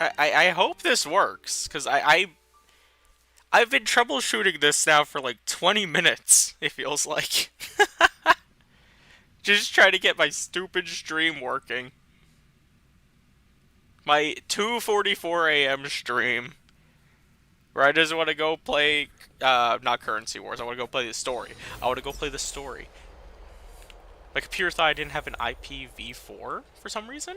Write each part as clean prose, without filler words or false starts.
I hope this works, because I've been troubleshooting this now for like 20 minutes, it feels like. Just trying to get my stupid stream working. My 2:44 a.m. stream. Where I just want to go play, not Currency Wars, I want to go play the story. I want to go play the story. My computer thought I didn't have an IPv4 for some reason.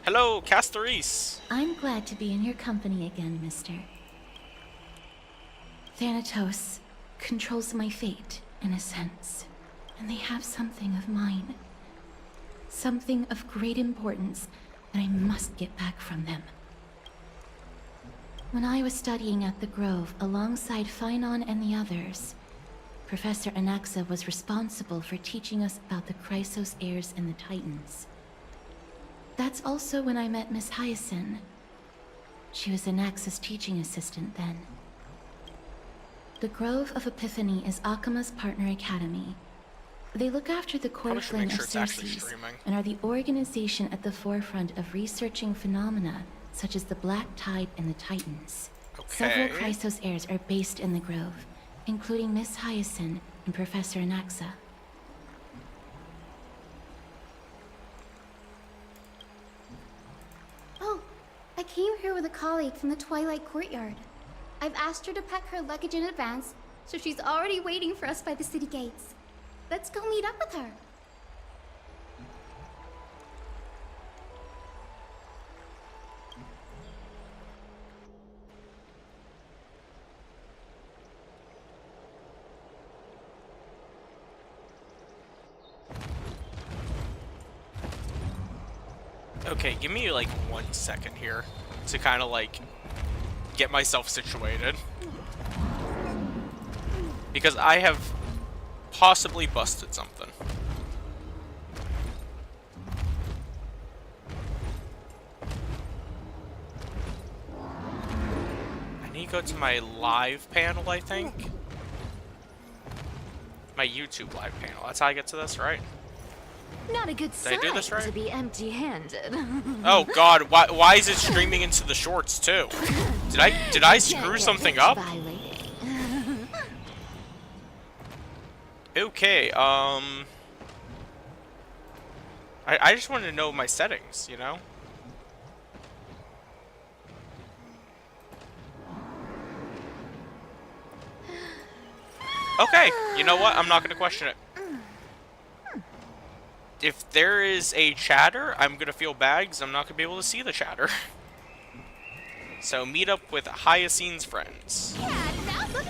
Hello, Castoris. I'm glad to be in your company again, mister. Thanatos controls my fate, in a sense. And they have something of mine. Something of great importance that I must get back from them. When I was studying at the Grove alongside Phynon and the others, Professor Anaxa was responsible for teaching us about the Chrysos heirs and the Titans. That's also when I met Miss Hyacinth. She was Anaxa's teaching assistant then. The Grove of Epiphany is Akima's partner academy. They look after the core flame of Ceres and are the organization at the forefront of researching phenomena such as the Black Tide and the Titans. Several Chrysos heirs are based in the Grove, including Miss Hyacinth and Professor Anaxa. Oh, I came here with a colleague from the Twilight Courtyard. I've asked her to pack her luggage in advance, so she's already waiting for us by the city gates. Let's go meet up with her. Okay, give me like 1 second here to kind of like get myself situated. Because I have possibly busted something. I need to go to my live panel, I think. My YouTube live panel. That's how I get to this, right? Not a good sign to be empty-handed. Oh god, why is it streaming into the shorts too? Did I screw something up? Okay, I just wanted to know my settings, you know? Okay, you know what? I'm not gonna question it. If there is a chatter, I'm gonna feel bad because I'm not gonna be able to see the chatter. So meet up with Hyacinth's friends. Yeah, now look,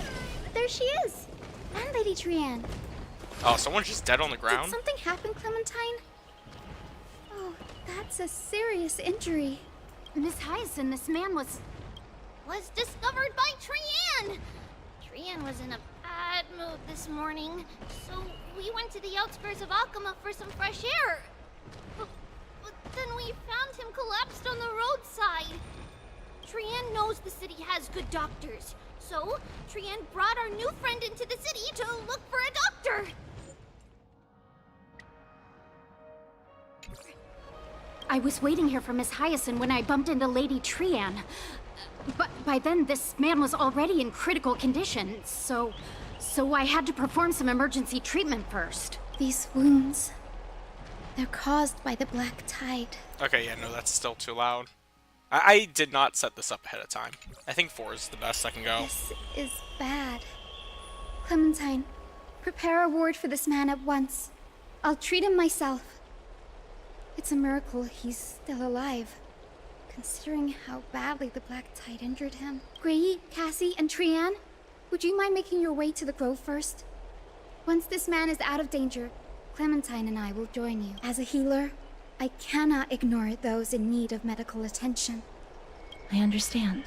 there she is. And Lady Trianne. Oh, someone's just dead on the ground? Did something happen, Clementine? Oh, that's a serious injury. Miss Hyacinth, this man was discovered by Trianne. Trianne was in a bad mood this morning, so we went to the outskirts of Akama for some fresh air. But then we found him collapsed on the roadside. Trianne knows the city has good doctors, so Trianne brought our new friend into the city to look for a doctor. I was waiting here for Miss Hyacinth when I bumped into Lady Trianne. But by then, this man was already in critical condition, so I had to perform some emergency treatment first. These wounds, they're caused by the Black Tide. Okay, yeah, no, that's still too loud. I did not set this up ahead of time. I think 4 is the best I can go. This is bad. Clementine, prepare a ward for this man at once. I'll treat him myself. It's a miracle he's still alive, considering how badly the Black Tide injured him. Grey, Cassie, and Trianne, would you mind making your way to the Grove first? Once this man is out of danger, Clementine and I will join you. As a healer, I cannot ignore those in need of medical attention. I understand.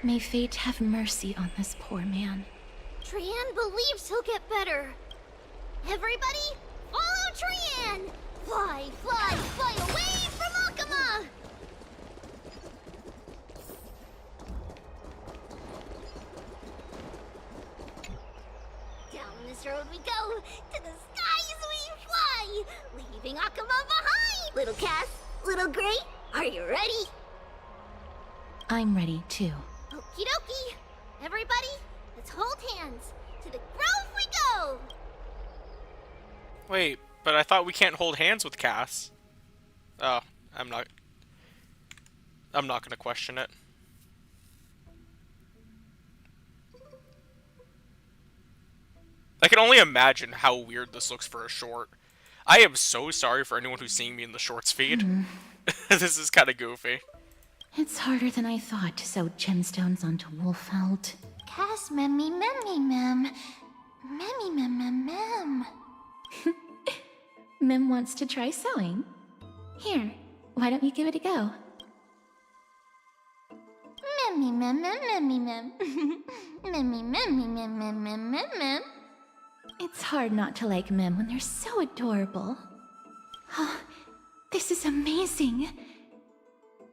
May fate have mercy on this poor man. Trianne believes he'll get better. Everybody, follow Trianne! Fly, fly, fly away from Akama! Down this road we go, to the skies we fly, leaving Akama behind! Little Cass, little Gray, are you ready? I'm ready, too. Okie dokie. Everybody, let's hold hands. To the grove we go! Wait, but I thought we can't hold hands with Cass. Oh, I'm not gonna question it. I can only imagine how weird this looks for a short. I am so sorry for anyone who's seeing me in the shorts feed. This is kind of goofy. It's harder than I thought to sew gemstones onto Wolfeld. Cass, memmy, mem. Memmy, mem. Mem wants to try sewing. Here, why don't you give it a go? Memmy, mem. Memmy, mem. It's hard not to like Mem when they're so adorable. Oh, this is amazing.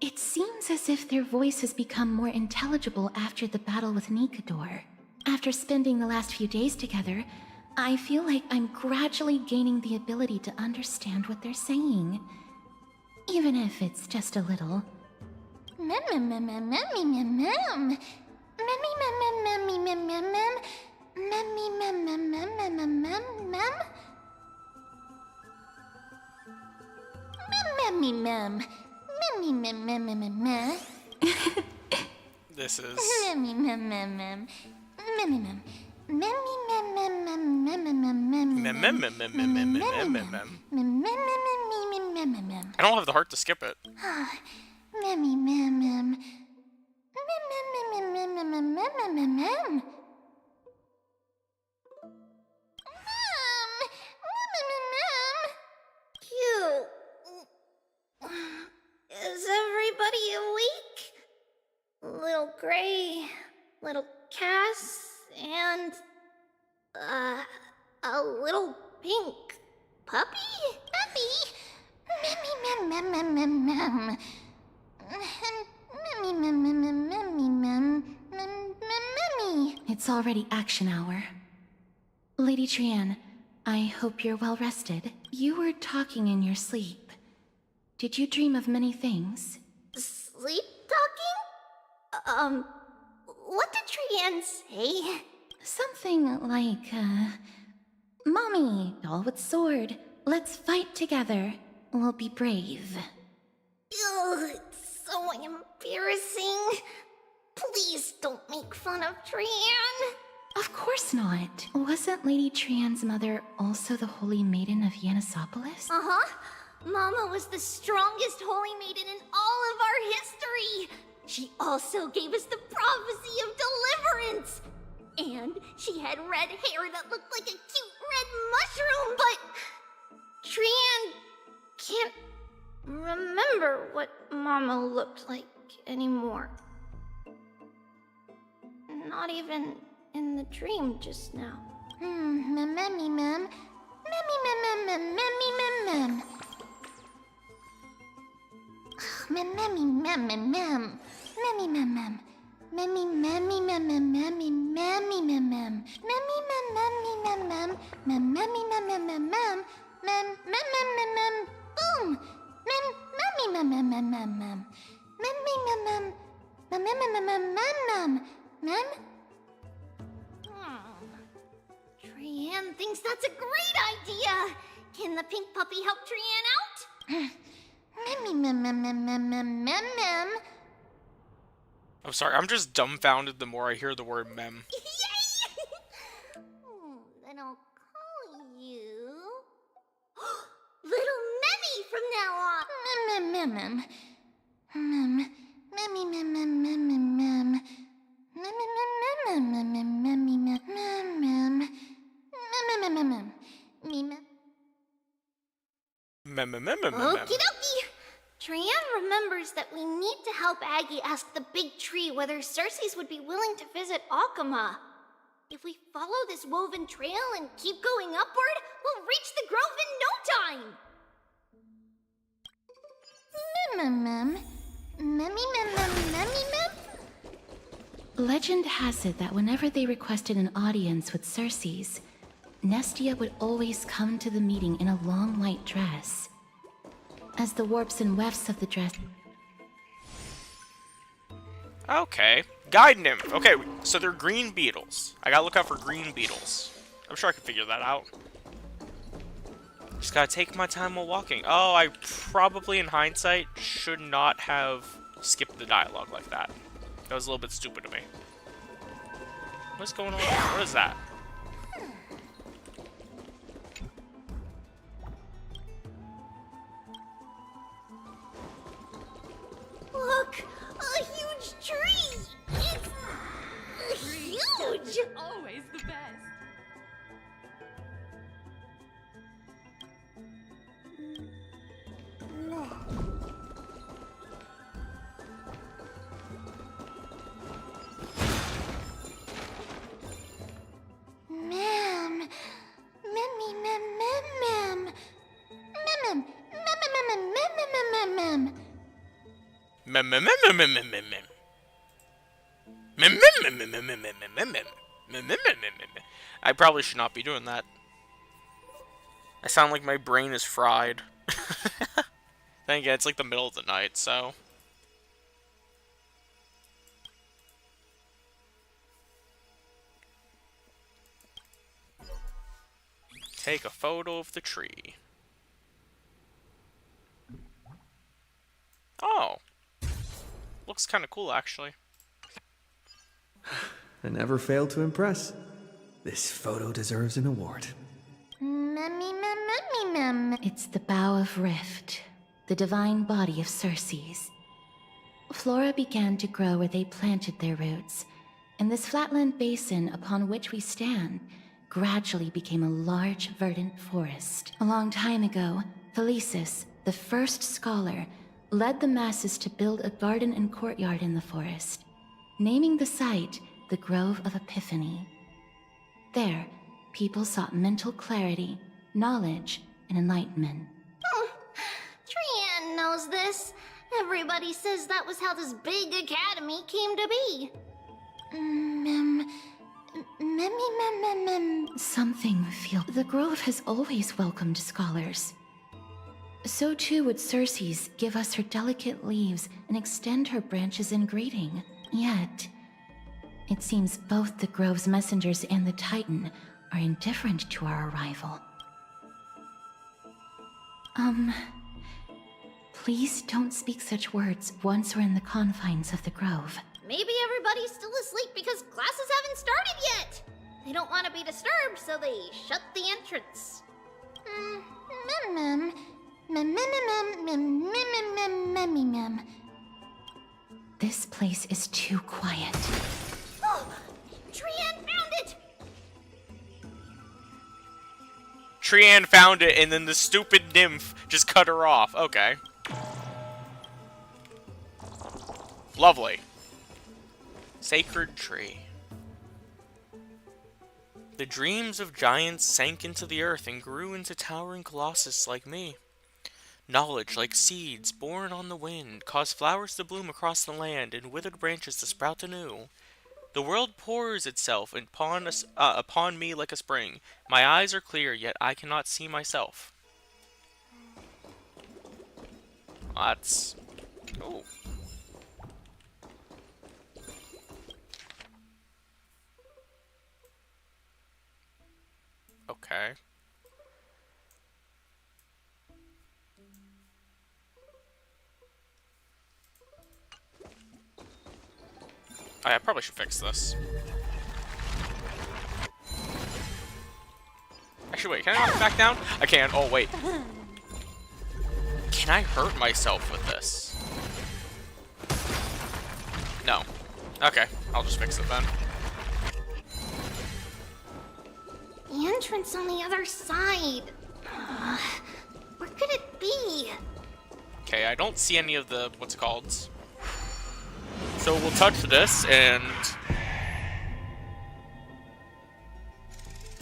It seems as if their voice has become more intelligible after the battle with Nikador. After spending the last few days together, I feel like I'm gradually gaining the ability to understand what they're saying. Even if it's just a little. This is... I don't have the heart to skip it. Cute. Is everybody awake? Little Gray, little Cass, and a little pink puppy? It's already action hour. Lady Trian, I hope you're well rested. You were talking in your sleep. Did you dream of many things? Sleep talking? What did Trian say? Something like, Mommy, doll with sword, let's fight together. We'll be brave. Ugh, it's so embarrassing. Please don't make fun of Trian. Of course not. Wasn't Lady Trian's mother also the Holy Maiden of Yanisopolis? Uh-huh. Mama was the strongest holy maiden in all of our history. She also gave us the prophecy of deliverance. And she had red hair that looked like a cute red mushroom, but Trian can't remember what Mama looked like anymore. Not even in the dream just now. Trian thinks that's a great idea. Can the pink puppy help Trian out? I'm sorry, I'm just dumbfounded the more I hear the word mem. Yay! Then I'll call you Little Memmy from now on. Okie dokie. Trian remembers that we need to help Aggie ask the big tree whether Circes would be willing to visit Akama. If we follow this woven trail and keep going upward, we'll reach the grove in no time. Legend has it that whenever they requested an audience with Circes, Nestia would always come to the meeting in a long white dress. as the warps and wefts of the dress. Okay. Guide nymph. Okay, so they're green beetles. I gotta look out for green beetles. I'm sure I can figure that out. Just gotta take my time while walking. Oh, I probably, in hindsight, should not have skipped the dialogue like that. That was a little bit stupid of me. What's going on? What is that? Look! A huge tree! It's huge! Always the best. Ma'am. Mem. Mem. Mem. I probably should not be doing that. I sound like my brain is fried. Then again, it's like the middle of the night, so... Take a photo of the tree. Oh. Looks kind of cool, actually. I never fail to impress. This photo deserves an award. Mem. It's the Bough of Rift, the divine body of Circe's. Flora began to grow where they planted their roots, and this flatland basin upon which we stand gradually became a large, verdant forest. A long time ago, Felicis, the first scholar, led the masses to build a garden and courtyard in the forest, naming the site the Grove of Epiphany. There, people sought mental clarity, knowledge, and enlightenment. Trian knows this. Everybody says that was how this big academy came to be. Something feels... The Grove has always welcomed scholars. So too would Circe's give us her delicate leaves and extend her branches in greeting. Yet, it seems both the Grove's messengers and the Titan are indifferent to our arrival. Please don't speak such words once we're in the confines of the Grove. Maybe everybody's still asleep because classes haven't started yet. They don't want to be disturbed, so they shut the entrance. This place is too quiet. Oh, Trian found it! Trian found it, and then the stupid nymph just cut her off. Okay. Lovely. Sacred tree. The dreams of giants sank into the earth and grew into towering colossus like me. Knowledge, like seeds born on the wind, caused flowers to bloom across the land and withered branches to sprout anew. The world pours itself upon me like a spring. My eyes are clear, yet I cannot see myself. That's... Oh. Okay. I probably should fix this. Actually, wait, can I knock it back down? I can. Oh, wait. Can I hurt myself with this? No. Okay, I'll just fix it then. The entrance on the other side. Where could it be? Okay, I don't see any of the, what's it called? So we'll touch this, and...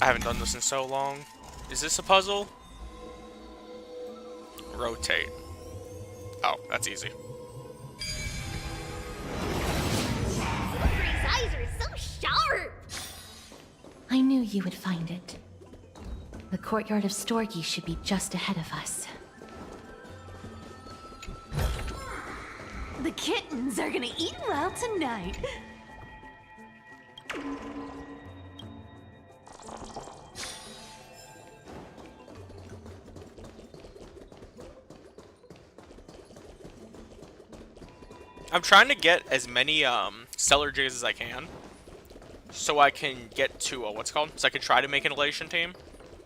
I haven't done this in so long. Is this a puzzle? Rotate. Oh, that's easy. His eyes are so sharp! I knew you would find it. The courtyard of Storgi should be just ahead of us. kittens are gonna eat well tonight. I'm trying to get as many stellar Jades as I can, so I can get to what's it called? So I can try to make an elation team,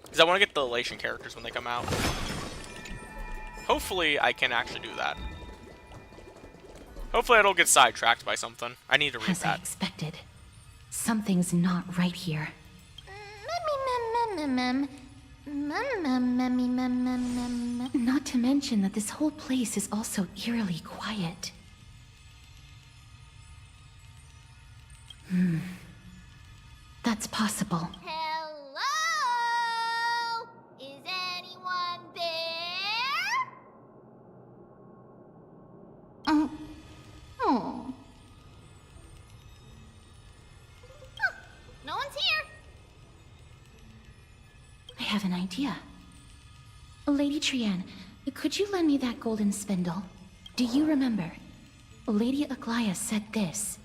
because I want to get the elation characters when they come out. Hopefully, I can actually do that. Hopefully, I don't get sidetracked by something. I need to read As I that. expected, something's not right here. Not to mention that this whole place is also eerily quiet. That's possible. Hello? Is anyone there? Oh. Huh, no one's here. I have an idea. Lady Trian, could you lend me that golden spindle? Do you remember? Lady Aglaia said this.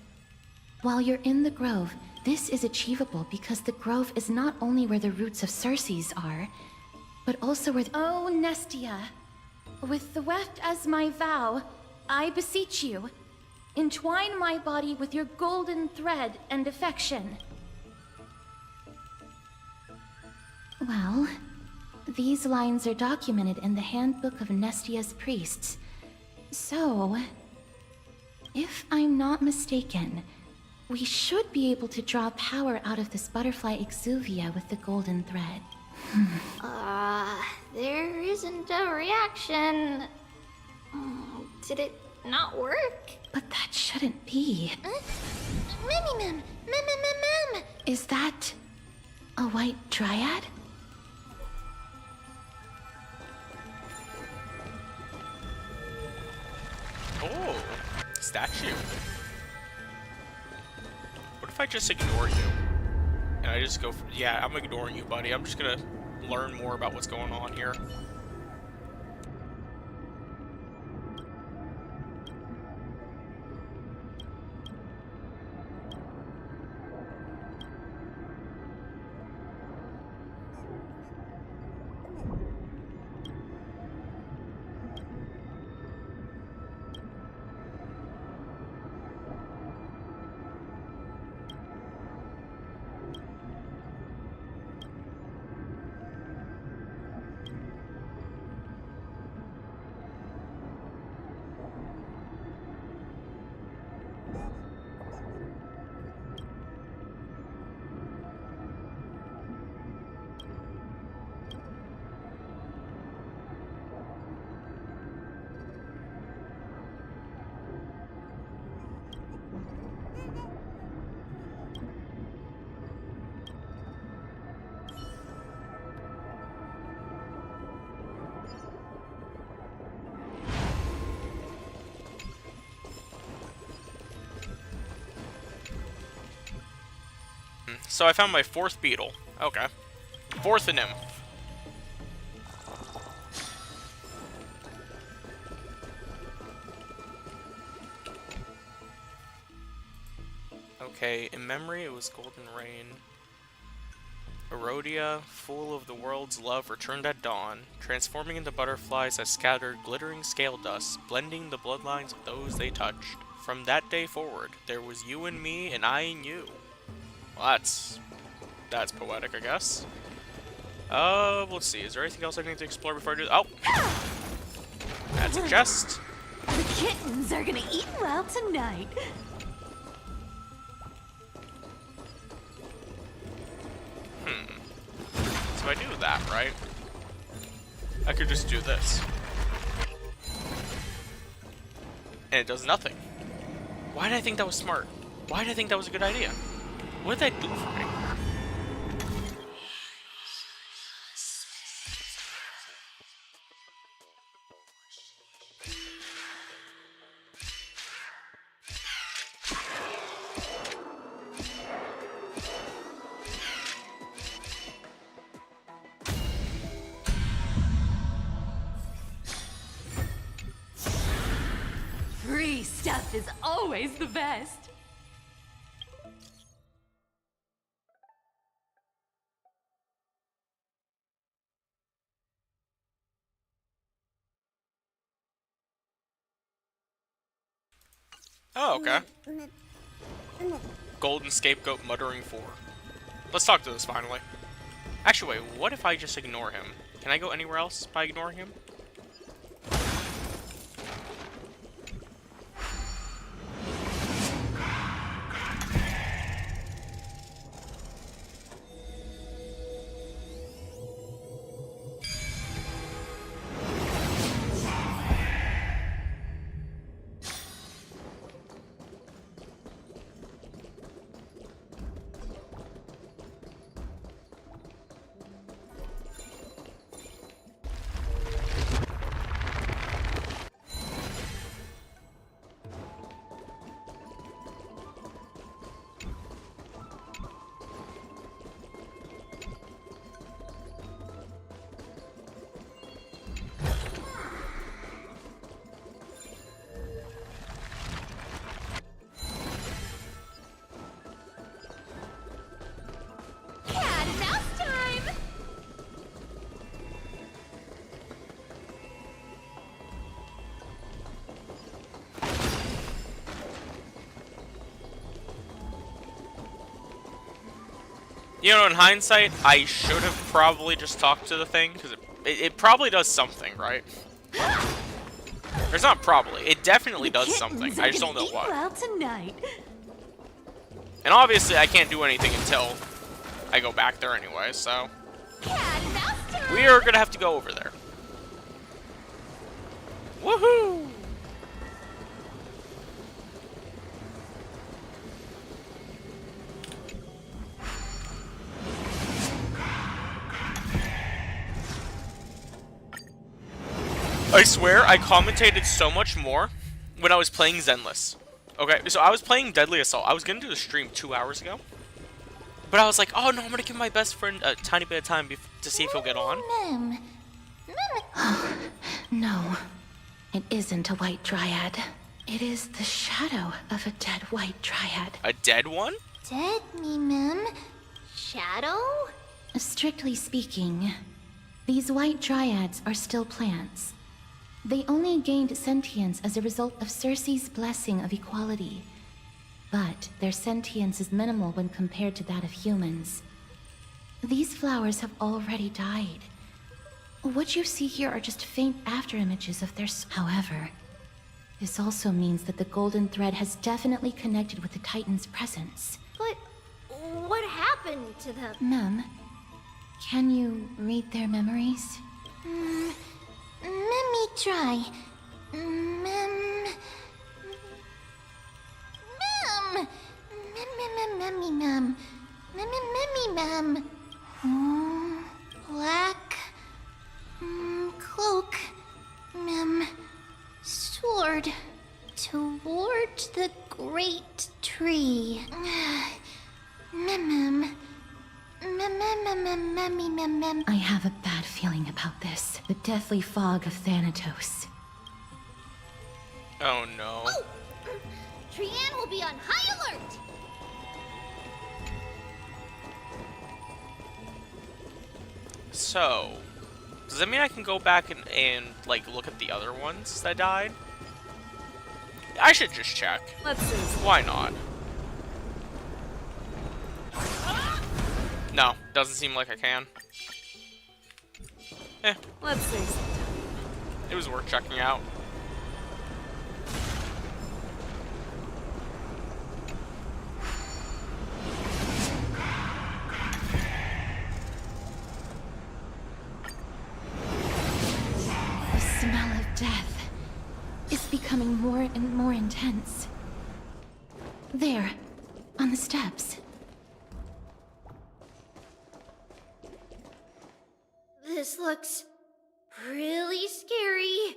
While you're in the grove, this is achievable because the grove is not only where the roots of Circes are, but also where the— Oh, Nestia, with the weft as my vow, I beseech you, entwine my body with your golden thread and affection. Well, these lines are documented in the Handbook of Nestia's Priests. So, if I'm not mistaken, we should be able to draw power out of this butterfly exuvia with the golden thread. There isn't a reaction. Did it not work? But that shouldn't be. Mem. Is that a white dryad? Oh, statue. What if I just ignore you? And I just go, yeah, I'm ignoring you, buddy. I'm just gonna learn more about what's going on here. So I found my fourth beetle. Okay. Fourth nymph. Okay, in memory it was Golden Rain. Erodia, full of the world's love, returned at dawn, transforming into butterflies that scattered glittering scale dust, blending the bloodlines of those they touched. From that day forward, there was you and me, and I and you. Well, that's poetic, I guess. Let's see. Is there anything else I need to explore before I do? Oh, that's a chest. The kittens are gonna eat well tonight. So I do that, right? I could just do this. And it does nothing. Why did I think that was smart? Why did I think that was a good idea? What did that do for me? Free stuff is always the best. Oh, okay. Golden Scapegoat Muttering 4. Let's talk to this finally. Actually, wait, what if I just ignore him? Can I go anywhere else by ignoring him? You know, in hindsight, I should have probably just talked to the thing, because it probably does something, right? Or it's not probably, it definitely does something, I just don't know what. Well tonight. And obviously I can't do anything until I go back there anyway, so... we are gonna have to go over there. Woohoo! I swear, I commentated so much more when I was playing Zenless. Okay, so I was playing Deadly Assault. I was gonna do the stream 2 hours ago. But I was like, oh no, I'm gonna give my best friend a tiny bit of time to see if he'll get on. No, it isn't a white dryad. It is the shadow of a dead white dryad. A dead one? Dead me, ma'am. Shadow? Strictly speaking, these white dryads are still plants. They only gained sentience as a result of Circe's blessing of equality. But their sentience is minimal when compared to that of humans. These flowers have already died. What you see here are just faint afterimages of their However, this also means that the golden thread has definitely connected with the Titan's presence. But what happened to them? Mem, can you read their memories? Let me try. Mem. Black cloak. Mem. Sword. Toward the great tree. Mem. I have a bad feeling about this. The deathly fog of Thanatos. Oh no. Oh! Trianne will be on high alert! So, does that mean I can go back and like look at the other ones that died? I should just check. Let's see. Why not? No, doesn't seem like I can. Let's see. It was worth checking out. The smell of death is becoming more and more intense. There, on the steps. This looks really scary.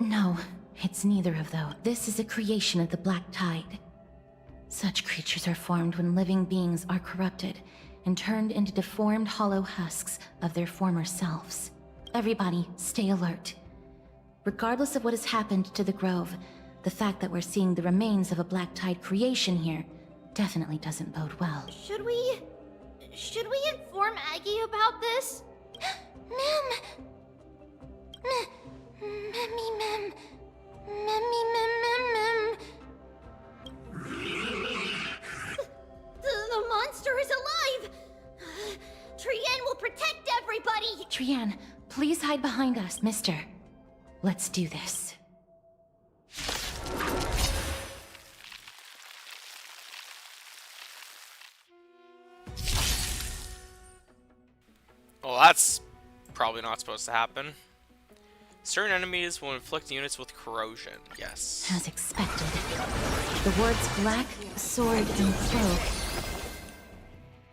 No, it's neither of those. This is a creation of the Black Tide. Such creatures are formed when living beings are corrupted and turned into deformed hollow husks of their former selves. Everybody, stay alert. Regardless of what has happened to the Grove, the fact that we're seeing the remains of a Black Tide creation here definitely doesn't bode well. Should we inform Aggie about this? Mem! Mem. The monster is alive! Trian will protect everybody! Trian, please hide behind us, mister. Let's do this. Well, that's probably not supposed to happen. Certain enemies will inflict units with corrosion. Yes. As expected. The words black, sword, and cloak.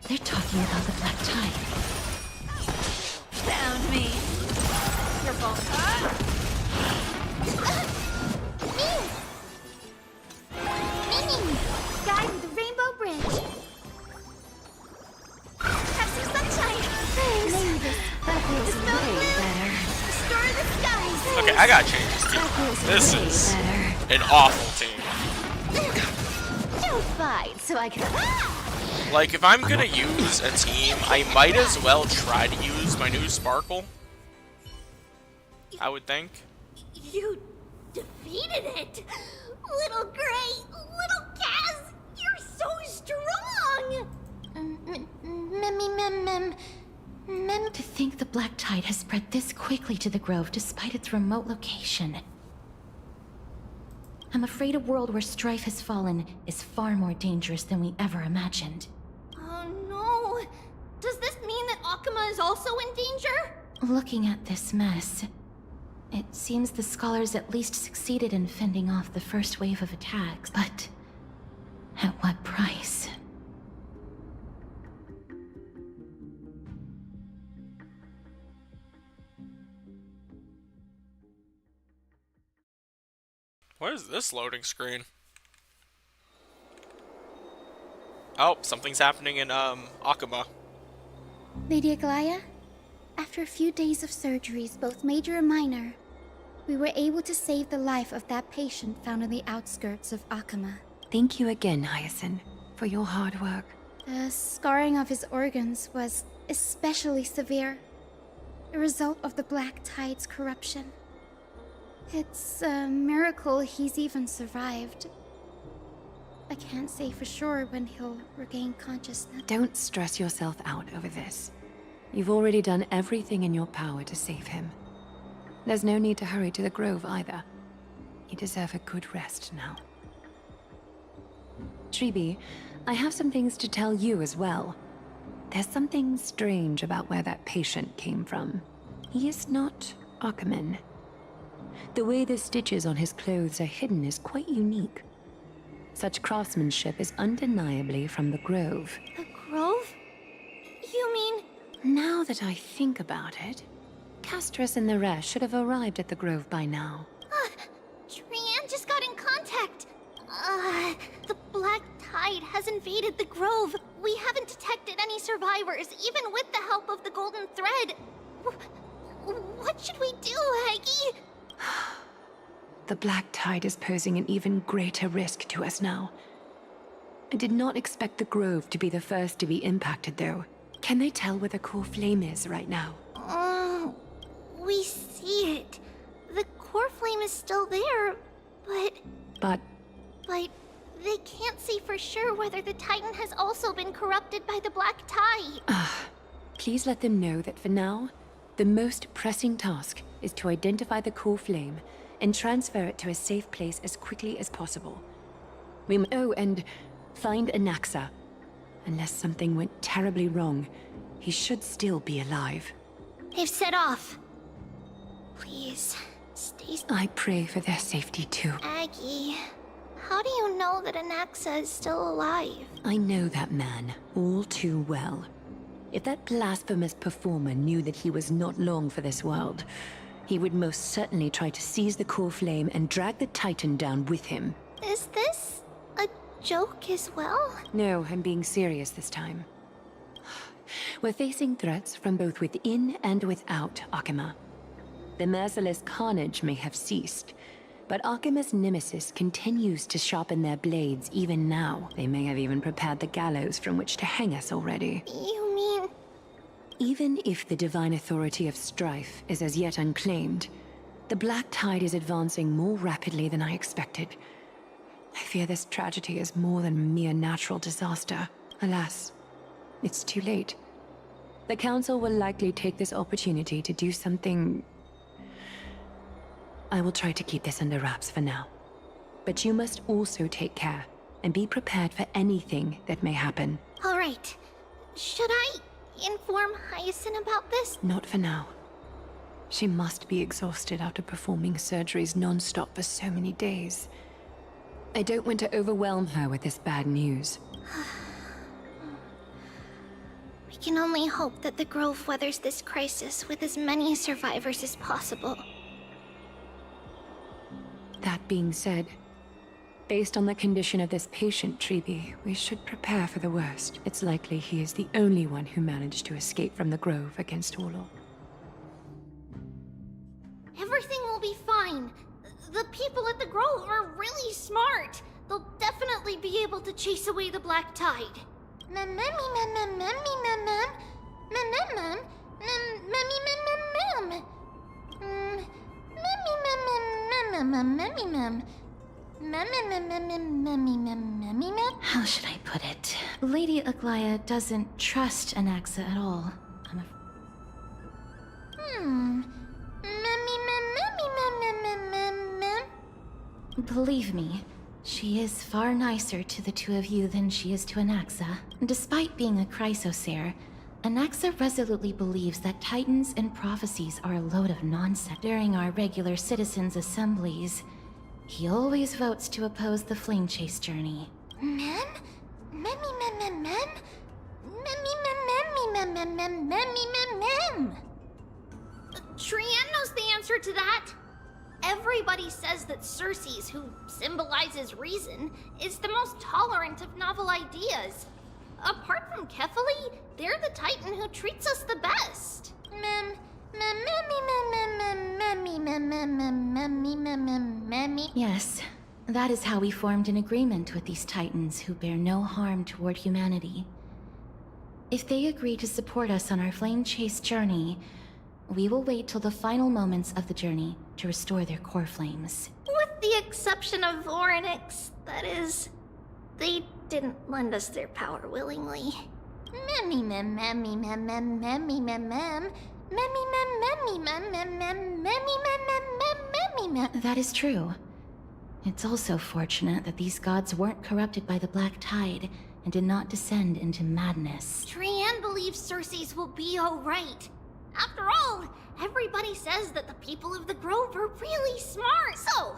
They're talking about the Black Tide. Found me. Your fault. Ming! Guy with the rainbow bridge. Have some sunshine. Thanks. That feels way better. Restore the skies. Okay, I gotta change this team. That feels This way is better. an awful team. Don't fight so I can. Like, if I'm gonna use a team, I might as well try to use my new Sparkle. I would think. You defeated it! Little Gray, little Kaz, you're so strong! Mem. To think the Black Tide has spread this quickly to the Grove despite its remote location. I'm afraid a world where strife has fallen is far more dangerous than we ever imagined. Oh no! Does this mean that Akuma is also in danger? Looking at this mess, it seems the scholars at least succeeded in fending off the first wave of attacks, but at what price? What is this loading screen? Oh, something's happening in, Akuma. Lady Aglaya, after a few days of surgeries, both major and minor, we were able to save the life of that patient found on the outskirts of Akuma. Thank you again, Hyacinth, for your hard work. The scarring of his organs was especially severe, a result of the Black Tide's corruption. It's a miracle he's even survived. I can't say for sure when he'll regain consciousness. Don't stress yourself out over this. You've already done everything in your power to save him. There's no need to hurry to the Grove either. You deserve a good rest now. Tribi, I have some things to tell you as well. There's something strange about where that patient came from. He is not Akuman. The way the stitches on his clothes are hidden is quite unique. Such craftsmanship is undeniably from the Grove. The Grove? You mean... Now that I think about it, Castris and the rest should have arrived at the Grove by now. Trian just got in contact. The Black Tide has invaded the Grove. We haven't detected any survivors, even with the help of the Golden Thread. What should we do, Aggie? The Black Tide is posing an even greater risk to us now. I did not expect the Grove to be the first to be impacted, though. Can they tell where the core flame is right now? We see it. The core flame is still there, but they can't say for sure whether the Titan has also been corrupted by the Black Tide. Please let them know that for now, the most pressing task is to identify the core flame and transfer it to a safe place as quickly as possible. And find Anaxa. Unless something went terribly wrong, he should still be alive. They've set off. Please, stay... I pray for their safety too. Aggie, how do you know that Anaxa is still alive? I know that man all too well. If that blasphemous performer knew that he was not long for this world, he would most certainly try to seize the core flame and drag the Titan down with him. Is this a joke as well? No, I'm being serious this time. We're facing threats from both within and without Akuma. The merciless carnage may have ceased, but Archime's nemesis continues to sharpen their blades even now. They may have even prepared the gallows from which to hang us already. You mean... Even if the divine authority of strife is as yet unclaimed, the Black Tide is advancing more rapidly than I expected. I fear this tragedy is more than a mere natural disaster. Alas, it's too late. The Council will likely take this opportunity to do something... I will try to keep this under wraps for now. But you must also take care and be prepared for anything that may happen. All right. Should I inform Hyacinth about this? Not for now. She must be exhausted after performing surgeries non-stop for so many days. I don't want to overwhelm her with this bad news. We can only hope that the Grove weathers this crisis with as many survivors as possible. That being said, based on the condition of this patient, Treeby, we should prepare for the worst. It's likely he is the only one who managed to escape from the Grove against all odds. Everything will be fine. The people at the Grove are really smart. They'll definitely be able to chase away the Black Tide. How should I put it? Lady Aglaya doesn't trust Anaxa at all. Believe me, she is far nicer to the two of you than she is to Anaxa. Despite being a Chrysosaur, Anaxa resolutely believes that Titans and prophecies are a load of nonsense. During our regular citizens' assemblies, he always votes to oppose the flame chase journey. Trian knows the answer to that. Everybody says that Circes, who symbolizes reason, is the most tolerant of novel ideas. Apart from Kefali, they're the Titan who treats us the best. Yes, that is how we formed an agreement with these Titans who bear no harm toward humanity. If they agree to support us on our flame chase journey, we will wait till the final moments of the journey to restore their core flames. With the exception of Orynyx, that is. They didn't lend us their power willingly. That is true. It's also fortunate that these gods weren't corrupted by the Black Tide and did not descend into madness. Trian believes Circes will be alright. After all, everybody says that the people of the Grove are really smart. So,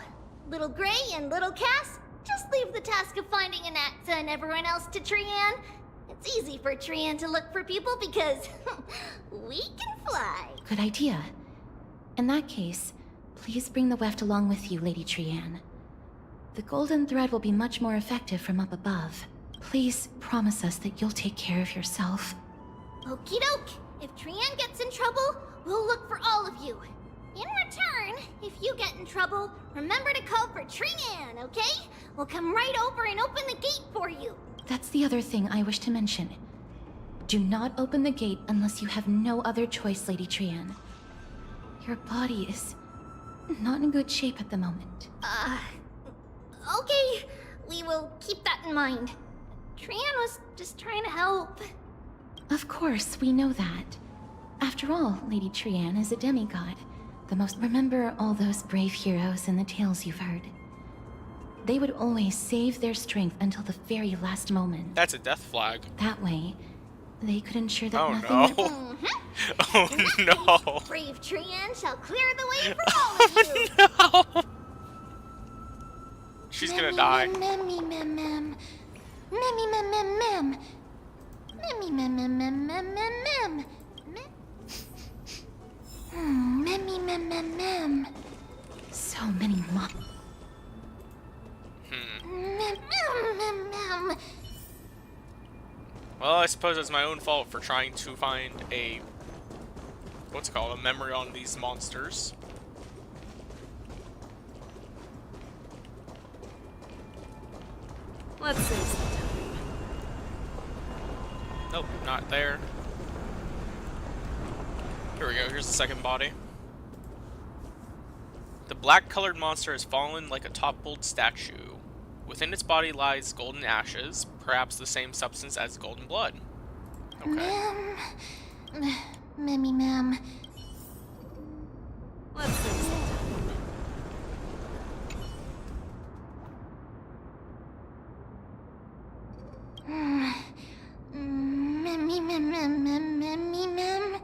Little Gray and Little Cass, just leave the task of finding Anaxa and everyone else to Trian. It's easy for Trian to look for people because we can fly. Good idea. In that case, please bring the weft along with you, Lady Trian. The golden thread will be much more effective from up above. Please promise us that you'll take care of yourself. Okie doke. If Trian gets in trouble, we'll look for all of you. In return, if you get in trouble, remember to call for Trian, okay? We'll come right over and open the gate for you. That's the other thing I wish to mention. Do not open the gate unless you have no other choice, Lady Trian. Your body is not in good shape at the moment. Okay. We will keep that in mind. Trian was just trying to help. Of course, we know that. After all, Lady Trian is a demigod. The most... Remember all those brave heroes in the tales you've heard. They would always save their strength until the very last moment. That's a death flag. That way, they could ensure that Oh nothing... no. Oh no. Brave Trian shall clear the way for all of you. No. She's gonna die. So many Well, I suppose it's my own fault for trying to find a... what's it called? A memory on these monsters. Let's save some time. Nope, not there. Here we go, here's the second body. The black-colored monster has fallen like a toppled statue. Within its body lies golden ashes, perhaps the same substance as golden blood. Okay. Memmy ma'am. Let's save some time. Memmy ma'am.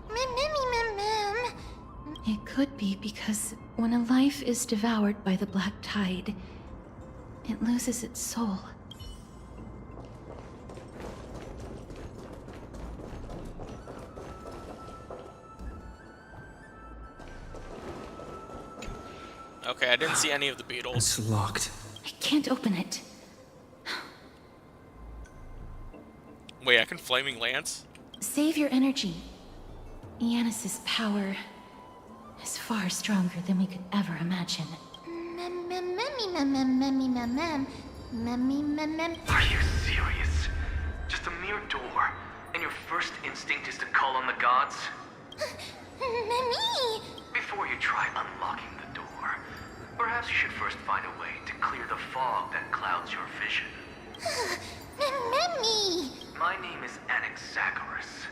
Memmy ma'am. It could be because when a life is devoured by the black tide, it loses its soul. Okay, I didn't see any of the beetles. It's locked. I can't open it. Wait, I can Flaming Lance? Save your energy. Yanis's power is far stronger than we could ever imagine. Are you serious? Just a mere door, and your first instinct is to call on the gods? Memmy! Before you try unlocking the door, perhaps you should first find a way to clear the fog that clouds your vision. Memmy! My name is Anaxagoras,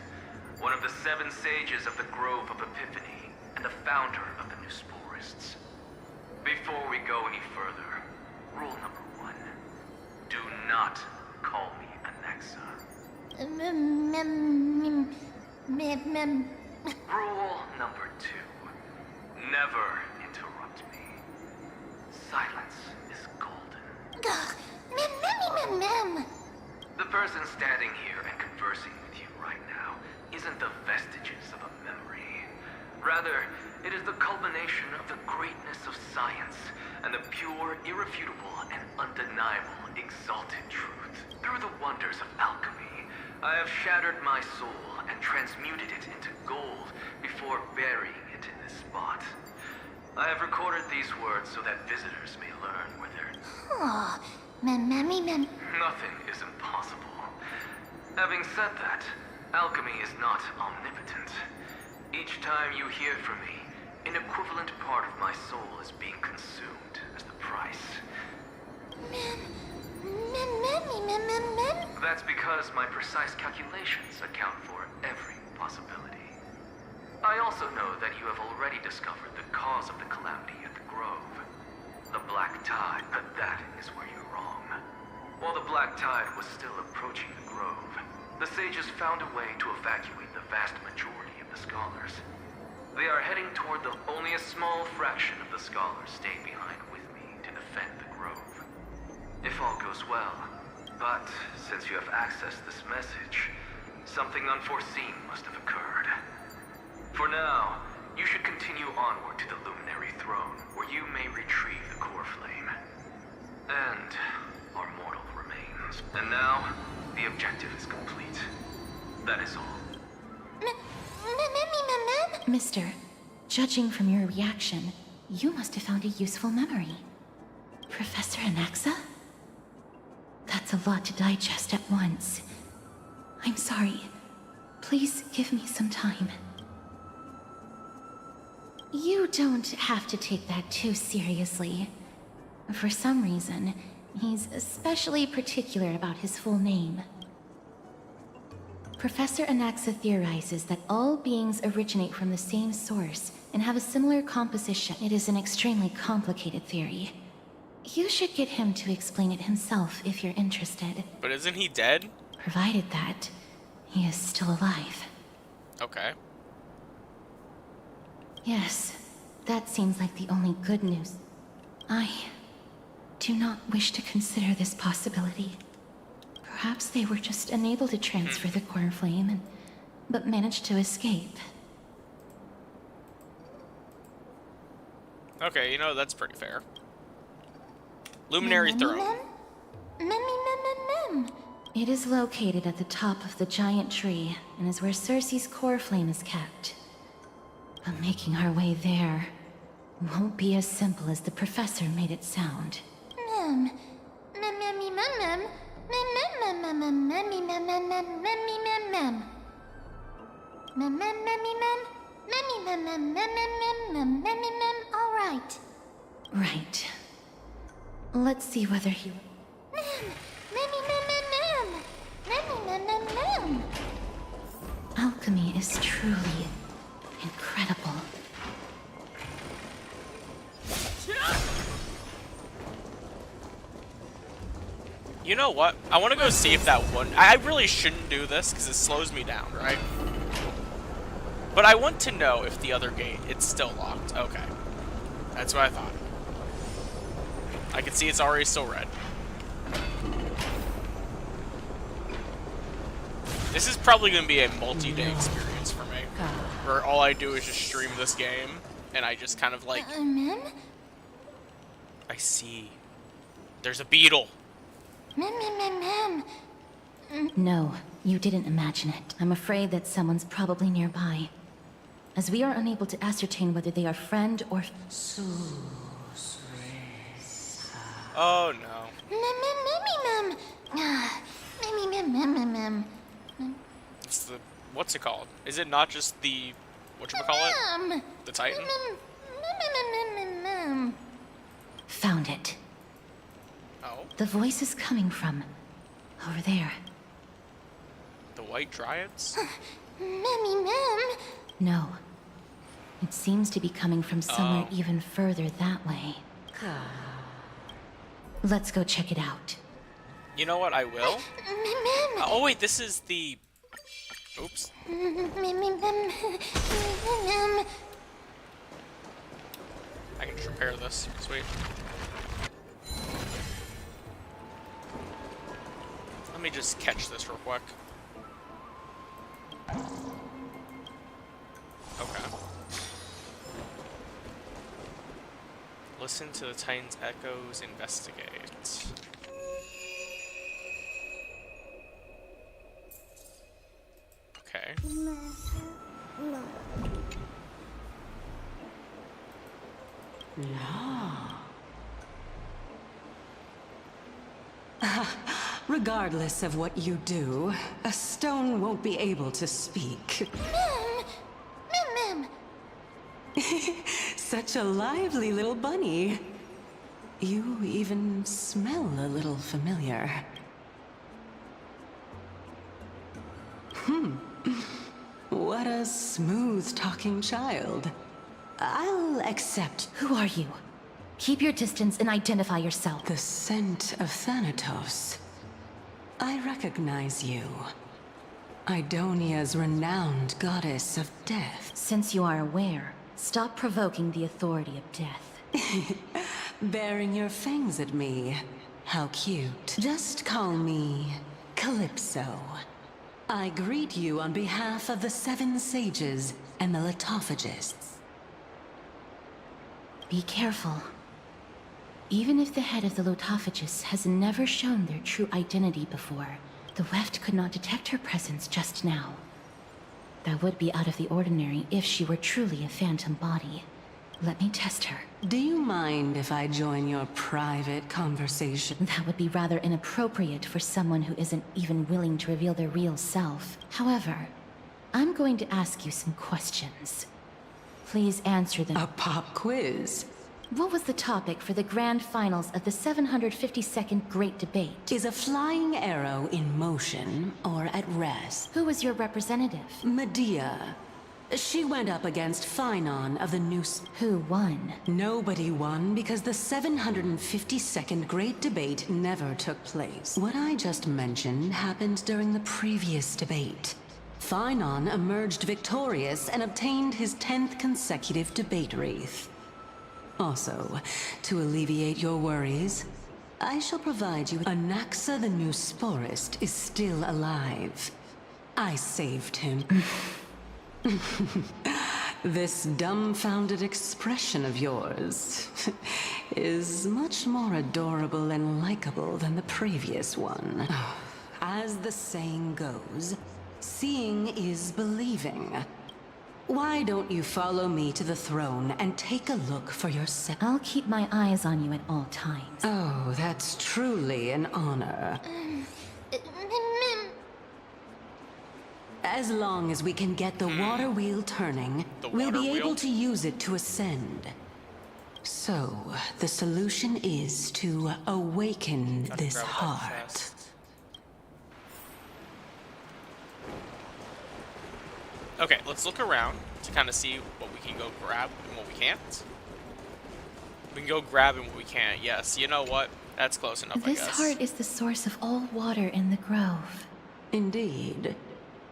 one of the 7 sages of the Grove of Epiphany, and the founder of the New Sporists. Before we go any further, rule number 1. Do not call me Anaxa. Rule number 2. Never interrupt me. Silence is golden. Mem. The person standing here and conversing with you right now isn't the vestiges of a memory. Rather, it is the culmination of the greatness of science and the pure, irrefutable, and undeniable exalted truth. Through the wonders of alchemy, I have shattered my soul and transmuted it into gold before burying it in this spot. I have recorded these words so that visitors may learn where they're... Oh, Memmy. Nothing is impossible. Having said that, alchemy is not omnipotent. Each time you hear from me, an equivalent part of my soul is being consumed as the price. Mem. That's because my precise calculations account for every possibility. I also know that you have already discovered the cause of the calamity at the Grove. The Black Tide, but that is where you're wrong. While the Black Tide was still approaching the Grove, the sages found a way to evacuate the vast majority of the scholars. They are heading toward only a small fraction of the scholars stayed behind with me to defend the Grove. If all goes well, but since you have accessed this message, something unforeseen must have occurred. For now, you should continue onward to the Luminary Throne, where you may retrieve the core flame. And our mortal remains. And now, the objective is complete. That is all. Memmy. Mister, judging from your reaction, you must have found a useful memory. Professor Anaxa? That's a lot to digest at once. I'm sorry. Please give me some time. You don't have to take that too seriously. For some reason, he's especially particular about his full name. Professor Anaxa theorizes that all beings originate from the same source and have a similar composition. It is an extremely complicated theory. You should get him to explain it himself if you're interested. But isn't he dead? Provided that he is still alive. Okay. Yes, that seems like the only good news. I do not wish to consider this possibility. Perhaps they were just unable to transfer the core flame, but managed to escape. Okay, you know, that's pretty fair. Luminary Throne. Mem. It is located at the top of the giant tree, and is where Circe's core flame is kept. But making our way there Won't be as simple as the professor made it sound. Mem. Mem, mem, mem, mem. Mem, mem, mem, mem, mem, mem, mem, mem, mem, mem, mem. Mem, mem, mem, mem. Mem, mem, mem, mem, mem, mem, mem, mem. All right. Right. Let's see whether he... Mem, mem, mem, mem, mem. Mem, mem, mem, mem. Alchemy is truly incredible. You know what? I want to go see if that one... I really shouldn't do this because it slows me down, right? But I want to know if the other gate, it's still locked. Okay. That's what I thought. I can see it's already still red. This is probably going to be a multi-day experience for me. Where all I do is just stream this game, and I just kind of like... Mem? I see. There's a beetle. Mem, mem, mem, mem. No, you didn't imagine it. I'm afraid that someone's probably nearby. As we are unable to ascertain whether they are friend or... Oh no. Mem, mem, mem, mem. Ah, mem, mem, mem, mem, mem. It's the... What's it called? Is it not just the... Whatchamacallit? Mem. The Titan? Mem, mem, mem, mem, mem, mem. Found it. Oh. The voice is coming from... over there. The White Dryads? Memmy mem. No. It seems to be coming from somewhere Oh. even further that way. Let's go check it out. You know what? I will. Mem, Oh wait, this is the... Oops. mem, mem, mem, mem. I can just repair this. Sweet. Let me just catch this real quick. Okay. Listen to the Titan's echoes, investigate. Okay. Regardless of what you do, a stone won't be able to speak. Mem, mem. Such a lively little bunny. You even smell a little familiar. What a smooth-talking child. I'll accept Who are you? Keep your distance and identify yourself. the scent of Thanatos. I recognize you. Idonia's renowned goddess of death. Since you are aware, stop provoking the authority of death. Baring your fangs at me. How cute. Just call me Calypso. I greet you on behalf of the Seven Sages and the Litophagists. Be careful. Even if the head of the Lotophagus has never shown their true identity before, the Weft could not detect her presence just now. That would be out of the ordinary if she were truly a phantom body. Let me test her. Do you mind if I join your private conversation? That would be rather inappropriate for someone who isn't even willing to reveal their real self. However, I'm going to ask you some questions. Please answer them. A pop quiz? What was the topic for the grand finals of the 752nd Great Debate? Is a flying arrow in motion or at rest? Who was your representative? Medea. She went up against Phynon of the New... Who won? Nobody won because the 752nd Great Debate never took place. What I just mentioned happened during the previous debate. Phynon emerged victorious and obtained his 10th consecutive debate wreath. Also, to alleviate your worries, I shall provide you with... Anaxa the New Sporist is still alive. I saved him. This dumbfounded expression of yours is much more adorable and likable than the previous one. As the saying goes, seeing is believing. Why don't you follow me to the throne and take a look for yourself? I'll keep my eyes on you at all times. Oh, that's truly an honor. As long as we can get the water wheel turning, we'll be able to use it to ascend. So, the solution is to awaken this heart. Okay, let's look around to kind of see what we can go grab and what we can't. We can go grab and what we can't. Yes, you know what? That's close enough, I guess. This heart is the source of all water in the grove. Indeed.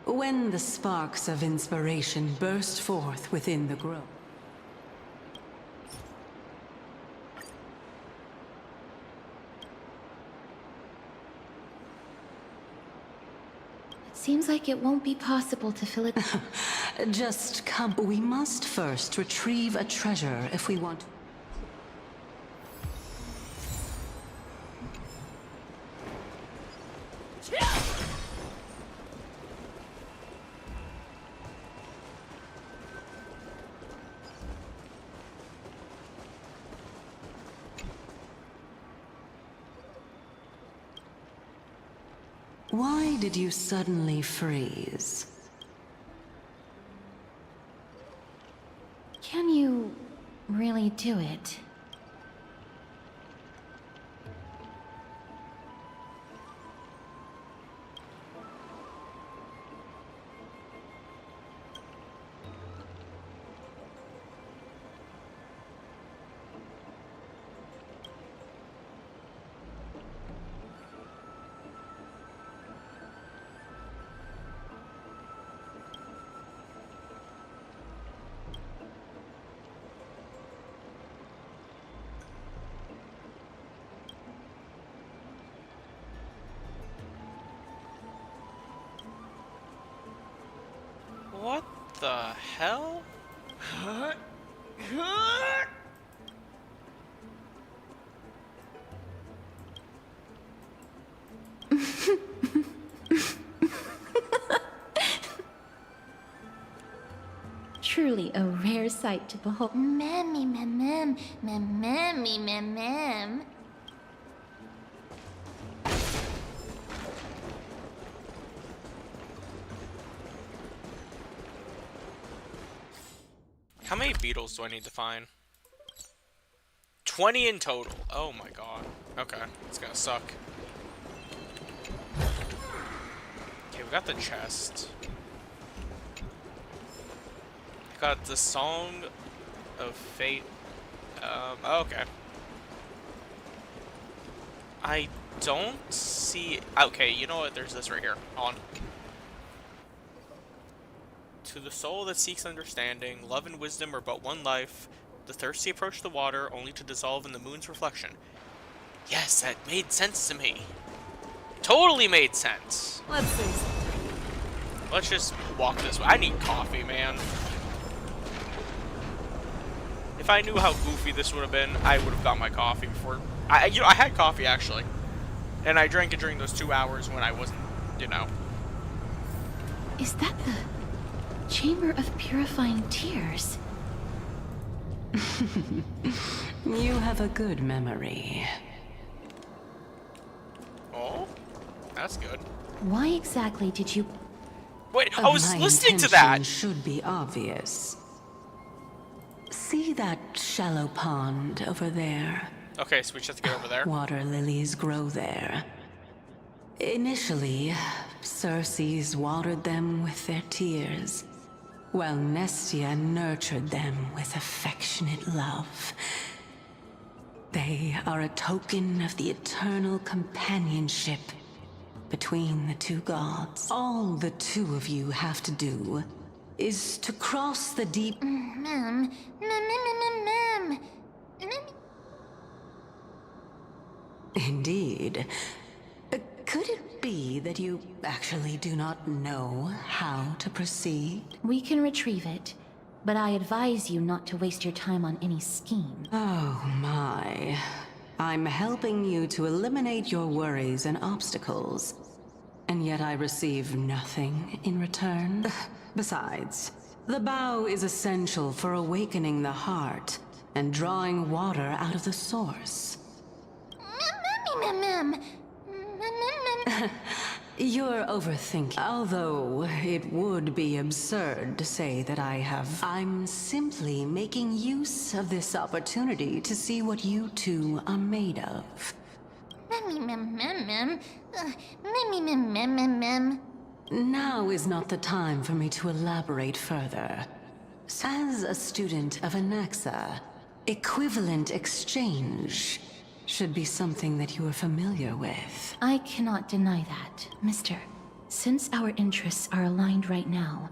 When the sparks of inspiration burst forth within the grove. Seems like it won't be possible to fill it. Just come. We must first retrieve a treasure if we want. Why did you suddenly freeze? Can you really do it? What the hell? Truly a rare sight to behold. Mammy, mammy, mammy, mammy. How many beetles do I need to find? 20 in total. Oh my god. Okay, it's gonna suck. Okay, we got the chest. I got the Song of Fate. Okay. I don't see... Okay, you know what? There's this right here. Hold on. To the soul that seeks understanding, love and wisdom are but one life. The thirsty approach the water, only to dissolve in the moon's reflection. Yes, that made sense to me. Totally made sense. Let's see. Let's just walk this way. I need coffee, man. If I knew how goofy this would have been, I would have got my coffee before. I had coffee actually, and I drank it during those 2 hours when I wasn't, you know. Is that the Chamber of Purifying Tears? You have a good memory. Oh, that's good. Why exactly did you... Wait, I was listening to that! Should be obvious. See that shallow pond over there? Okay, so we just have to get over there. Water lilies grow there. Initially, Circes watered them with their tears, while Nestia nurtured them with affectionate love. They are a token of the eternal companionship between the two gods. All the two of you have to do is to cross the deep... Ma'am. Indeed. Could it be that you actually do not know how to proceed? We can retrieve it, but I advise you not to waste your time on any scheme. Oh my. I'm helping you to eliminate your worries and obstacles, and yet I receive nothing in return. Besides, The bow is essential for awakening the heart and drawing water out of the source. You're overthinking. Although it would be absurd to say that I'm simply making use of this opportunity to see what you two are made of. Now is not the time for me to elaborate further. As a student of Anaxa, equivalent exchange should be something that you are familiar with. I cannot deny that, Mister. Since our interests are aligned right now,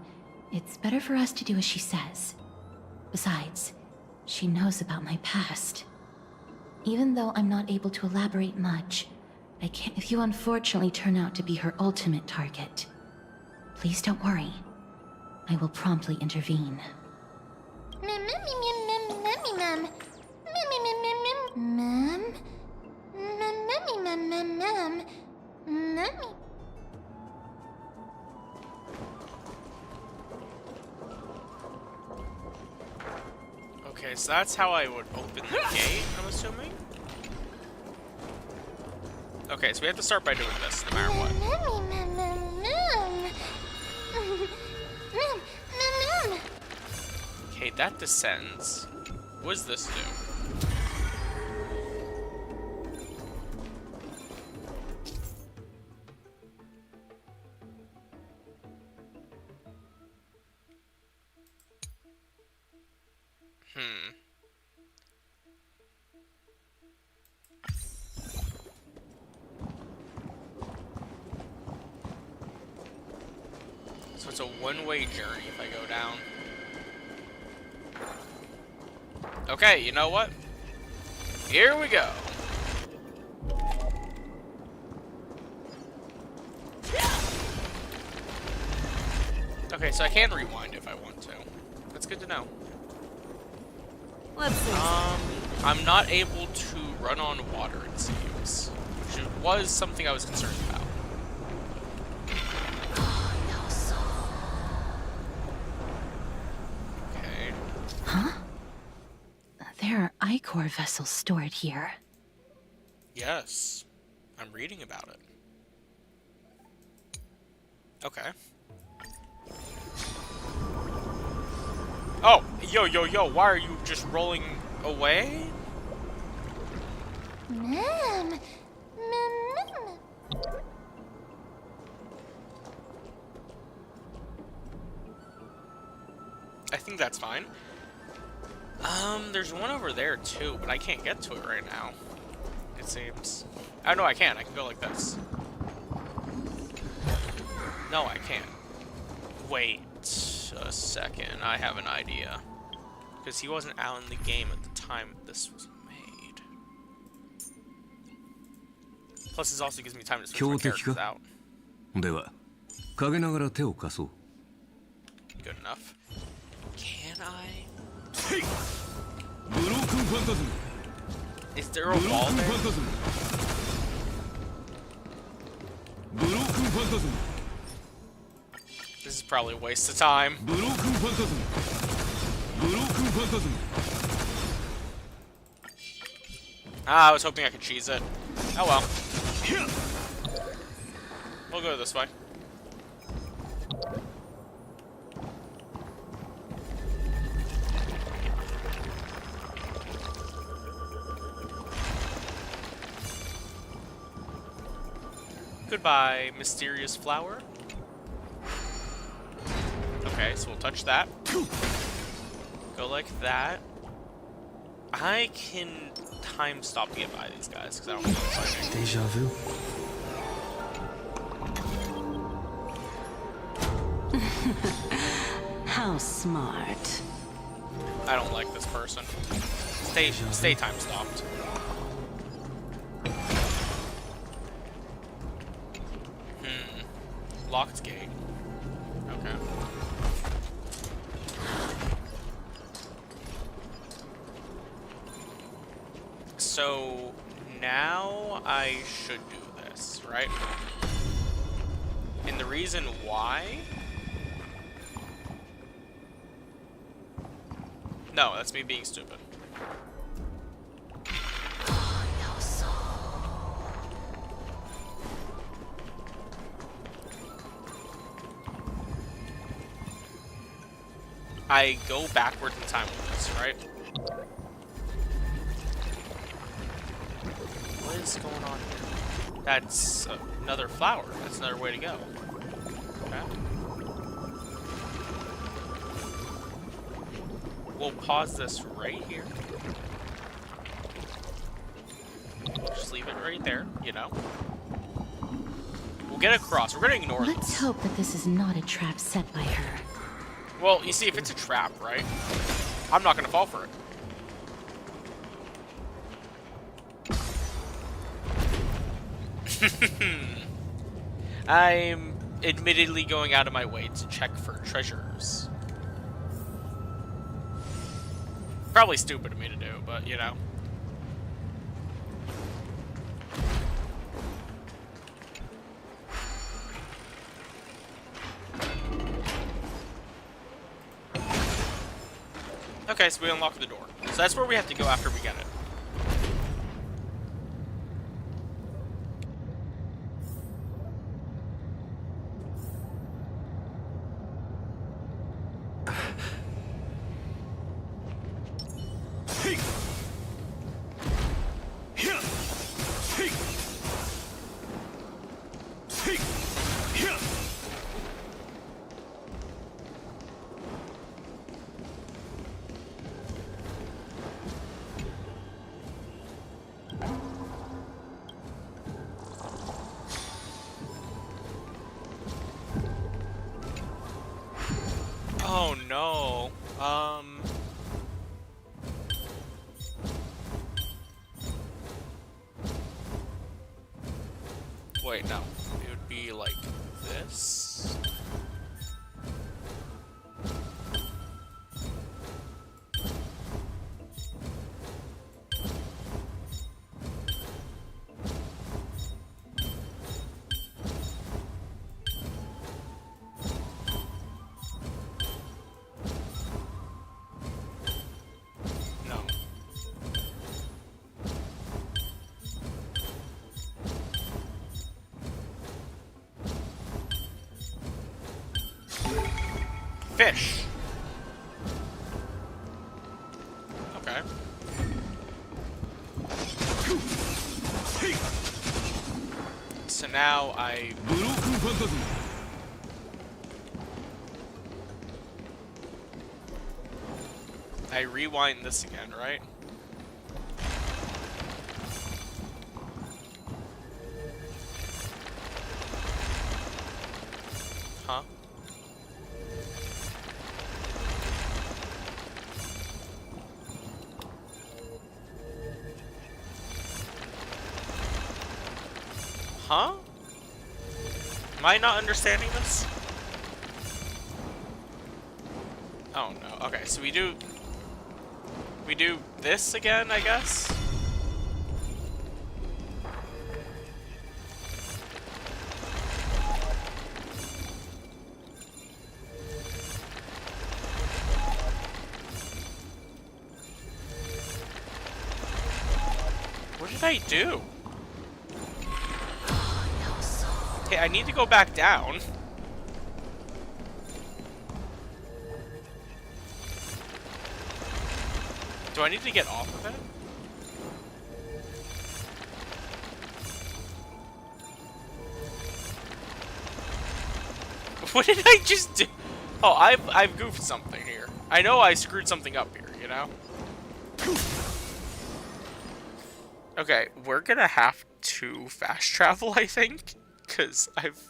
it's better for us to do as she says. Besides, she knows about my past. Even though I'm not able to elaborate much, I can't if you unfortunately turn out to be her ultimate target. Please don't worry. I will promptly intervene. Okay, so that's how I would open the gate, I'm assuming? Okay, so we have to start by doing this, no matter what. Okay, that descends. What does this do? So it's a one-way journey if I go down. Okay, you know what? Here we go. Okay, so I can rewind if I want to. That's good to know. Let's see. I'm not able to run on water, it seems, which was something I was concerned about. Okay. Huh? There are Ichor vessels stored here. Yes, I'm reading about it. Okay. Oh, yo, why are you just rolling away? I think that's fine. There's one over there too, but I can't get to it right now. It seems. Oh no, I can. I can go like this. No, I can't. Wait a second. I have an idea. Because he wasn't out in the game at the time this was made. Plus, this also gives me time to switch my characters out. Good enough. Can I? Is there a wall there? This is probably a waste of time. Ah, I was hoping I could cheese it. Oh well. We'll go this way. Goodbye, mysterious flower. Okay, so we'll touch that. Go like that. I can time stop to get by these guys because I don't know what's Deja vu. How smart. I don't like this person. Stay time stopped. Locked gate. Okay. So now I should do this, right? And the reason why No, that's me being stupid. I go backwards in time with this, right? What is going on here? That's another flower. That's another way to go. Okay. We'll pause this right here. Just leave it right there, you know? We'll get across. We're gonna ignore Let's this. hope that this is not a trap set by her. Well, you see, if it's a trap, right? I'm not gonna fall for it. I'm admittedly going out of my way to check for treasures. Probably stupid of me to do, but you know. Okay, so we unlock the door. So that's where we have to go after we get it. Oh no. Wait, no. It would be like this. No. Fish. Okay. So now I rewind this again, right? Huh? Huh? Am I not understanding this? Oh no. Okay, so we do this again, I guess? What did I do? Okay, I need to go back down. Do I need to get off of it? What did I just do? Oh, I've goofed something here. I know I screwed something up here, you know? Okay, we're gonna have to fast travel, I think, because I've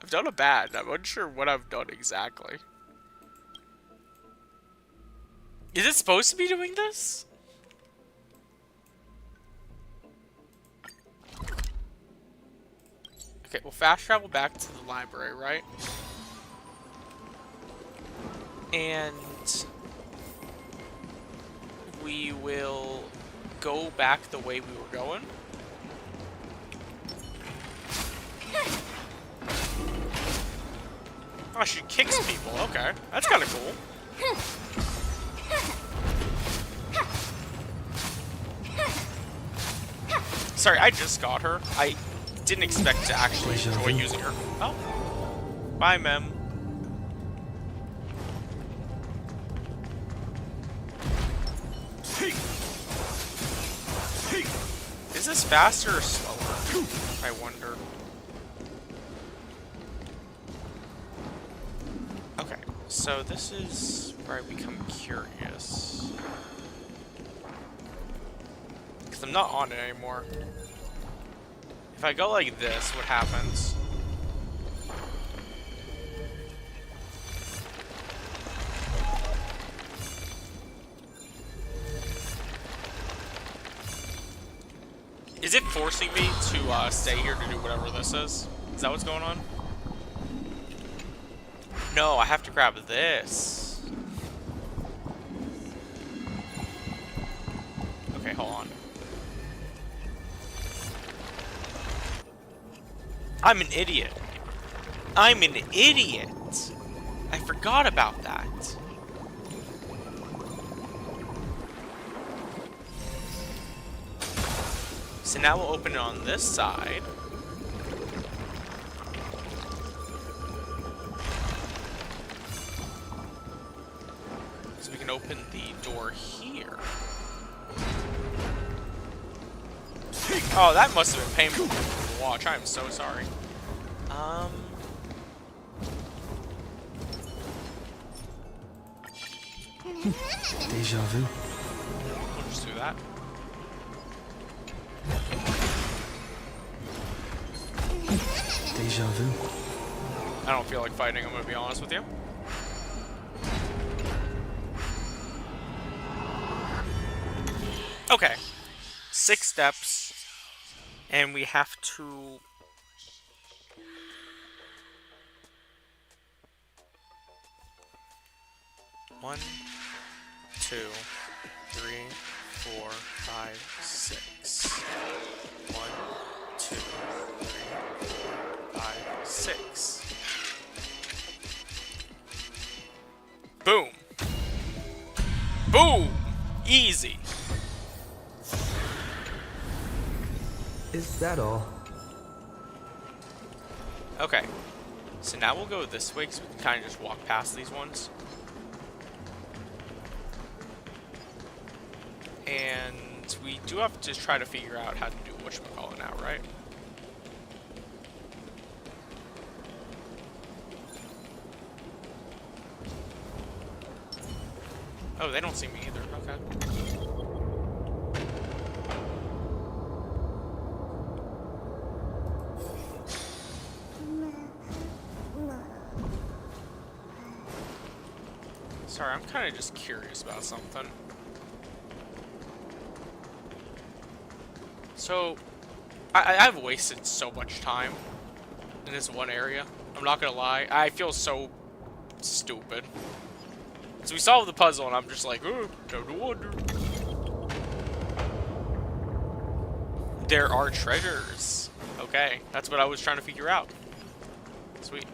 done a bad. I'm unsure what I've done exactly. Is it supposed to be doing this? Okay, we'll fast travel back to the library, right? And we will go back the way we were going. Oh, she kicks people. Okay, that's kind of cool. Sorry, I just got her. I didn't expect to actually enjoy using her. Oh. Bye, Mem. Is this faster or slower? I wonder. Okay, so this is where I become curious. Because I'm not on it anymore. If I go like this, what happens? Is it forcing me to stay here to do whatever this is? Is that what's going on? No, I have to grab this. Okay, hold on. I'm an idiot. I'm an idiot. I forgot about that. So now we'll open it on this side. So we can open the door here. Oh, that must have been painful to watch. I'm so sorry. Deja vu. We'll just do that. Deja vu. I don't feel like fighting, I'm gonna be honest with you. Okay. 6 steps. And we have to... One, 2, 3, 4, 5, 6. 1, 2, 3, 4, 5, 6. Boom. Boom. Easy. Is that all? Okay. So now we'll go this way because we can kind of just walk past these ones. And we do have to try to figure out how to do whatchamacallit now, right? Oh, they don't see me either. Okay. Sorry, I'm kind of just curious about something. So, I've wasted so much time in this one area. I'm not gonna lie. I feel so stupid. So we solved the puzzle, and I'm just like, oh, no wonder. There are treasures. Okay, that's what I was trying to figure out. Sweet.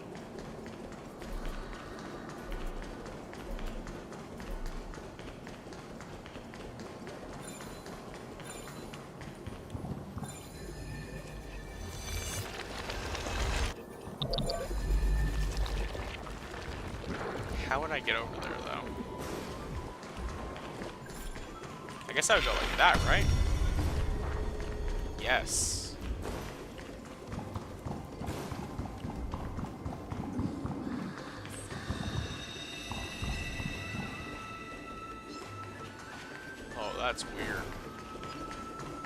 How would I get over there, though? I guess I would go like that, right? Yes. Oh, that's weird.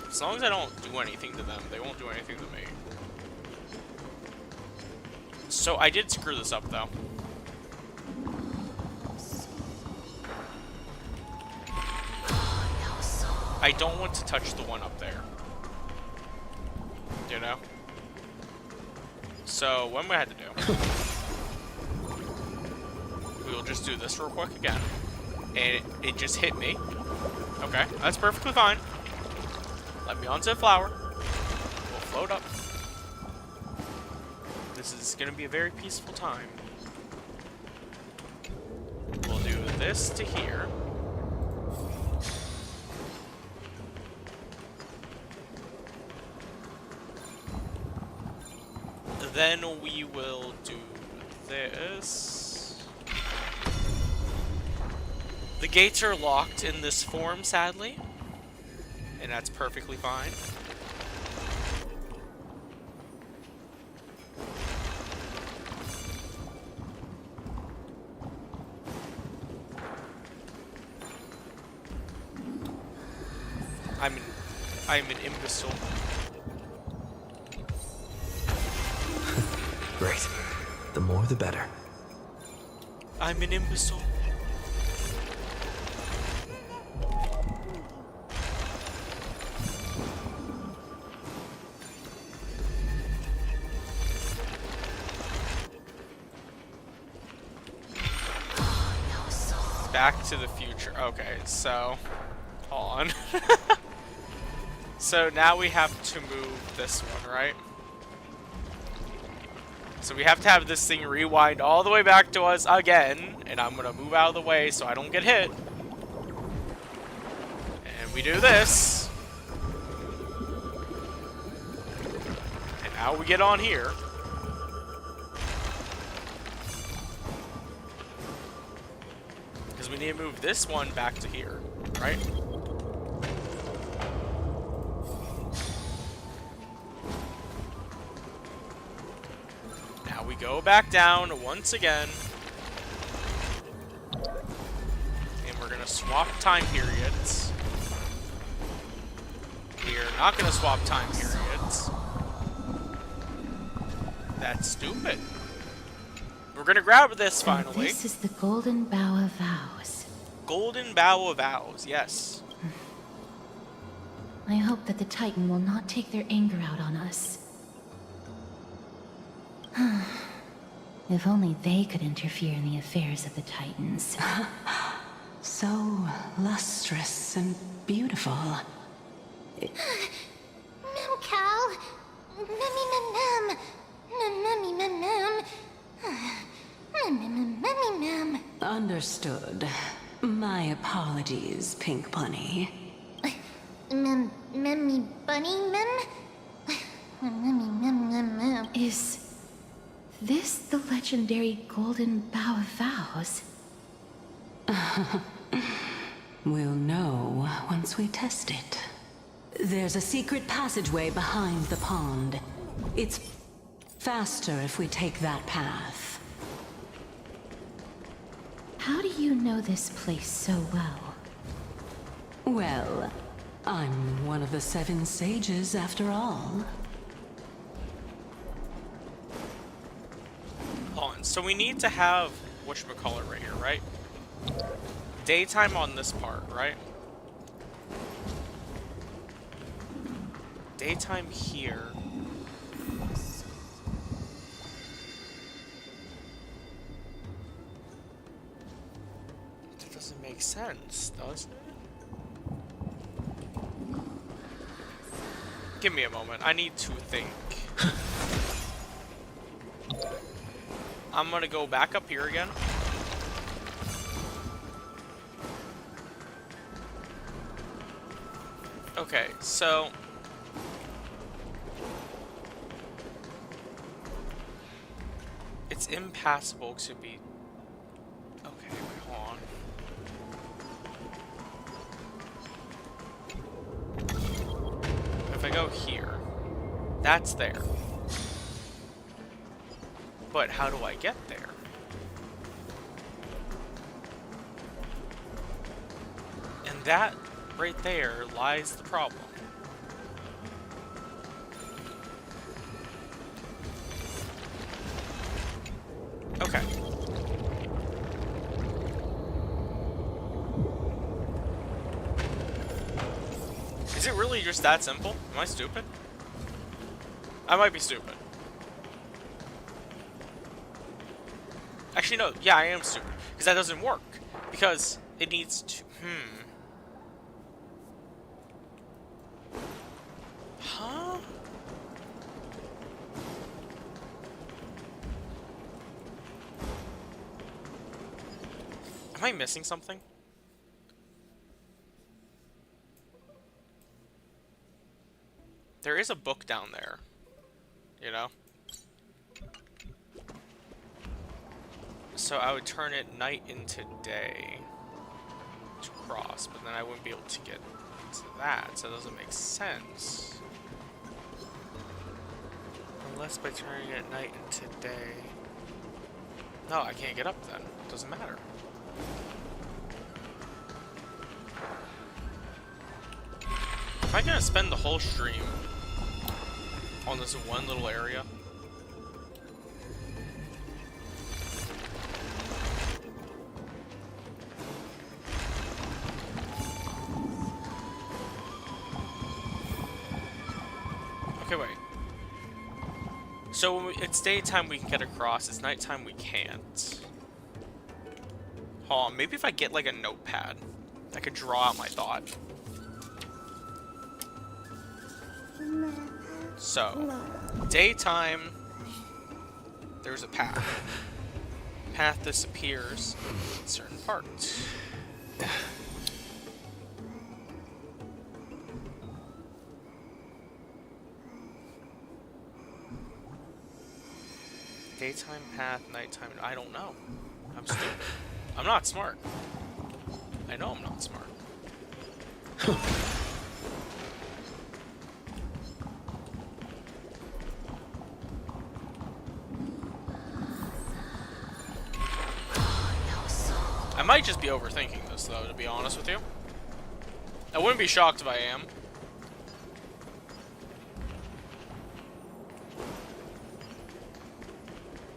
As long as I don't do anything to them, they won't do anything to me. So I did screw this up, though. I don't want to touch the one up there. You know? So, what am I have to do? We'll just do this real quick again. And it just hit me. Okay, that's perfectly fine. Let me onto the flower. We'll float up. This is gonna be a very peaceful time. We'll do this to here. Then we will do this. The gates are locked in this form, sadly. And that's perfectly fine. I'm an imbecile. Great. The more the better. I'm an imbecile. Back to the Future. Okay, so hold on. So now we have to move this one, right? So we have to have this thing rewind all the way back to us again, and I'm gonna move out of the way so I don't get hit. And we do this. And now we get on here. Because we need to move this one back to here, right? Now we go back down once again. And we're gonna swap time periods. We're not gonna swap time periods. That's stupid. We're gonna grab this finally. This is the Golden Bough of Vows. Golden Bough of Vows, yes. I hope that the Titan will not take their anger out on us. If only they could interfere in the affairs of the Titans. So lustrous and beautiful. Memcal. Mem. Understood. My apologies, Pink Bunny. Memmy bunny mem? Mem. Is this the legendary Golden Bough of Vows? We'll know once we test it. There's a secret passageway behind the pond. It's faster if we take that path. How do you know this place so well? Well, I'm one of the 7 sages after all. Hold on, so we need to have whatchamacallit right here, right? Daytime on this part, right? Daytime here. That doesn't make sense, does it? Give me a moment. I need to think. I'm gonna go back up here again. Okay, so it's impassable to be. Okay, wait, hold on. If I go here, that's there. But how do I get there? And that right there lies the problem. Okay. Is it really just that simple? Am I stupid? I might be stupid. Actually, no. Yeah, I am stupid. Because that doesn't work. Because it needs to... Huh? Am I missing something? There is a book down there. You know? So I would turn it night into day to cross, but then I wouldn't be able to get to that, so it doesn't make sense. Unless by turning it night into day. No, I can't get up then. It doesn't matter. Am I gonna spend the whole stream on this one little area? Okay, wait. So when it's daytime we can get across, it's nighttime we can't. Hold on, maybe if I get like a notepad, I could draw out my thought. So, daytime, there's a path. Path disappears in certain parts. Daytime path, nighttime, I don't know. I'm stupid. I'm not smart. I know I'm not smart. I might just be overthinking this though, to be honest with you. I wouldn't be shocked if I am.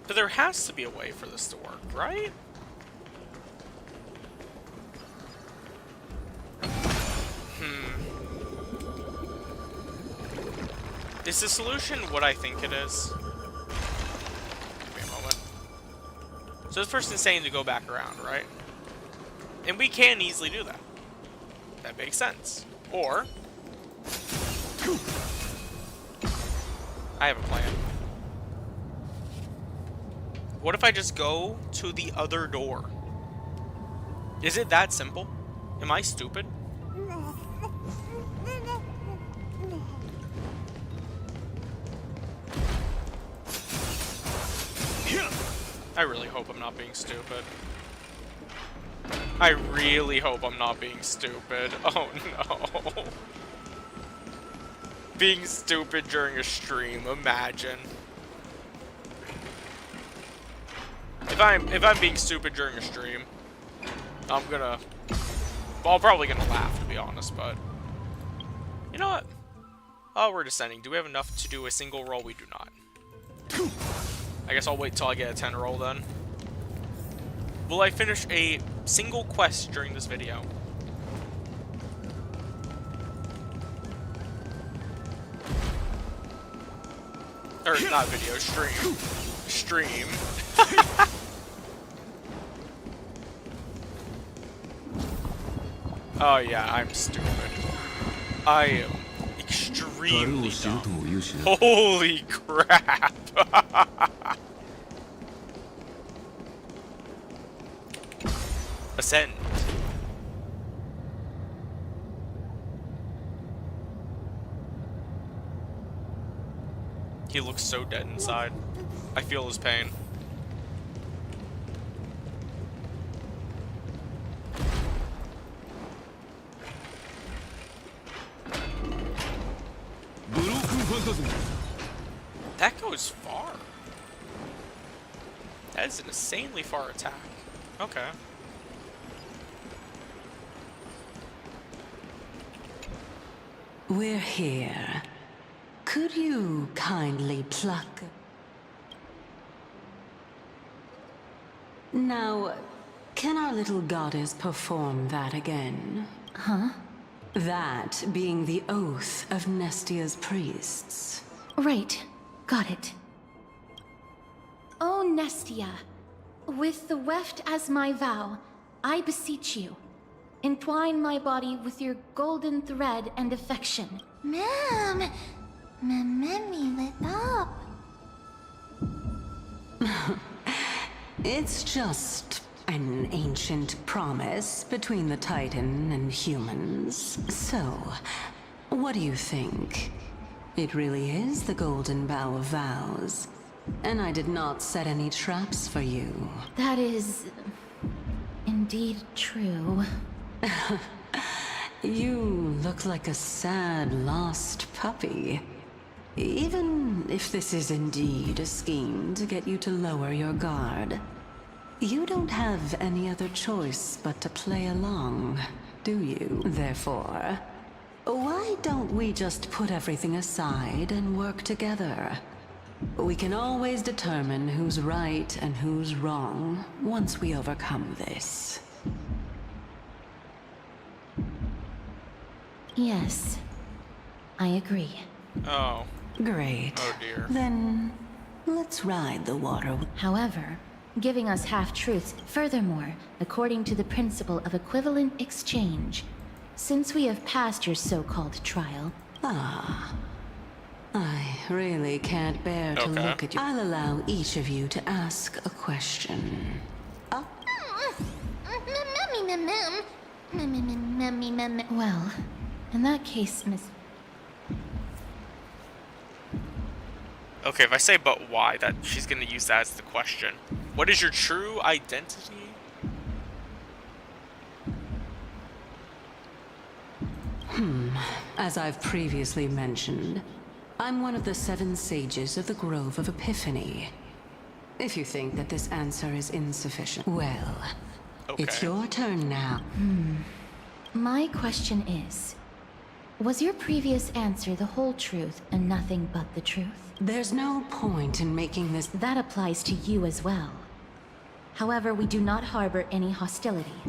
But there has to be a way for this to work, right? Is the solution what I think it is? Give me a moment. So this person's saying to go back around, right? And we can easily do that. That makes sense. Or I have a plan. What if I just go to the other door? Is it that simple? Am I stupid? I really hope I'm not being stupid. I really hope I'm not being stupid. Oh no. Being stupid during a stream, imagine. If I'm being stupid during a stream, I'm probably gonna laugh, to be honest, but you know what? Oh, we're descending. Do we have enough to do a single roll? We do not. I guess I'll wait till I get a 10 roll then. Will I finish a single quest during this video? Or not video, stream. Stream. Oh yeah, I'm stupid. I am extremely dumb. Holy crap! Ascend. He looks so dead inside. I feel his pain. That goes far. That is an insanely far attack. Okay. We're here. Could you kindly pluck? Now, can our little goddess perform that again? Huh? That being the oath of Nestia's priests. Right. Got it. O Nestia, with the weft as my vow, I beseech you, entwine my body with your golden thread and affection. Ma'am, Mammy lit up. It's just an ancient promise between the Titan and humans. So, what do you think? It really is the golden bough of vows. And I did not set any traps for you. That is indeed true. You look like a sad, lost puppy. Even if this is indeed a scheme to get you to lower your guard, you don't have any other choice but to play along, do you? Therefore, why don't we just put everything aside and work together? We can always determine who's right and who's wrong once we overcome this. Yes, I agree. Oh. Great. Oh dear. Then, let's ride the water. However, giving us half-truths. Furthermore, according to the principle of equivalent exchange, since we have passed your so-called trial... Ah. I really can't bear to Okay. look at you. I'll allow each of you to ask a question. Well, in that case, Miss... Okay, if I say but why, that she's gonna use that as the question. What is your true identity? As I've previously mentioned, I'm one of the 7 sages of the Grove of Epiphany. If you think that this answer is insufficient, well, it's Okay. your turn now. My question is, was your previous answer the whole truth and nothing but the truth? There's no point in making this... That applies to you as well. However, we do not harbor any hostility.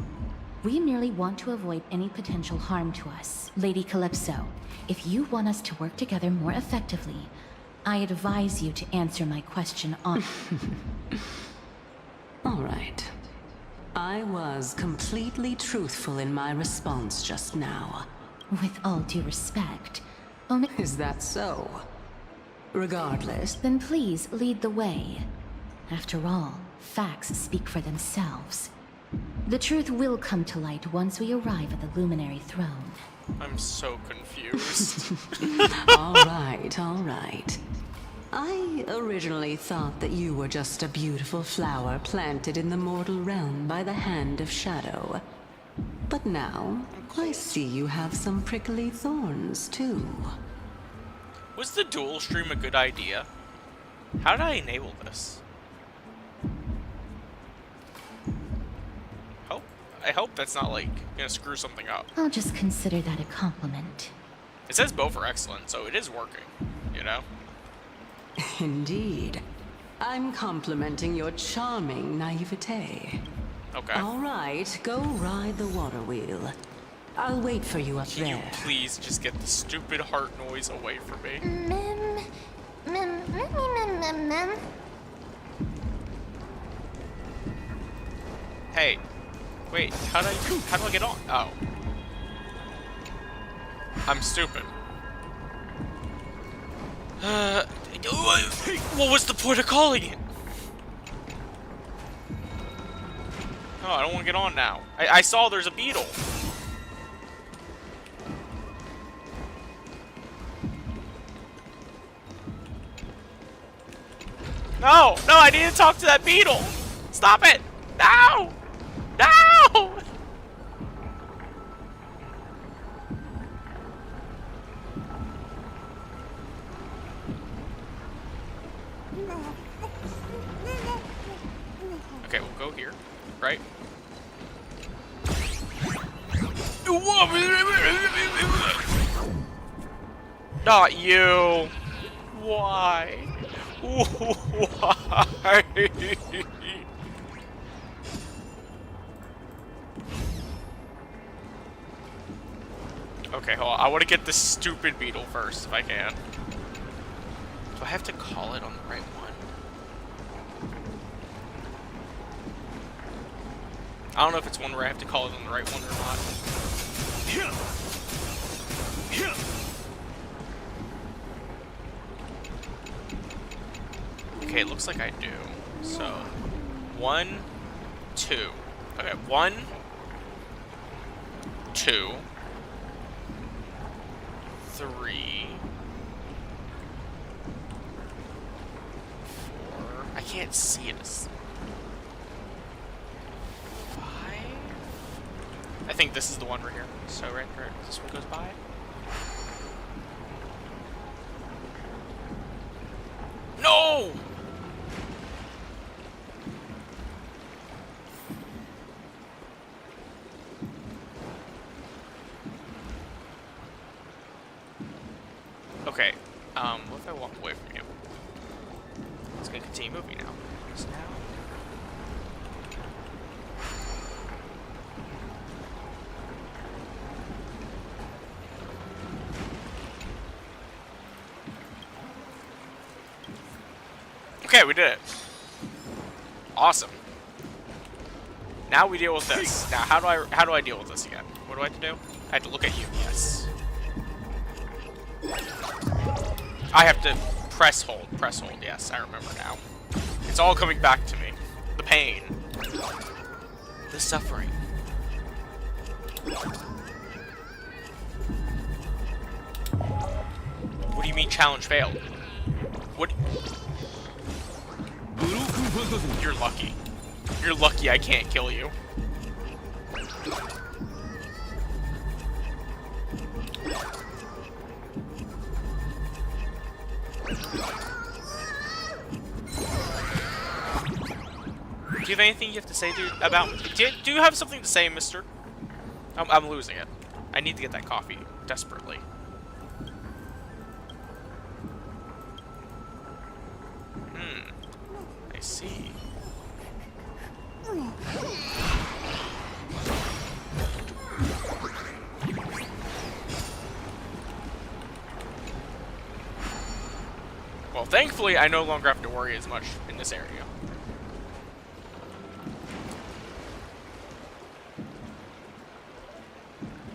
We merely want to avoid any potential harm to us. Lady Calypso, if you want us to work together more effectively, I advise you to answer my question on... All right. I was completely truthful in my response just now. With all due respect, Is that so? Regardless, then please lead the way. After all, facts speak for themselves. The truth will come to light once we arrive at the Luminary Throne. I'm so confused. all right. I originally thought that you were just a beautiful flower planted in the mortal realm by the hand of shadow. But now, I see you have some prickly thorns, too. Was the dual stream a good idea? How did I enable this? I hope that's not, like, gonna screw something up. I'll just consider that a compliment. It says both are excellent, so it is working, you know? Indeed. I'm complimenting your charming naivete. Okay. All right, go ride the water wheel. I'll wait for you up Can there. you please just get the stupid heart noise away from me? Hey. Wait, how do I get on? Oh. I'm stupid. What was the point of calling it? Oh, I don't want to get on now. I saw there's a beetle. No, I need to talk to that beetle. Stop it. No. No. Okay, we'll go here, right? Not you. Why? Why? Okay, hold on. I want to get this stupid beetle first, if I can. Do I have to call it on the right one? I don't know if it's one where I have to call it on the right one or not. Okay, it looks like I do. So, 1, 2. Okay, 1, 2, 3, 4, I can't see it. I think this is the one right here. So right, this one goes by. No! Okay. What if I walk away from you? It's gonna continue moving now. So now. Okay, we did it. Awesome. Now we deal with this. Now, how do I deal with this again? What do I have to do? I have to look at you. Yes. I have to press hold. Press hold. Yes, I remember now. It's all coming back to me. The pain. The suffering. What do you mean challenge failed? What? You're lucky. You're lucky I can't kill you. Do you have anything you have to say, dude, about... Do you have something to say, mister? I'm losing it. I need to get that coffee desperately. I see. Well, thankfully, I no longer have to worry as much in this area.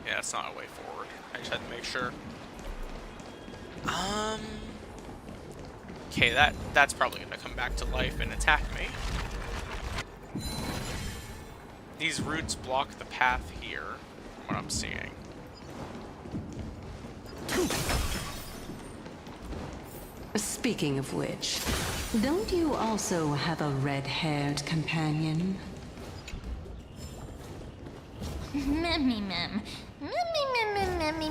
Yeah, that's not a way forward. I just had to make sure. Okay, that's probably gonna come back to life and attack me. These roots block the path here, from what I'm seeing. Speaking of which, don't you also have a red-haired companion? Memmy mem. Memmy mem memmy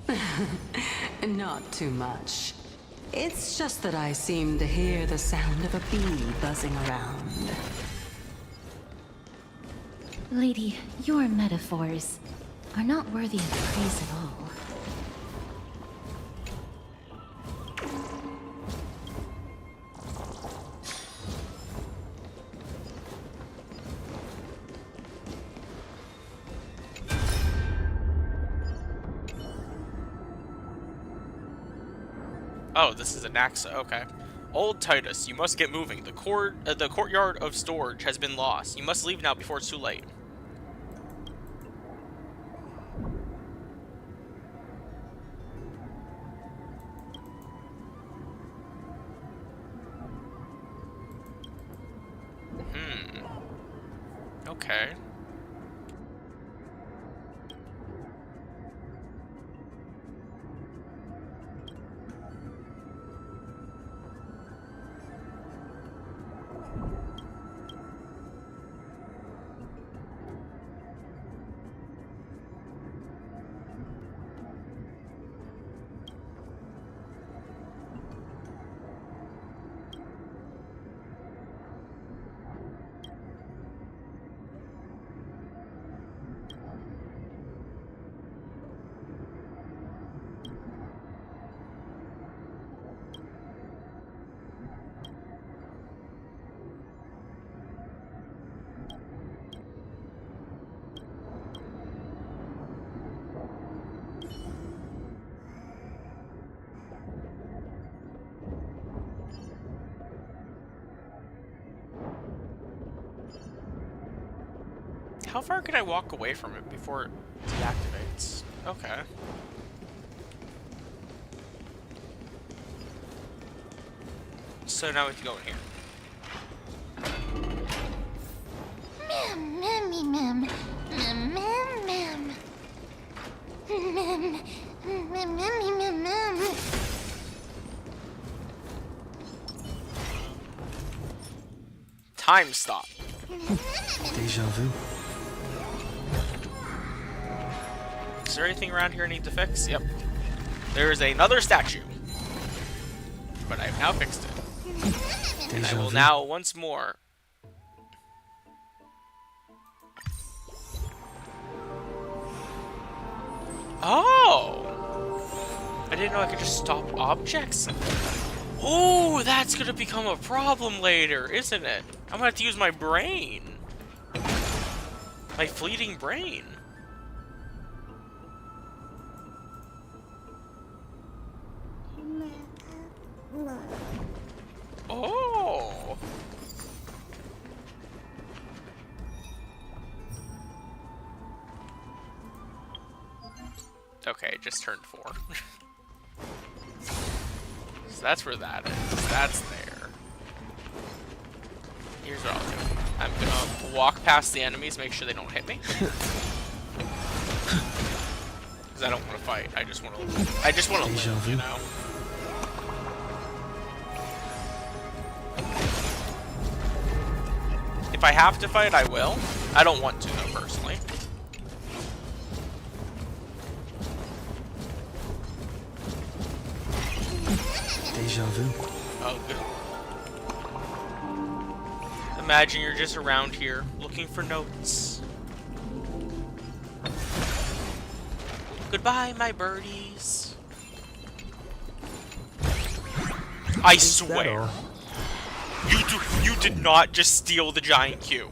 mem. Not too much. It's just that I seem to hear the sound of a bee buzzing around. Lady, your metaphors are not worthy of praise at all. Oh, this is Anaxa. Okay. Old Titus, you must get moving. The courtyard of storage has been lost. You must leave now before it's too late. Okay. How far can I walk away from it before it deactivates? Okay. So now we can go in here. Mem memmy mem. Mem mem mem. Mem mem memmy mem mem. time stop. Deja vu. Is there anything around here I need to fix? Yep. There's another statue. But I've now fixed it. And I will now, once more... Oh! I didn't know I could just stop objects. Oh, that's gonna become a problem later, isn't it? I'm gonna have to use my brain. My fleeting brain. Oh! Okay, it just turned 4. So that's where that is. That's there. Here's what I'll do. I'm gonna walk past the enemies, make sure they don't hit me. Because I don't want to fight. I just want to live, you know? If I have to fight, I will. I don't want to, though, personally. Deja vu. Oh, good. Imagine you're just around here, looking for notes. Goodbye, my birdies. I swear. You did not just steal the giant cube.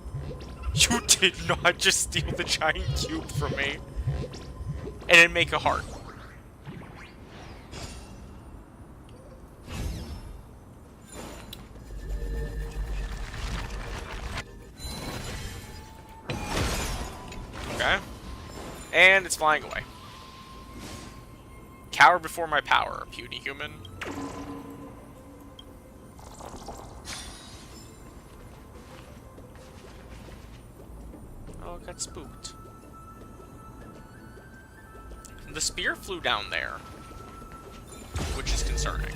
You did not just steal the giant cube from me. And then make a heart. Okay. And it's flying away. Cower before my power, puny human. Oh, it got spooked. The spear flew down there, which is concerning.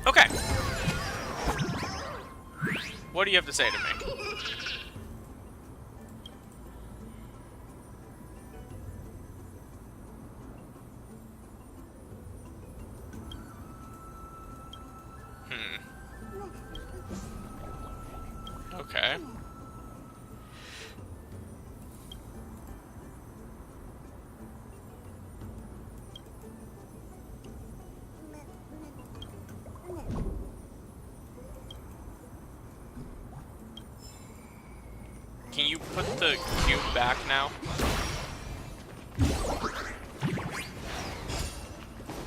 Okay. What do you have to say to me? Okay. Can you put the cube back now?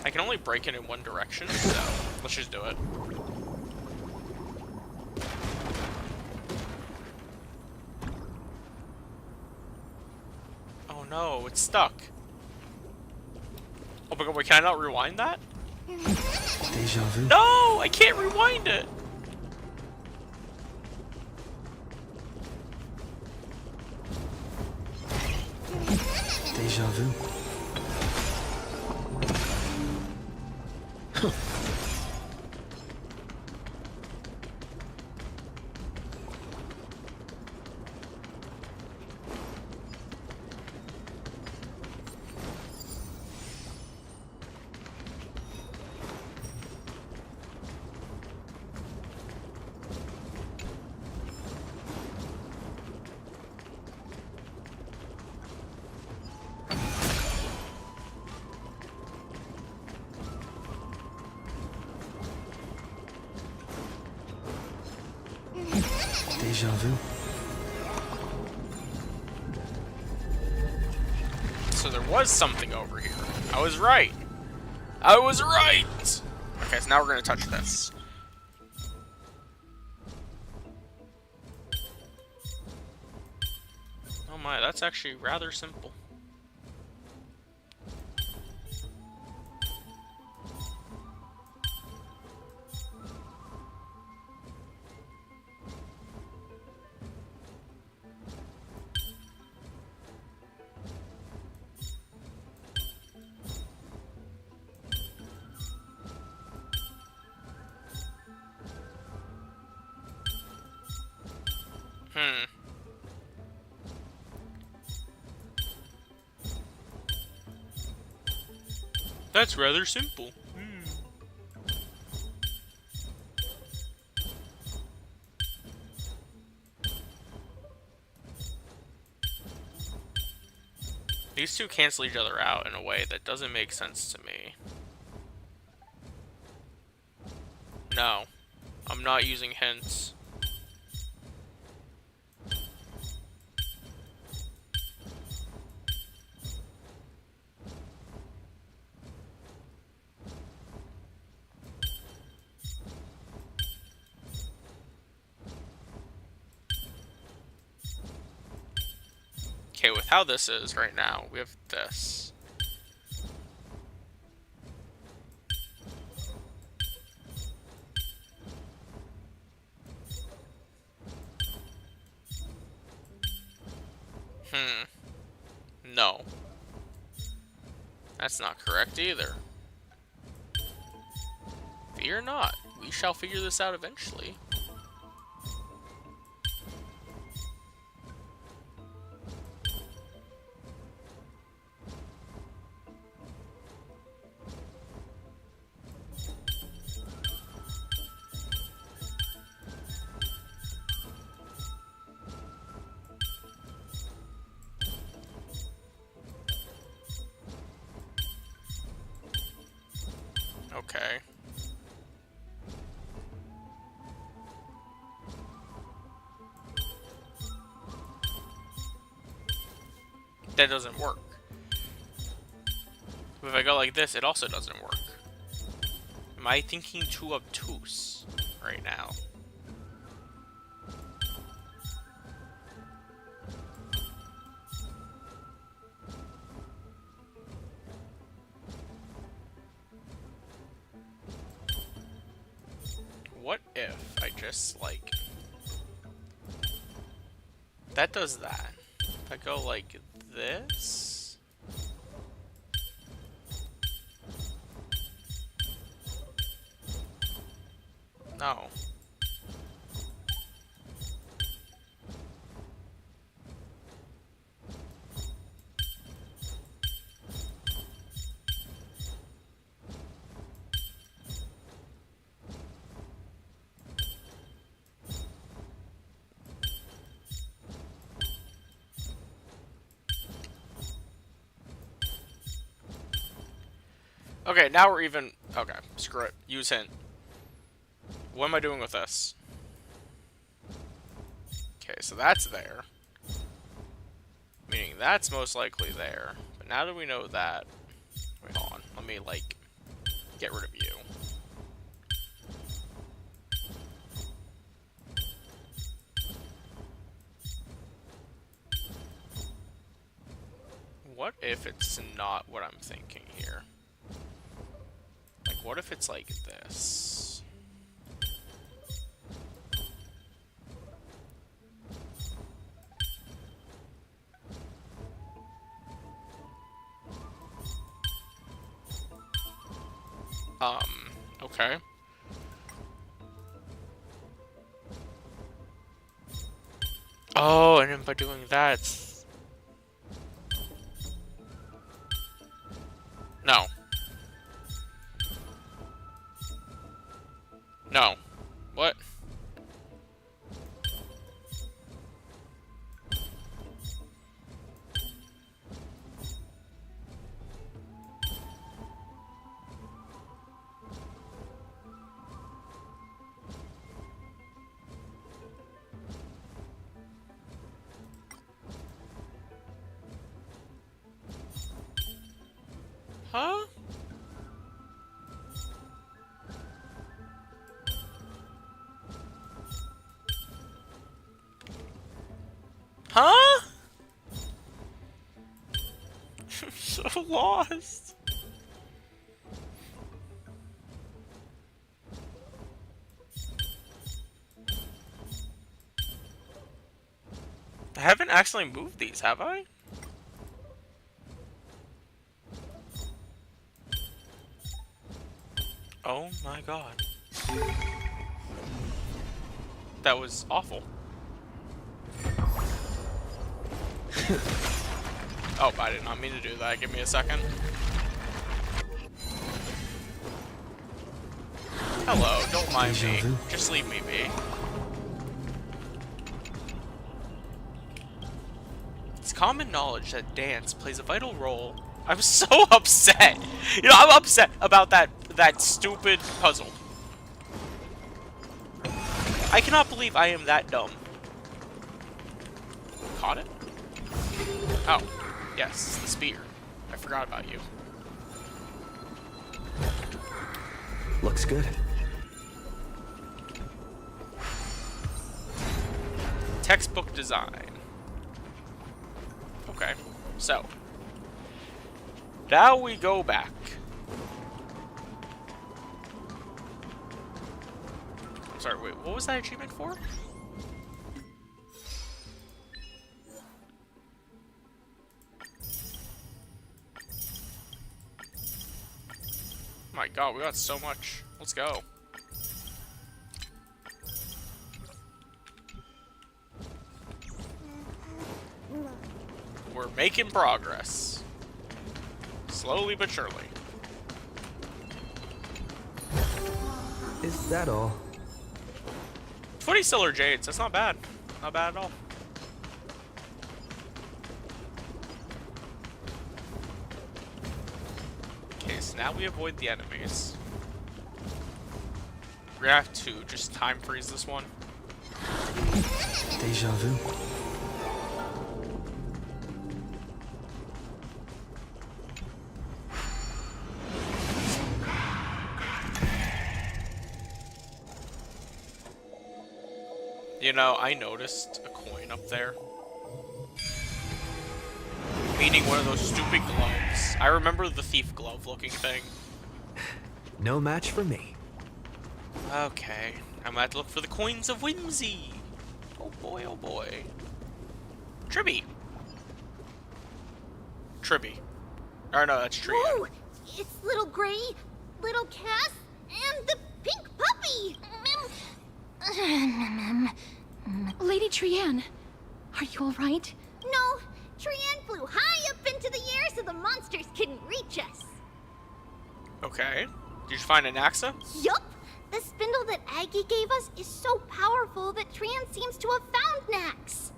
I can only break it in one direction, so let's just do it. Oh no, it's stuck. Oh my god, wait, can I not rewind that? Deja vu. No, I can't rewind it. Deja vu. Deja vu. So there was something over here. I was right. I was right! Okay, so now we're gonna touch this. Oh my, that's actually rather simple. That's rather simple. These two cancel each other out in a way that doesn't make sense to me. No. I'm not using hints. Okay, with how this is right now, we have this. No. That's not correct either. Fear not. We shall figure this out eventually. Okay. That doesn't work. If I go like this, it also doesn't work. Am I thinking too obtuse right now? What if I just, like... That does that. If I go like this... No. Okay, now we're even... Okay, screw it. Use hint. What am I doing with this? Okay, so that's there. Meaning that's most likely there. But now that we know that... Wait, hold on. Let me, like, get rid of you. What if it's not what I'm thinking here? Like, what if it's like this? Okay. Oh, and then by doing that, it's... No. No. What? Huh? Huh? I'm so lost. I haven't actually moved these, have I? Oh my god. That was awful. Oh, I did not mean to do that. Give me a second. Hello, don't mind me. Deja vu. Just leave me be. It's common knowledge that dance plays a vital role. I'm so upset. You know, I'm upset about that stupid puzzle. I cannot believe I am that dumb. Caught it? Oh, yes, the spear. I forgot about you. Looks good. Textbook design. Okay, so. Now we go back. I'm sorry, wait, what was that achievement for? My god, we got so much. Let's go. We're making progress. Slowly but surely. Is that all? 20 stellar Jades, that's not bad. Not bad at all. Okay, so now we avoid the enemies. We're gonna have to just time freeze this one. Deja vu. You know, I noticed a coin up there. Meaning one of those stupid gloves. I remember the thief glove looking thing. No match for me. Okay, I'm gonna have to look for the coins of whimsy. Oh boy, oh boy. Tribby. Tribby. Or no, that's Tree. Whoa! It's little Gray, little Cass, and the pink puppy! Lady Trianne, are you all right? No, Trianne flew high up into the air so the monsters couldn't reach us. Okay. Did you find an Axa? Yup! The spindle that Aggie gave us is so powerful that Trianne seems to have found Nax.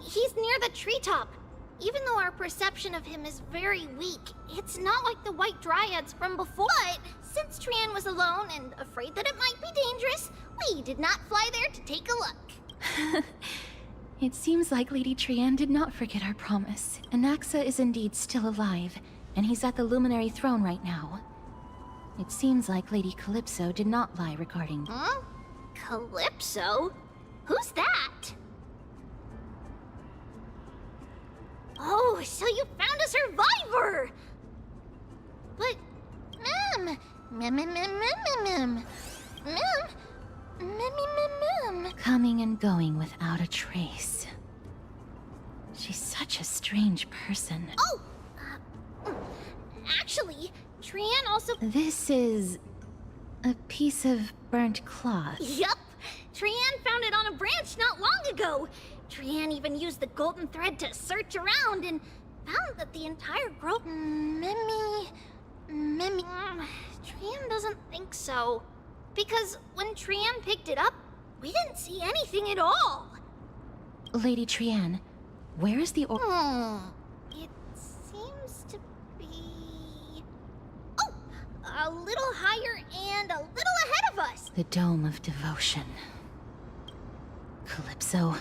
He's near the treetop. Even though our perception of him is very weak, it's not like the White Dryads from before. But since Trianne was alone and afraid that it might be dangerous, we did not fly there to take a look. It seems like Lady Trianne did not forget our promise. Anaxa is indeed still alive, and he's at the Luminary Throne right now. It seems like Lady Calypso did not lie regarding... Huh? Calypso? Who's that? Oh, so you found a survivor! But, Coming and going without a trace. She's such a strange person. Oh! Actually, Trianne also... This is... a piece of burnt cloth. Yup! Trianne found it on a branch not long ago. Trianne even used the golden thread to search around and found that the entire grove... Trianne doesn't think so. Because when Trianne picked it up, we didn't see anything at all. Lady Trianne, where is the It seems to be... Oh! A little higher and a little ahead of us! The Dome of Devotion. Calypso,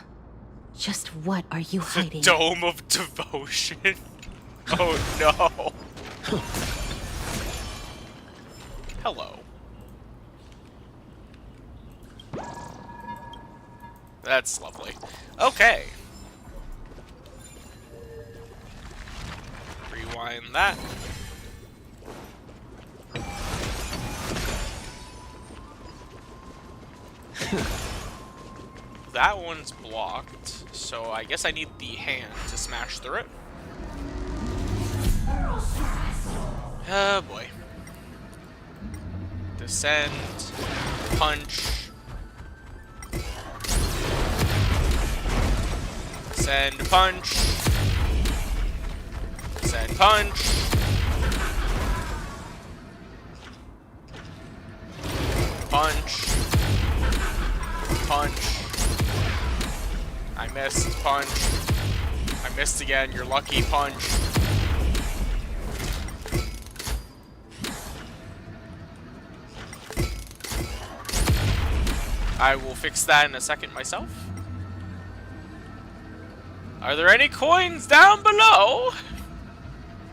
just what are you hiding? The Dome of Devotion? Oh no. Hello. That's lovely. Okay. Rewind that. That one's blocked, so I guess I need the hand to smash through it. Oh boy. Descend. Punch. Descend, punch. Descend, punch. Punch. Punch. I missed. Punch. I missed again. You're lucky. Punch. I will fix that in a second myself. Are there any coins down below?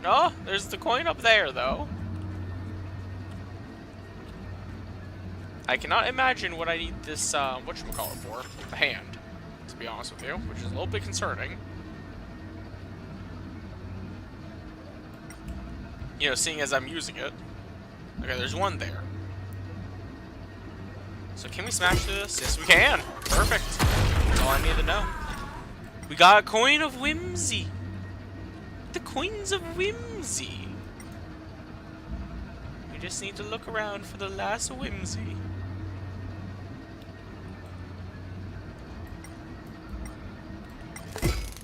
No? There's the coin up there, though. I cannot imagine what I need this, whatchamacallit for. The hand, to be honest with you, which is a little bit concerning. You know, seeing as I'm using it. Okay, there's one there. So can we smash through this? Yes, we can. Perfect. That's all I need to know. We got a coin of whimsy. The coins of whimsy. We just need to look around for the last whimsy.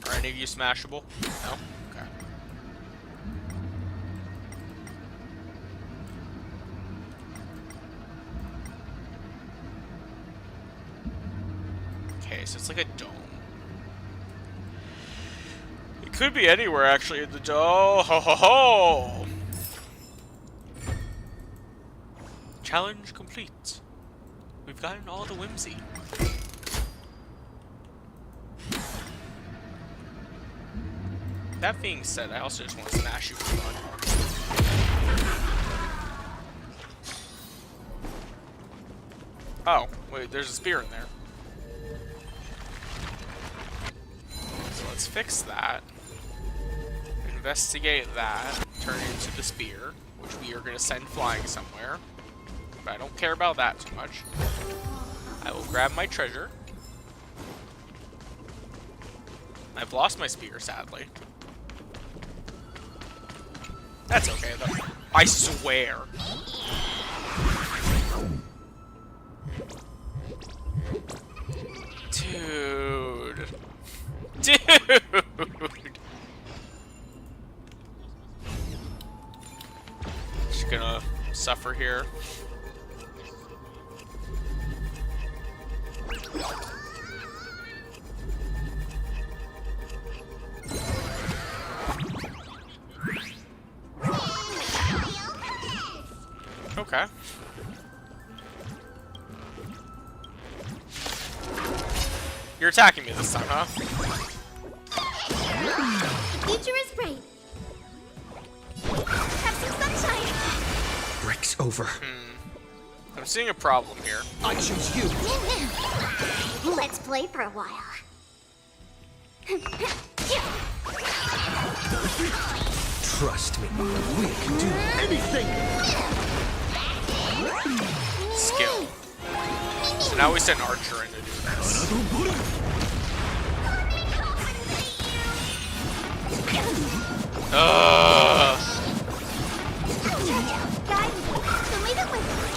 Are any of you smashable? No? Okay. Okay, so it's like a dome. It could be anywhere, actually, in the dome. Ho ho ho! Challenge complete. We've gotten all the whimsy. That being said, I also just want to smash you for fun. Oh, wait, there's a spear in there. So let's fix that. Investigate that. Turn it into the spear, which we are going to send flying somewhere. But I don't care about that too much. I will grab my treasure. I've lost my spear, sadly. That's okay, though. I swear. Dude. Dude. Just gonna suffer here. Okay. You're attacking me this time, huh? The future is bright. Have some sunshine. Break's over. I'm seeing a problem here. I choose you. Let's play for a while. Trust me, we can do anything. Skill. So now we send Archer in to do this.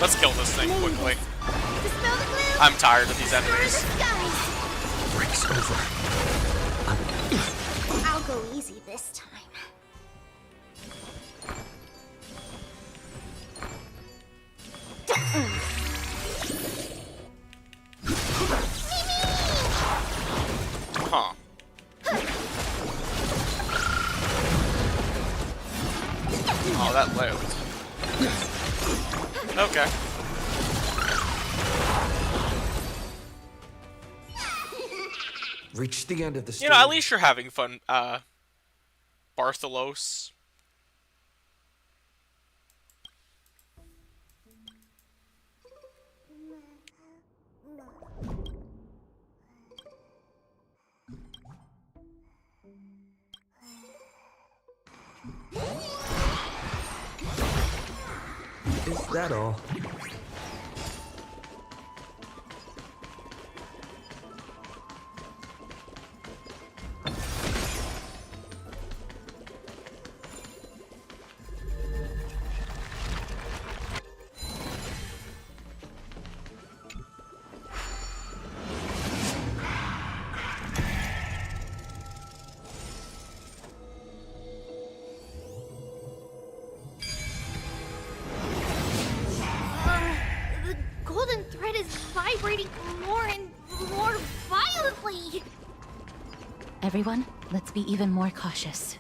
Let's kill this thing quickly. I'm tired of these enemies. Break's over. I'll go easy this time. Huh. Oh, that lived. Okay. Reach the end of the story. You know, at least you're having fun, Bartholos. Is that all? Everyone, let's be even more cautious.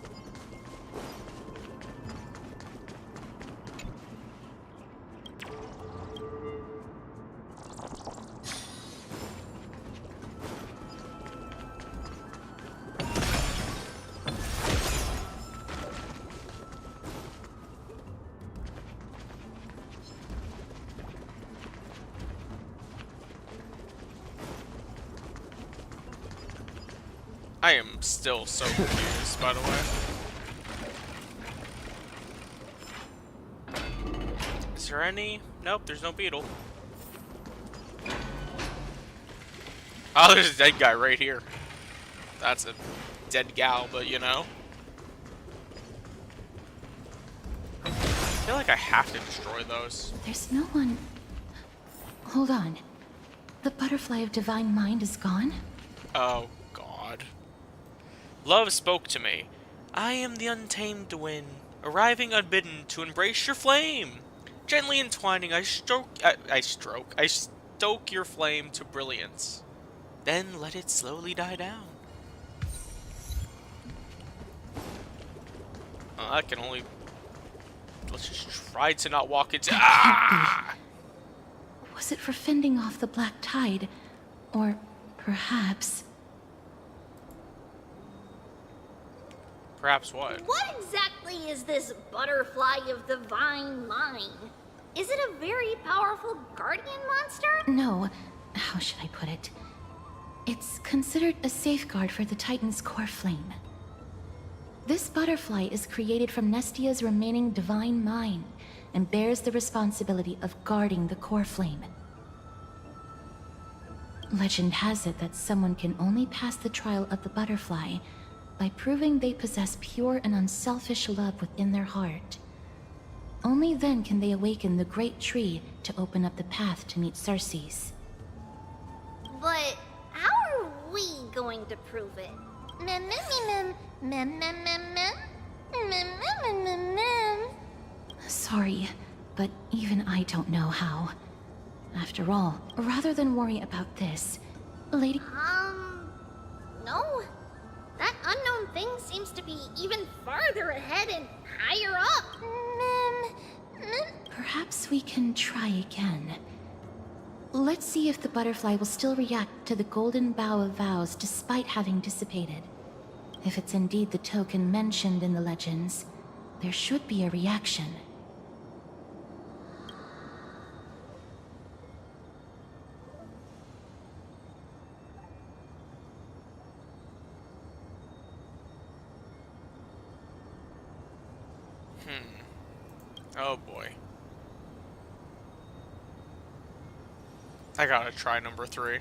I am still so confused, by the way. Is there any? Nope, there's no beetle. Oh, there's a dead guy right here. That's a dead gal, but you know. I feel like I have to destroy those. There's no one... Hold on. The butterfly of divine mind is gone? Oh, God. Love spoke to me. I am the untamed wind, arriving unbidden to embrace your flame. Gently entwining, I stoke your flame to brilliance. Then let it slowly die down. I can only... Let's just try to not walk into... Ah! Was it for fending off the black tide? Or perhaps... Perhaps what? What exactly is this butterfly of divine mind? Is it a very powerful guardian monster? No. How should I put it? It's considered a safeguard for the Titan's core flame. This butterfly is created from Nestia's remaining divine mind and bears the responsibility of guarding the core flame. Legend has it that someone can only pass the trial of the butterfly by proving they possess pure and unselfish love within their heart. Only then can they awaken the great tree to open up the path to meet Circes. But how are we going to prove it? Mem mem mem mem mem mem mem mem mem mem mem. Sorry, but even I don't know how. After all, rather than worry about this, Lady... No. That unknown thing seems to be even farther ahead and higher up. Perhaps we can try again. Let's see if the butterfly will still react to the golden bough of vows despite having dissipated. If it's indeed the token mentioned in the legends, there should be a reaction. Oh boy. I gotta try number 3.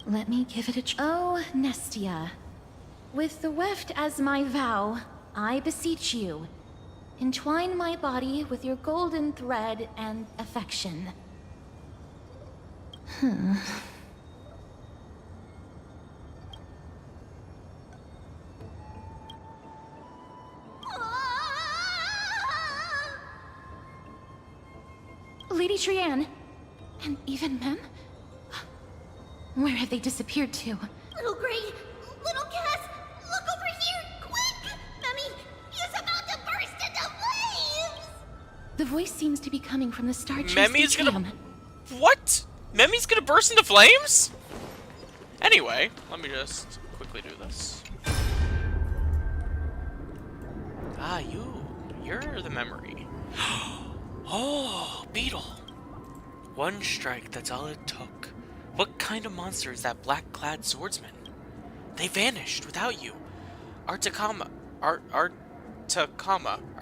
Let me give it a try. Oh, Nestia. With the weft as my vow, I beseech you, entwine my body with your golden thread and affection. Lady Trianne, and even Mem? Where have they disappeared to? Little Gray, little Cass, look over here, quick! Memmy, he's about to burst into flames! The voice seems to be coming from the star chase Memmy's gonna... atrium. What? Memmy's gonna burst into flames? Anyway, let me just quickly do this. Ah, you're the memory. Oh, beetle. One strike, that's all it took. What kind of monster is that black-clad swordsman? They vanished without you. Our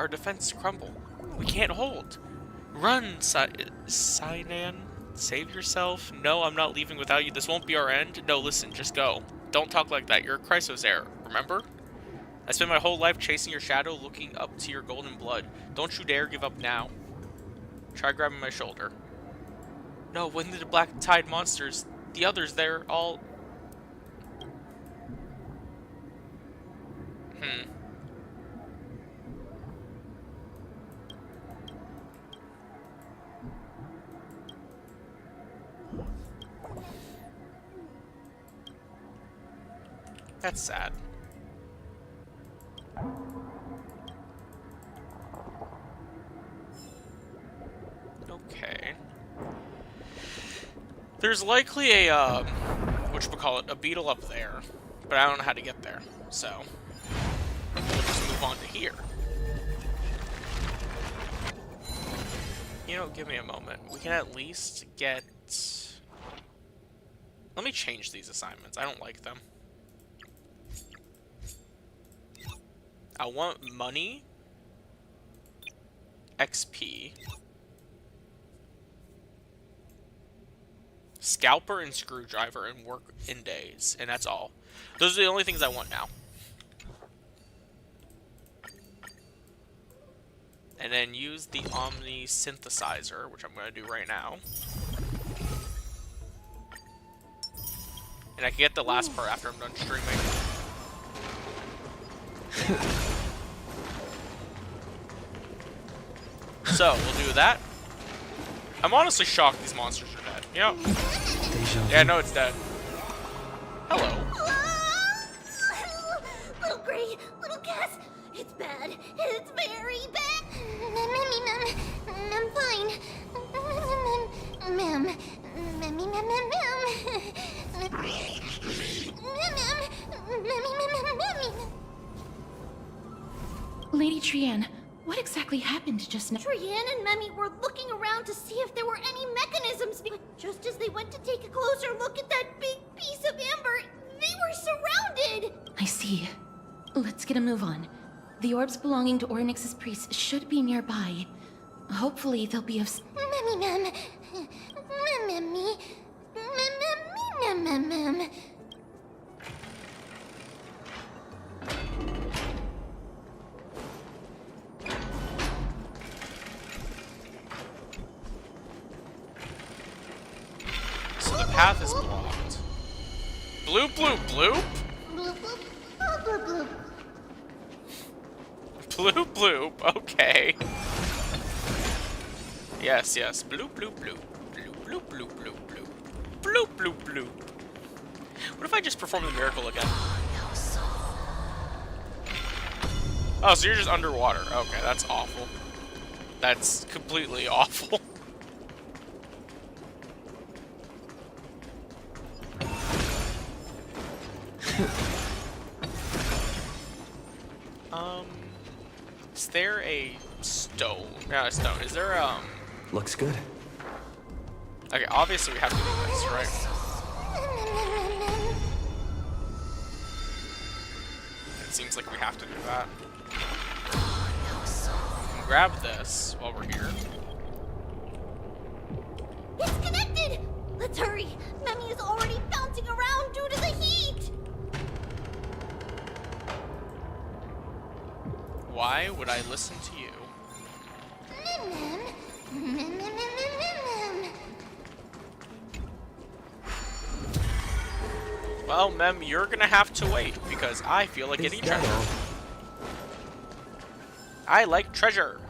defense crumble. We can't hold. Run, Sinan. Save yourself. No, I'm not leaving without you. This won't be our end. No, listen, just go. Don't talk like that. You're a Chrysos heir, remember? I spent my whole life chasing your shadow, looking up to your golden blood. Don't you dare give up now. Try grabbing my shoulder. No, when the black tide monsters, the others, they're all... That's sad. Okay. There's likely a, whatchamacallit, a beetle up there, but I don't know how to get there, so we'll just move on to here. You know, give me a moment. We can at least get... Let me change these assignments. I don't like them. I want money, XP, scalper and screwdriver, and work in days, and that's all. Those are the only things I want now. And then use the Omni synthesizer, which I'm going to do right now. And I can get the last part after I'm done streaming. So, we'll do that. I'm honestly shocked these monsters are dead. Yep. Yeah, no, it's dead. Hello. Little Gray, little Cass, it's bad. It's very bad. I'm fine. Ma'am. Lady Trian, what exactly happened just now? Trian and Memmy were looking around to see if there were any mechanisms, but just as they went to take a closer look at that big piece of amber, they were surrounded! I see. Let's get a move on. The orbs belonging to Ornyx's priests should be nearby. Hopefully they'll be of... Memmy. So the path is blocked. Bloop, bloop, bloop? Bloop, bloop, bloop, bloop, bloop. Bloop, bloop, okay. Yes, yes. Bloop, bloop, bloop. Bloop, bloop, bloop, bloop, bloop. Bloop, bloop, bloop. What if I just perform the miracle again? Oh, so you're just underwater. Okay, that's awful. That's completely awful. Is there a stone? Yeah, a stone. Is there, Looks good. Okay, obviously we have to do this, right? It seems like we have to do that. Grab this while we're here. It's connected! Let's hurry! Memmy is already bouncing around due to the heat! Why would I listen to you? Well, Mem, you're gonna have to wait because I feel like getting treasure. I like treasure.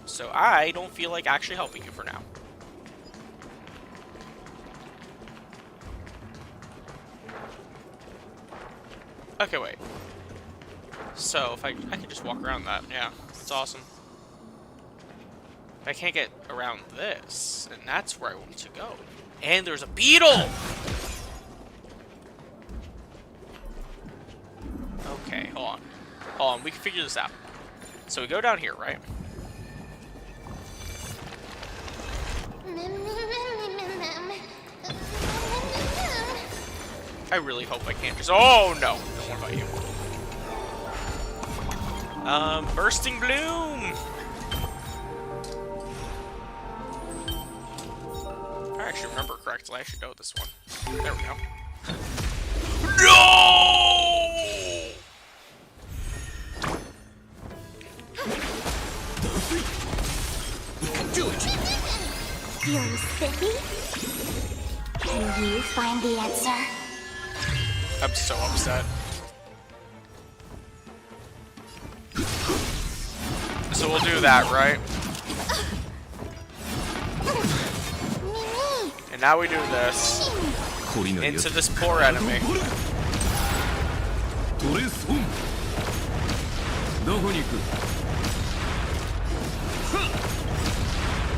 So I don't feel like actually helping you for now. Okay, wait. So if I can just walk around that, yeah, that's awesome. I can't get around this, and that's where I want to go. And there's a beetle! Okay, hold on. Hold on, we can figure this out. So we go down here, right? I really hope I can't just... Oh, no! Don't worry about you. Bursting Bloom! If I actually remember correctly, I should know this one. There we go. No! We can do it! Feeling spiffy? Can you find the answer? I'm so upset. So we'll do that, right? And now we do this. into this poor enemy.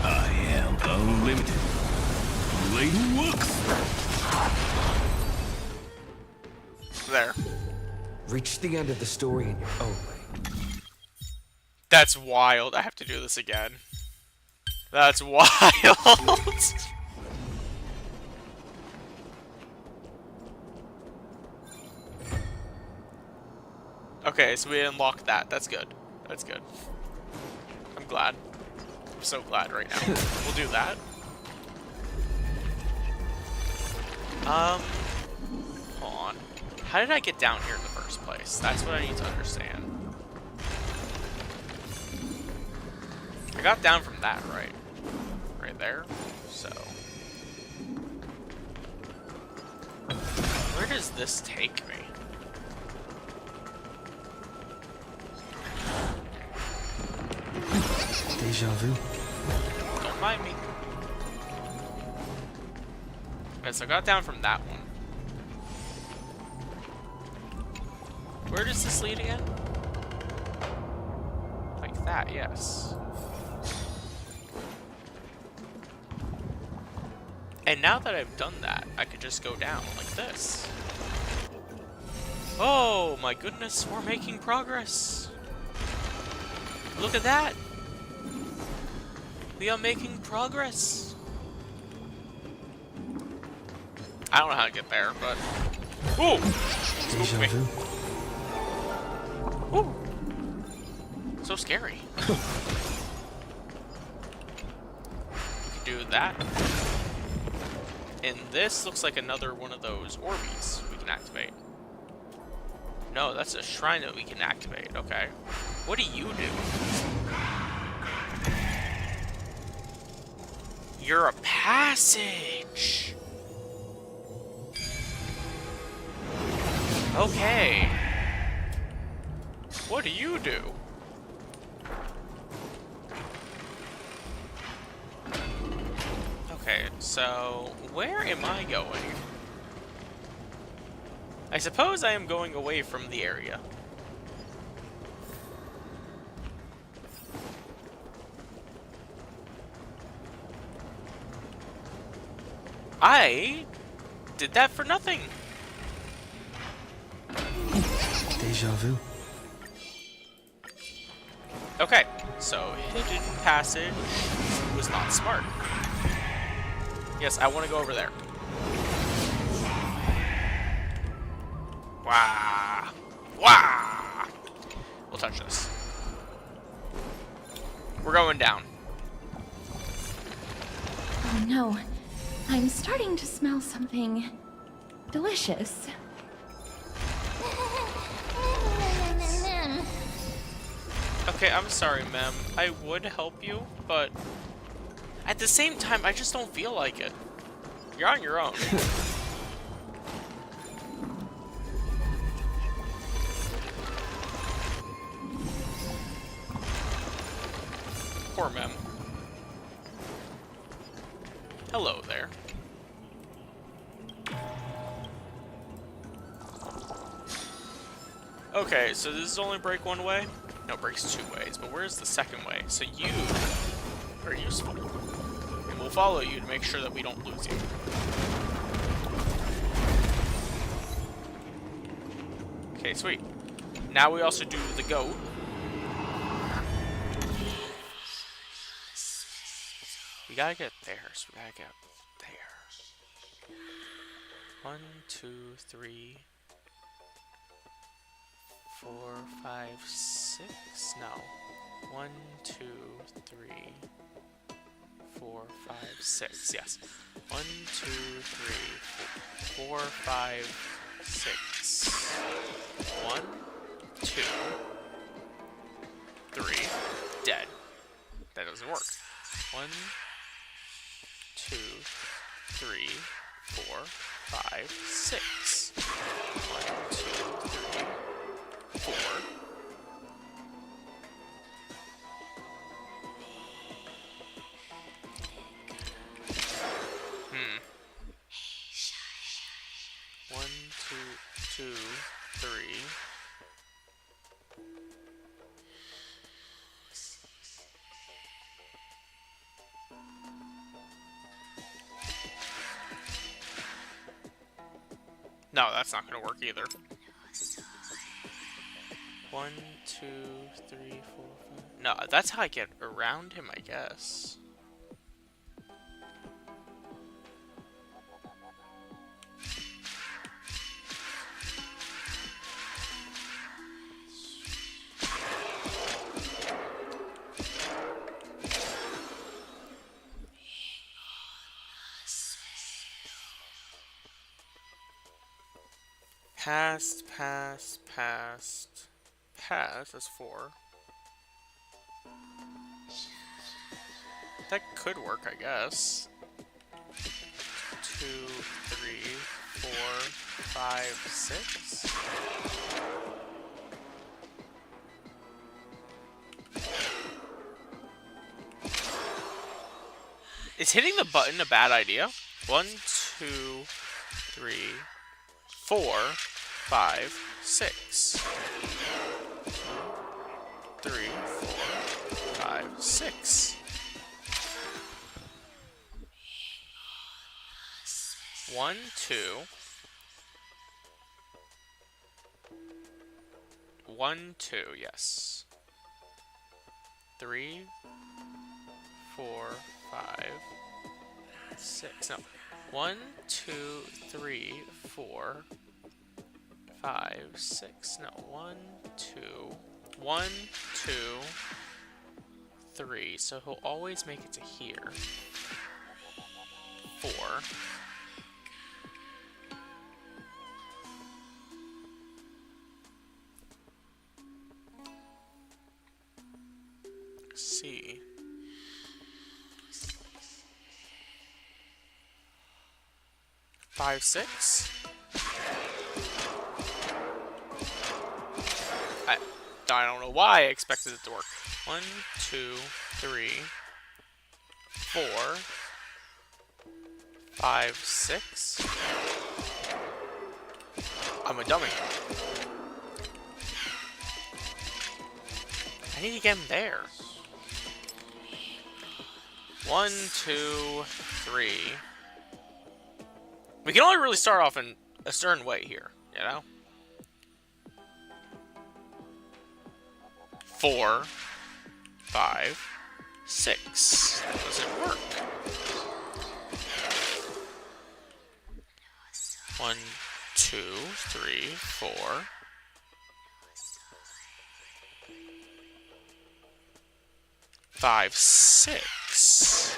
I am unlimited. Blade works. There. Reach the end of the story in your own way. That's wild. I have to do this again. That's wild. Okay, so we unlocked that. That's good. That's good. I'm glad. I'm so glad right now. We'll do that. Hold on. How did I get down here in the first place? That's what I need to understand. I got down from that, right? Right there. So. Where does this take me? Deja vu. Don't mind me. Okay, so I got down from that one. Where does this lead again? Like that, yes. And now that I've done that, I could just go down like this. Oh my goodness, we're making progress. Look at that. We are making progress. I don't know how to get there, but... Ooh! Spooked me. Ooh! So scary. We can do that. And this looks like another one of those Orbeez we can activate. No, that's a shrine that we can activate. Okay. What do you do? You're a passage! Okay. What do you do? Okay, so where am I going? I suppose I am going away from the area. I did that for nothing. Deja vu. Okay, so hidden passage was not smart. Yes, I want to go over there. Wah! Wah! We'll touch this. We're going down. Oh no. I'm starting to smell something delicious. Okay, I'm sorry, ma'am. I would help you, but at the same time, I just don't feel like it. You're on your own. Poor ma'am. Hello there. Okay, so this is only break one way? No, it breaks two ways, but where's the second way? So you are useful. And we'll follow you to make sure that we don't lose you. Okay, sweet. Now we also do the goat. We gotta get there, so we gotta get there. 1, 2, 3, 4, 5, 6. No. 1, 2, 3, 4, 5, 6. Yes. 1, 2, 3, 4, 5, 6. 1, 2, 3. Dead. That doesn't work. 1, 2, 3, 4, 5, 6. 1, 2, 3, 4. No, that's not gonna work either. 1, 2, 3, 4, 5. No, that's how I get around him, I guess. Past, past, past, past. That's 4. That could work, I guess. 2, 3, 4, 5, 6. Is hitting the button a bad idea? 1, 2, 3, 4, 5, 6. 3, 4, 5, 6. 1, 2. 1, 2, yes. 3, 4, 5, 6. No. 1, 2, 3, 4, 5, 6. No. 1, 2. 1, 2, 3. So he'll always make it to here. 4. C. Five, 6. I don't know why I expected it to work. 1, 2, 3, 4, 5, 6. I'm a dummy. I need to get him there. 1, 2, 3. We can only really start off in a certain way here, you know? 4, 5, 6. That doesn't work. 1, 2, 3, 4. 5, 6.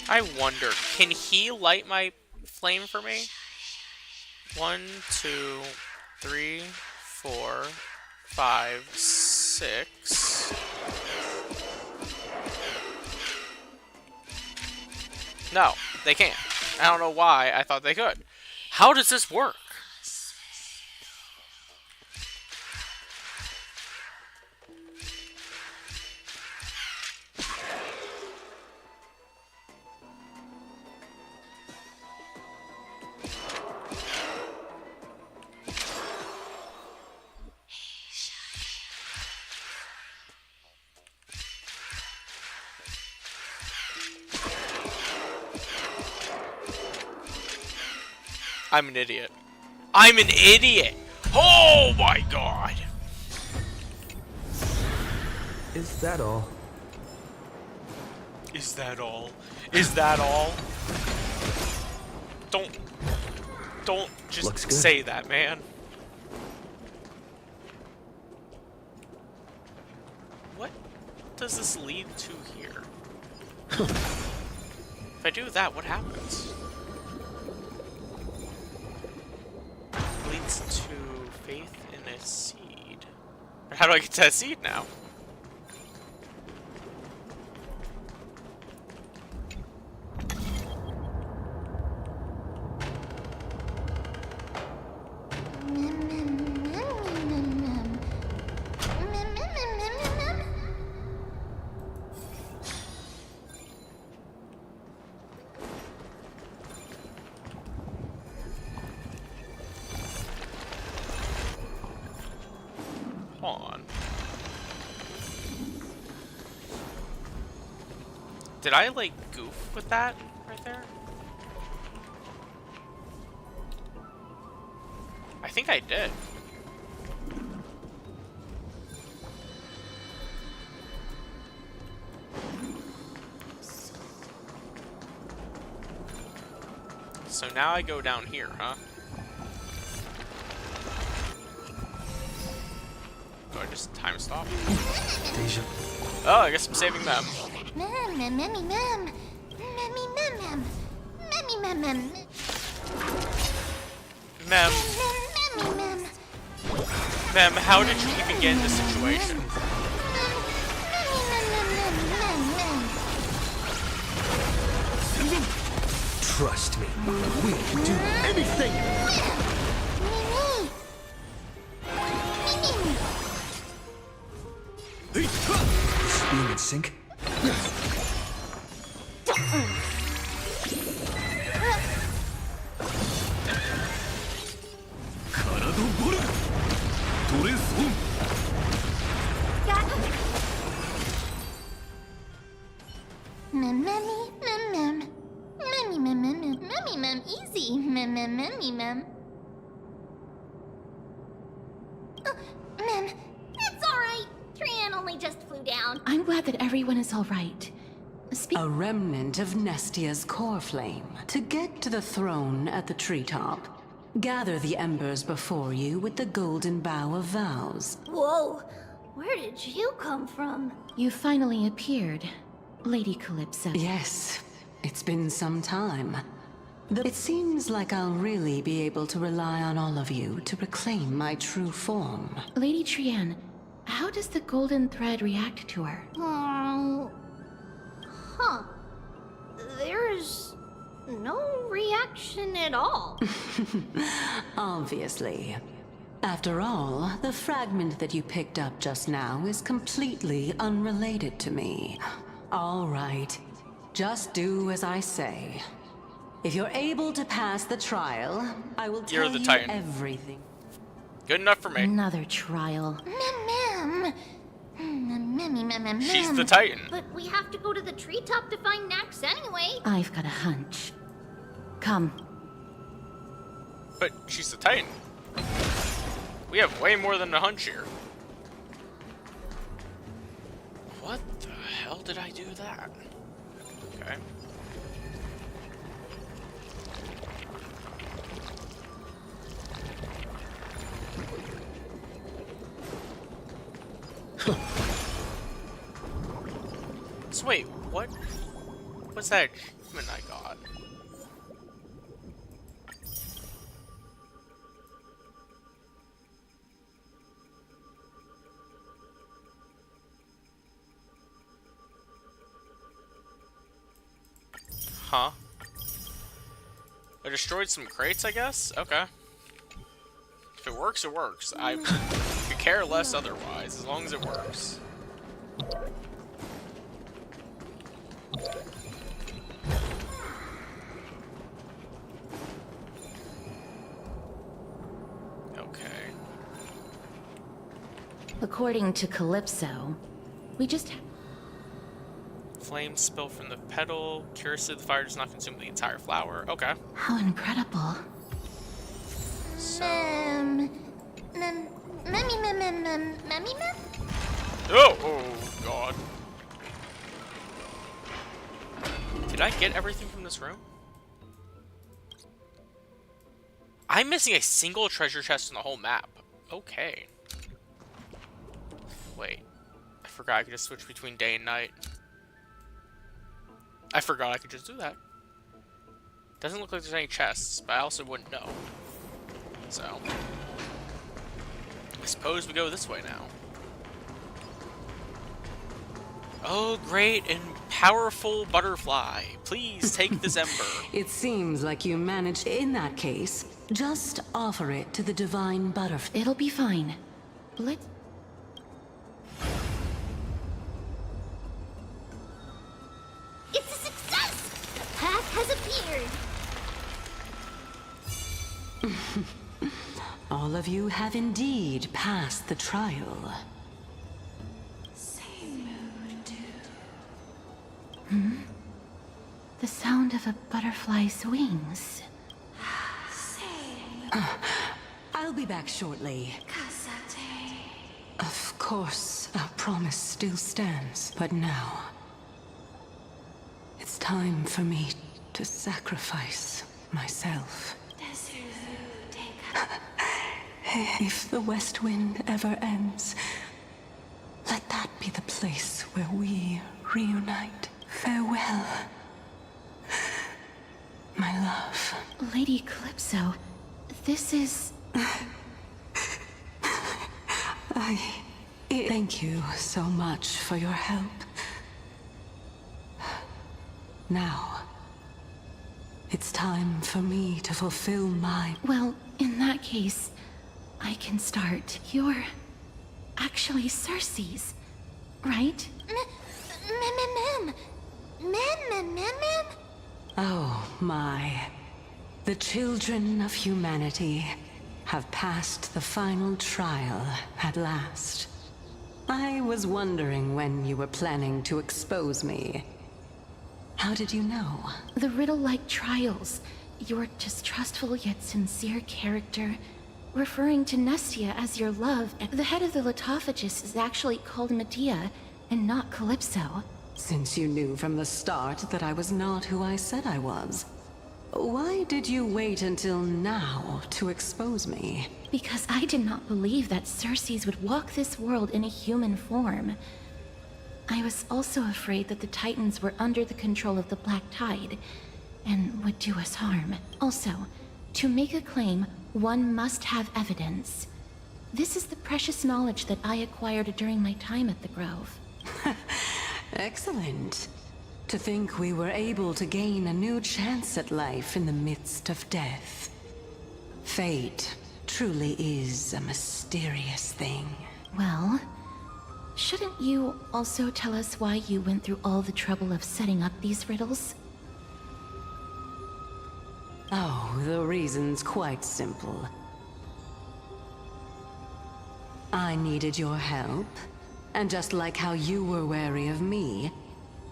I wonder, can he light my flame for me? 1, 2, 3, 4, 5, 6. No, they can't. I don't know why I thought they could. How does this work? I'm an idiot. I'm an idiot! Oh my god! Is that all? Is that all? Is that all? Don't just say that, man. What does this lead to here? If I do that, what happens? Leads to faith in a seed. But how do I get to that seed now? On. Did I like goof with that right there? I think I did. So now I go down here, huh? Do I just time stop? Deja. Oh, I guess I'm saving them. Mem. Mem, how did you even get in this situation? Trust me. We can do anything. Being in sync. Easy. Mem. It's alright. Trian only just flew down. I'm glad that everyone is all right. A remnant of Nestia's core flame. To get to the throne at the treetop, gather the embers before you with the golden bough of vows. Whoa. Where did you come from? You finally appeared, Lady Calypso. Yes, it's been some time. It seems like I'll really be able to rely on all of you to reclaim my true form. Lady Trian, how does the golden thread react to her? Huh. There's no reaction at all. Obviously. After all, the fragment that you picked up just now is completely unrelated to me. All right. Just do as I say. If you're able to pass the trial, I will tell you Titan. everything. Good enough for me. Another trial. She's the Titan. But we have to go to the treetop to find Nax anyway. I've got a hunch. Come. But she's the Titan. We have way more than a hunch here. What the hell did I do that? Okay. So wait, what? What's that achievement I got? Huh? I destroyed some crates, I guess? Okay. If it works, it works. I could care less otherwise, as long as it works. Okay. According to Calypso, we just... Flames spill from the petal. Curiously, the fire does not consume the entire flower. Okay. How incredible. So... Oh god. Did I get everything from this room? I'm missing a single treasure chest in the whole map. Okay. Wait. I forgot I could just switch between day and night. I forgot I could just do that. Doesn't look like there's any chests, but I also wouldn't know. So, I suppose we go this way now. Oh, great and powerful butterfly. Please take this ember. It seems like you managed. In that case, just offer it to the divine butterfly. It'll be fine. Let's... It's a success! The path has appeared! All of you have indeed passed the trial. The sound of a butterfly's wings. I'll be back shortly. Of course, our promise still stands, but now... it's time for me to sacrifice myself. If the West Wind ever ends, let that be the place where we reunite. Farewell, my love. Lady Calypso, this is... Thank you so much for your help. Now, it's time for me to fulfill my... Well, in that case, I can start. You're actually Circe's, right? Mem. Oh my. The children of humanity have passed the final trial at last. I was wondering when you were planning to expose me. How did you know? The riddle-like trials. Your distrustful yet sincere character, referring to Nestia as your love. The head of the Litophagus is actually called Medea, and not Calypso. Since you knew from the start that I was not who I said I was, why did you wait until now to expose me? Because I did not believe that Circe's would walk this world in a human form. I was also afraid that the Titans were under the control of the Black Tide, and would do us harm. Also, to make a claim, one must have evidence. This is the precious knowledge that I acquired during my time at the Grove. Excellent. To think we were able to gain a new chance at life in the midst of death. Fate truly is a mysterious thing. Well, shouldn't you also tell us why you went through all the trouble of setting up these riddles? Oh, the reason's quite simple. I needed your help, and just like how you were wary of me,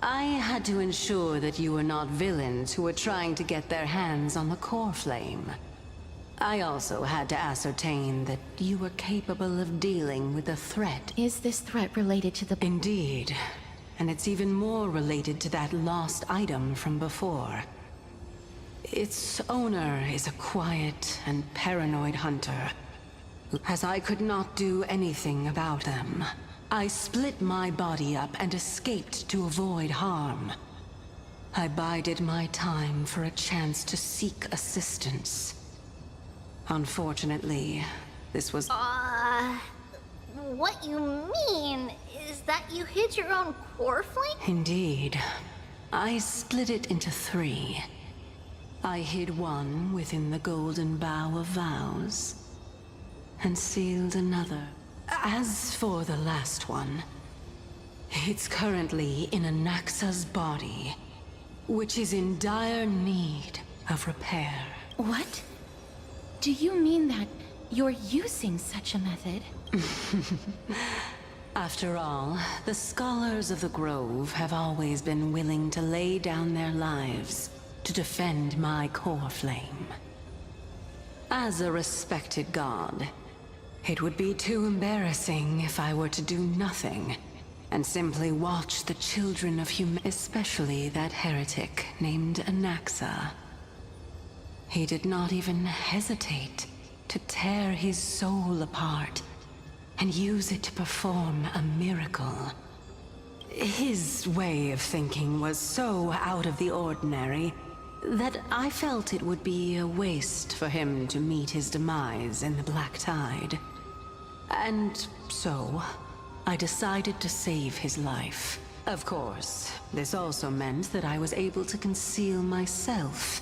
I had to ensure that you were not villains who were trying to get their hands on the core flame. I also had to ascertain that you were capable of dealing with a threat. Is this threat related to the... Indeed, and it's even more related to that lost item from before. Its owner is a quiet and paranoid hunter. As I could not do anything about them, I split my body up and escaped to avoid harm. I bided my time for a chance to seek assistance. Unfortunately, this was... What you mean is that you hid your own core flame? Indeed. I split it into 3. I hid one within the Golden Bough of Vows, and sealed another. As for the last one, it's currently in Anaxa's body, which is in dire need of repair. What? Do you mean that you're using such a method? After all, the scholars of the Grove have always been willing to lay down their lives to defend my core flame. As a respected god, it would be too embarrassing if I were to do nothing and simply watch the children of especially that heretic named Anaxa. He did not even hesitate to tear his soul apart and use it to perform a miracle. His way of thinking was so out of the ordinary that I felt it would be a waste for him to meet his demise in the Black Tide. And so, I decided to save his life. Of course, this also meant that I was able to conceal myself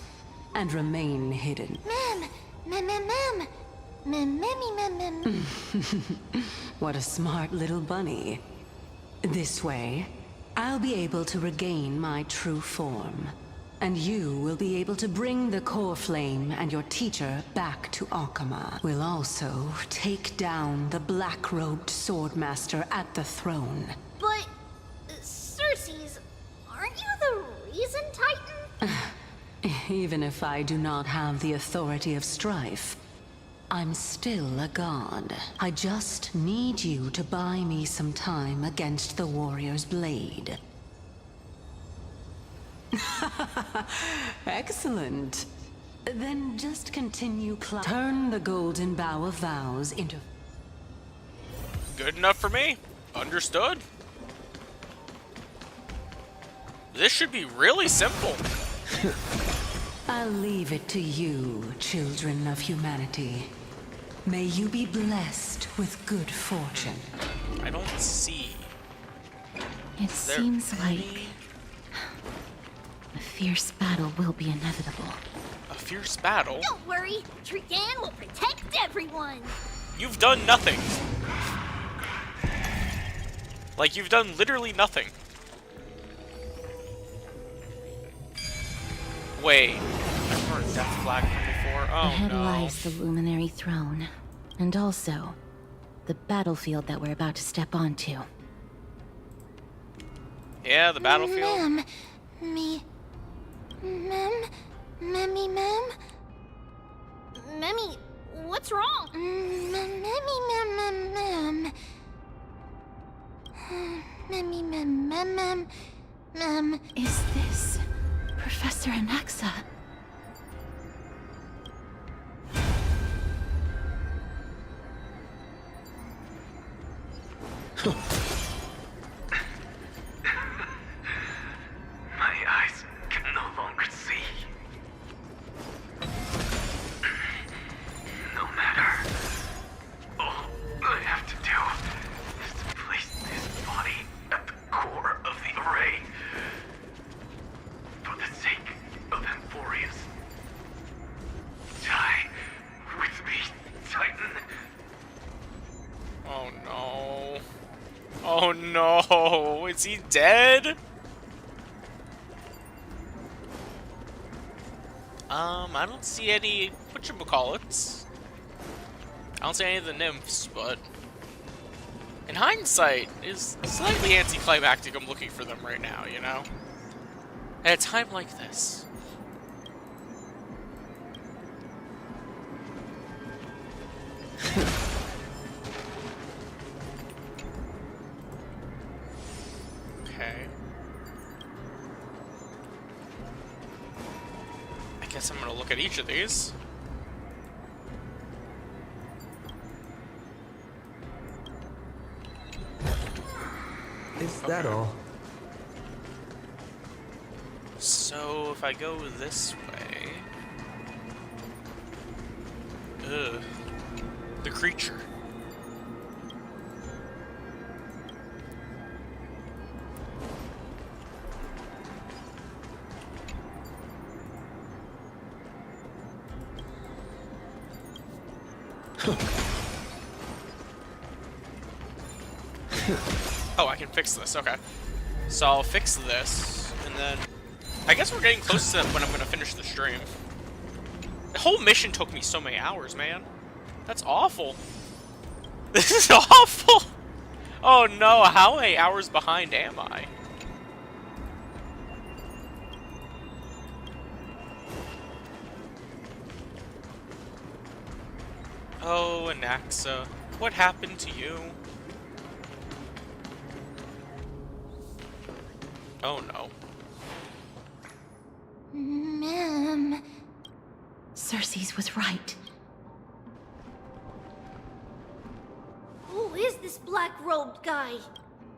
and remain hidden. What a smart little bunny. This way, I'll be able to regain my true form. And you will be able to bring the core flame and your teacher back to Akama. We'll also take down the black-robed swordmaster at the throne. But, Cersei's, aren't you the reason Titan? Even if I do not have the authority of strife, I'm still a god. I just need you to buy me some time against the warrior's blade. Excellent. Then just continue turn the golden bow of vows into... Good enough for me. Understood. This should be really simple. I'll leave it to you, children of humanity. May you be blessed with good fortune. I don't see. It seems like a fierce battle will be inevitable. A fierce battle? Don't worry, Trian will protect everyone. You've done nothing. Like, you've done literally nothing. Wait, I've heard Death Flag from before. Oh Ahead no. lies the Luminary Throne, and also the battlefield that we're about to step onto. Yeah, the battlefield. Memmy, what's wrong? Is this Professor Anaxa? My eyes can no longer see. No matter. All I have to do is to place his body at the core of the array. For the sake of Amphoreus. Die with me, Titan. Oh no. Oh no. Is he dead? I don't see any whatchamacallits. I don't see any of the nymphs, but in hindsight, it's slightly anticlimactic I'm looking for them right now, you know? At a time like this. Okay. I guess I'm gonna look at each of these. Is that all? So if I go this way, ugh, the creature. Oh, I can fix this. Okay. So I'll fix this, and then I guess we're getting close to when I'm gonna finish the stream. The whole mission took me so many hours, man. That's awful. This is awful. Oh no, how many hours behind am I? Oh, Anaxa, what happened to you? Oh no. Ma'am. Cersei's was right. Who is this black-robed guy?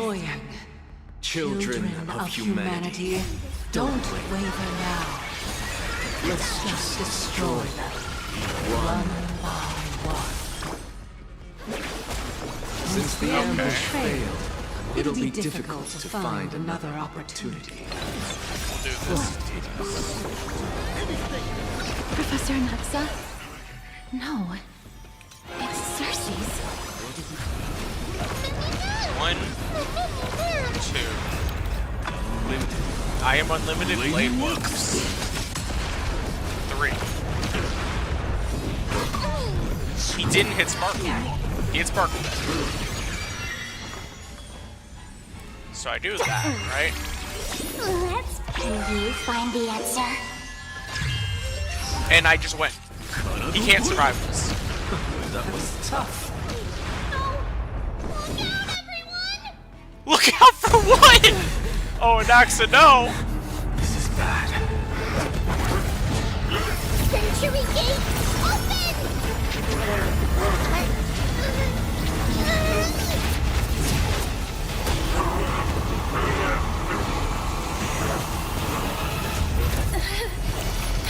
annoying. Children of humanity. Don't waver now. Let's just destroy them. One by one. Since the ambush failed, It'll be difficult to find another opportunity. We'll do this. Professor Anaxa? No. It's Cersei's. 1, 2. I am unlimited blade works. 3. He didn't hit Sparkle. He hit Sparkle then. So I do that, right? Can you find the answer? And I just went. He can't survive this. that was tough. Look out for what? Oh, Anaxa, no! This is bad. Century Gate,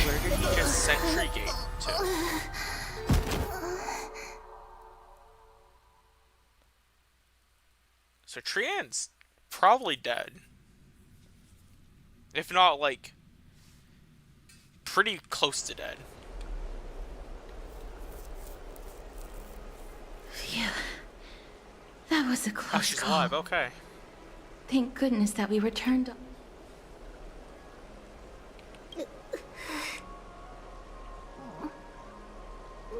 Where did he just Sentry Gate to? So Trian's probably dead. If not, like, pretty close to dead. Phew. That was a close Oh, she's call. alive, okay. Thank goodness that we returned.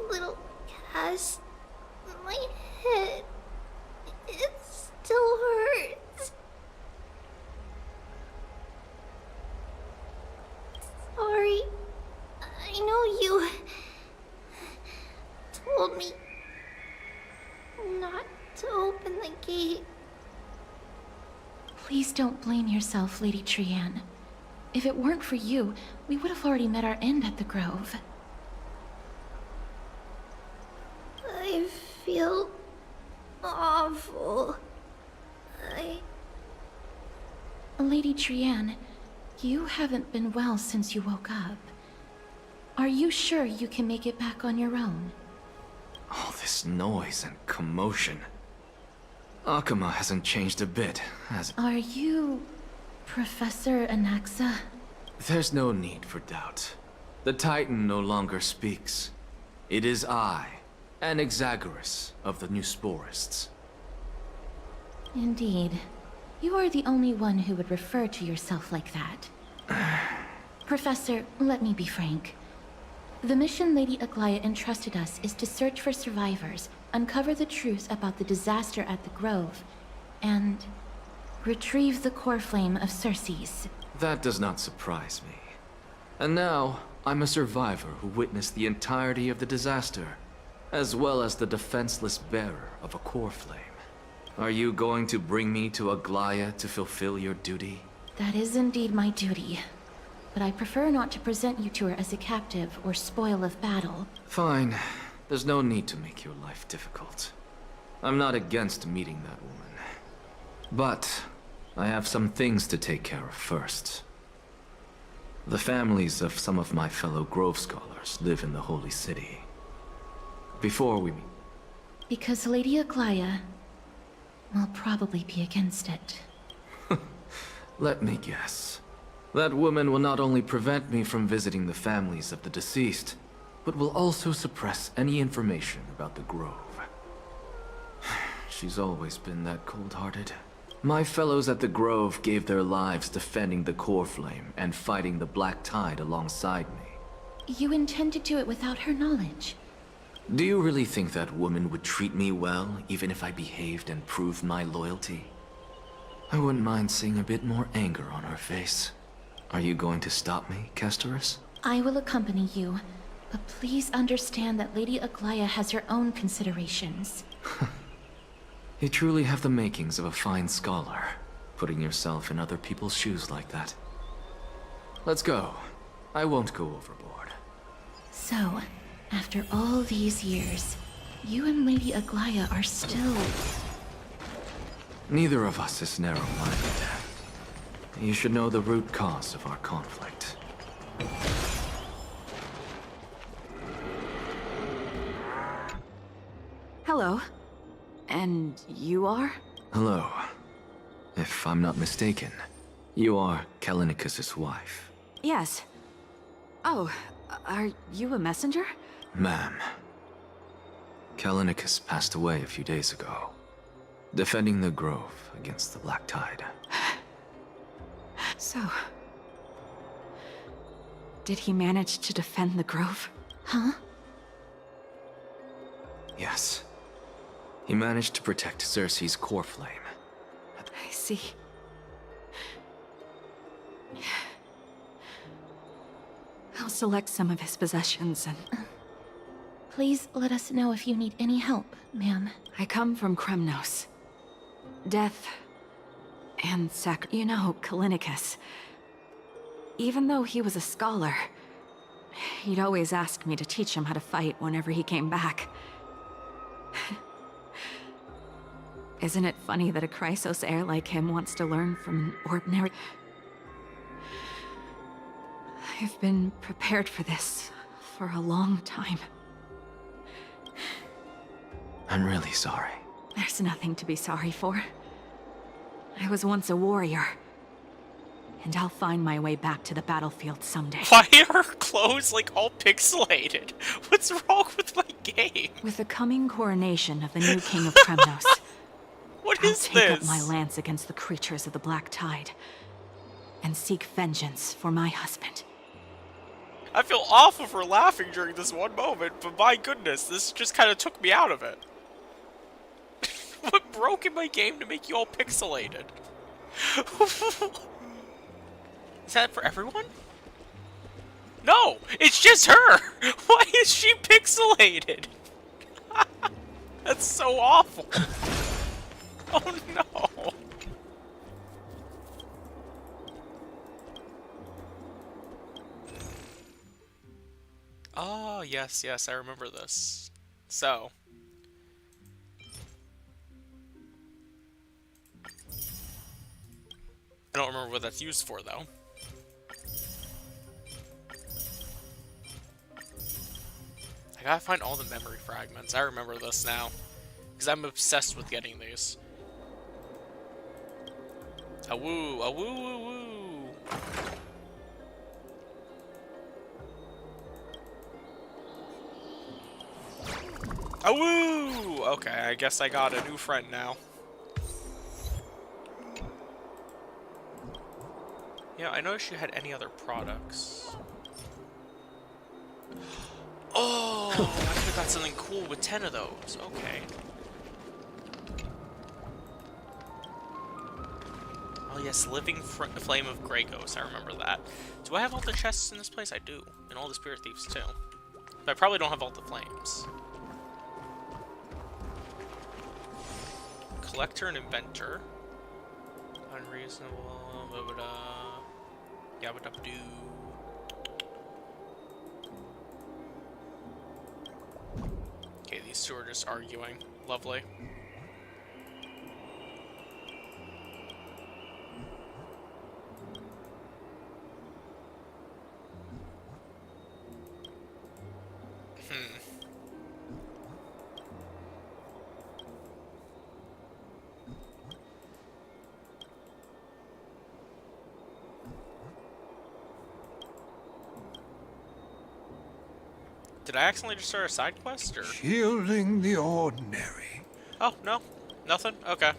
little Cass. My head. It still hurts. Sorry. I know you told me not to open the gate. Please don't blame yourself, Lady Trian. If it weren't for you, we would have already met our end at the Grove. I feel awful. Lady Trian, you haven't been well since you woke up. Are you sure you can make it back on your own? All this noise and commotion. Akuma hasn't changed a bit, has it? Are you... Professor Anaxa? There's no need for doubt. The Titan no longer speaks. It is I, Anaxagoras of the Newsporists. Indeed. You are the only one who would refer to yourself like that. Professor, let me be frank. The mission Lady Aglaya entrusted us is to search for survivors, uncover the truth about the disaster at the Grove, and retrieve the core flame of Cersei's. That does not surprise me. And now, I'm a survivor who witnessed the entirety of the disaster, as well as the defenseless bearer of a core flame. Are you going to bring me to Aglaya to fulfill your duty? That is indeed my duty. But I prefer not to present you to her as a captive or spoil of battle. Fine. There's no need to make your life difficult. I'm not against meeting that woman. But I have some things to take care of first. The families of some of my fellow Grove Scholars live in the Holy City. Before we meet... Because Lady Aglaya will probably be against it. Let me guess. That woman will not only prevent me from visiting the families of the deceased, but will also suppress any information about the Grove. She's always been that cold-hearted. My fellows at the Grove gave their lives defending the core flame and fighting the Black Tide alongside me. You intend to do it without her knowledge? Do you really think that woman would treat me well, even if I behaved and proved my loyalty? I wouldn't mind seeing a bit more anger on her face. Are you going to stop me, Kesterus? I will accompany you, but please understand that Lady Aglaya has her own considerations. You truly have the makings of a fine scholar, putting yourself in other people's shoes like that. Let's go. I won't go overboard. So, after all these years, you and Lady Aglaya are still... Neither of us is narrow-minded. You should know the root cause of our conflict. Hello. And you are? Hello. If I'm not mistaken, you are Kalinicus's wife. Yes. Oh, are you a messenger? Ma'am. Kalinicus passed away a few days ago, defending the Grove against the Black Tide. So... did he manage to defend the Grove? Huh? Yes. He managed to protect Cersei's core flame. I see. I'll select some of his possessions and... Please let us know if you need any help, ma'am. I come from Kremnos. Death... and You know, Kalinicus. Even though he was a scholar, he'd always ask me to teach him how to fight whenever he came back. Isn't it funny that a Chrysos heir like him wants to learn from an ordinary... I've been prepared for this for a long time. I'm really sorry. There's nothing to be sorry for. I was once a warrior. And I'll find my way back to the battlefield someday. Why are her clothes like all pixelated? What's wrong with my game? With the coming coronation of the new king of Kremnos, What I'll is take this? up my lance against the creatures of the Black Tide and seek vengeance for my husband. I feel awful for laughing during this one moment, but my goodness, this just kind of took me out of it. What broke in my game to make you all pixelated? Is that for everyone? No, it's just her. Why is she pixelated? That's so awful. Oh no. Oh, yes, yes, I remember this. So. I don't remember what that's used for, though. I gotta find all the memory fragments. I remember this now. Because I'm obsessed with getting these. A woo, a woo, woo, woo. A woo! Okay, I guess I got a new friend now. Yeah, I noticed you had any other products. Oh, I could have got something cool with 10 of those. Okay. Oh yes, Living Flame of Grey Ghost. I remember that. Do I have all the chests in this place? I do. And all the Spirit Thieves too. But I probably don't have all the flames. Collector and Inventor. Unreasonable. Yabba-dabba-doo. Okay, these two are just arguing. Lovely. Did I accidentally just start a side quest, or? Shielding the ordinary. Oh, no. Nothing? Okay.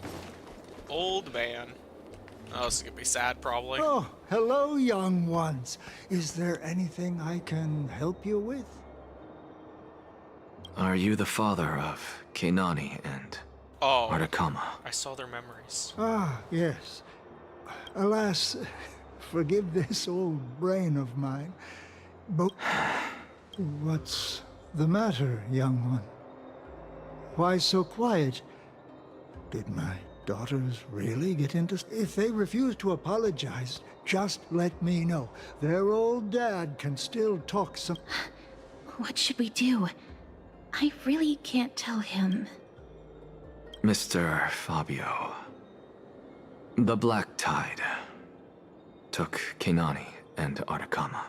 Old man. Oh, this is gonna be sad, probably. Oh, hello, young ones. Is there anything I can help you with? Are you the father of Keinani and Artakama? I saw their memories. Ah, yes. Alas, forgive this old brain of mine, but what's the matter, young one? Why so quiet? Did my daughters really get into... If they refuse to apologize, just let me know. Their old dad can still talk some... What should we do? I really can't tell him. Mr. Fabio, The Black Tide took Kanani and Artakama.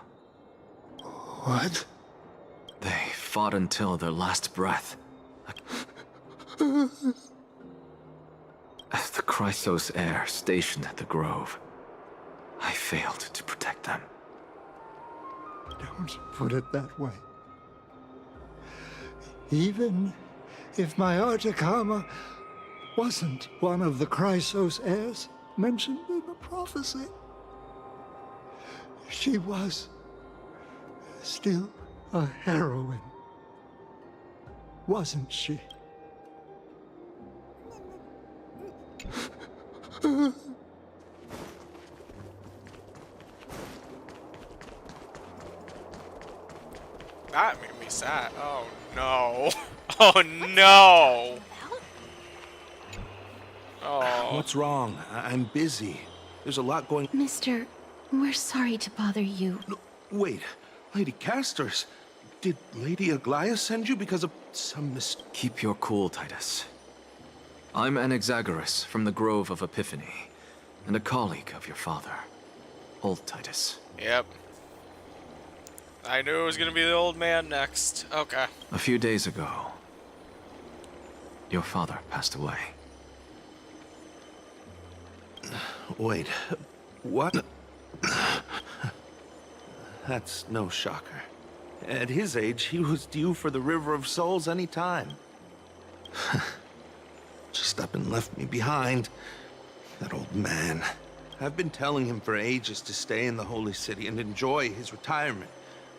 What? They fought until their last breath. As the Chrysos heir stationed at the Grove, I failed to protect them. Don't put it that way. Even if my Artakama wasn't one of the Chrysos heirs mentioned in the prophecy, she was still a heroine, wasn't she? That made me sad. Oh no. Oh no. Oh. What's wrong? I'm busy. There's a lot going... Mister, we're sorry to bother you. No, wait, Lady Casters, did Lady Aglaia send you because of some Keep your cool, Titus. I'm Anaxagoras from the Grove of Epiphany, and a colleague of your father, Old Titus. Yep. I knew it was gonna be the old man next. Okay. A few days ago, your father passed away. Wait, what? That's no shocker. At his age, he was due for the River of Souls any time. Just up and left me behind. That old man. I've been telling him for ages to stay in the Holy City and enjoy his retirement.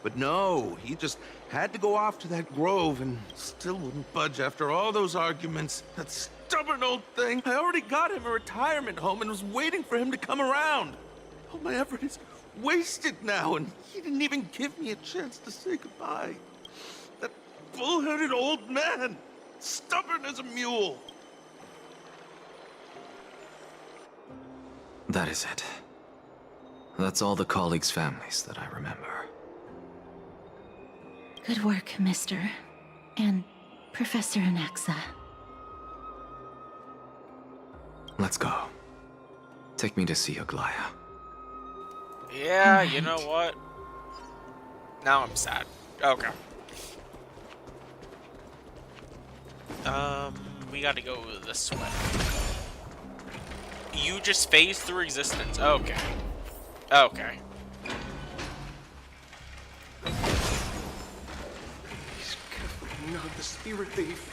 But no, he just had to go off to that grove and still wouldn't budge after all those arguments. That stubborn old thing. I already got him a retirement home and was waiting for him to come around. All my effort is wasted now, and he didn't even give me a chance to say goodbye. That bull-headed old man. Stubborn as a mule. That is it. That's all the colleagues' families that I remember. Good work, Mister. And Professor Anaxa. Let's go. Take me to see Aglaia. Yeah, you know what? Now I'm sad. Okay. We gotta go this way. You just phase through existence. Okay. Okay. He's not the spirit thief.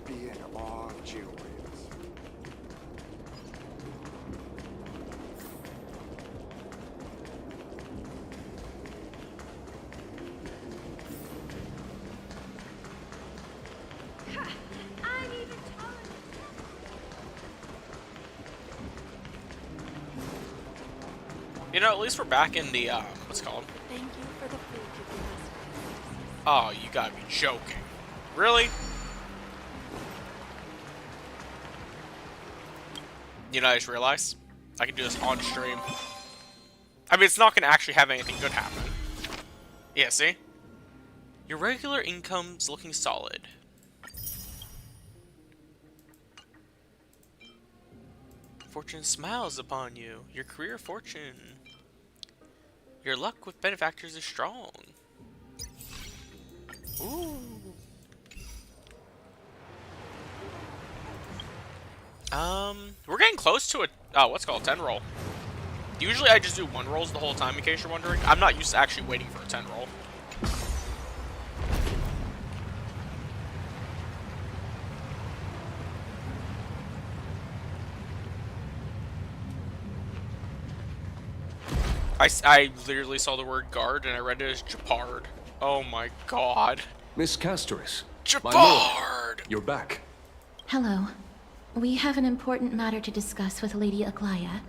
Being among Jewels. You know, at least we're back in the, what's it called? Thank you for the food you gave us. Oh, you gotta be joking. Really? You know, I just realized I can do this on stream. I mean, it's not gonna actually have anything good happen. Yeah, see? Your regular income's looking solid. Fortune smiles upon you. Your career fortune. Your luck with benefactors is strong. Ooh. We're getting close to a, what's it called, 10 roll. Usually I just do 1 rolls the whole time, in case you're wondering. I'm not used to actually waiting for a 10 roll. I literally saw the word guard and I read it as Japard. Oh my god. Miss Castoris. Japard! You're back. Hello. We have an important matter to discuss with Lady Aglaia.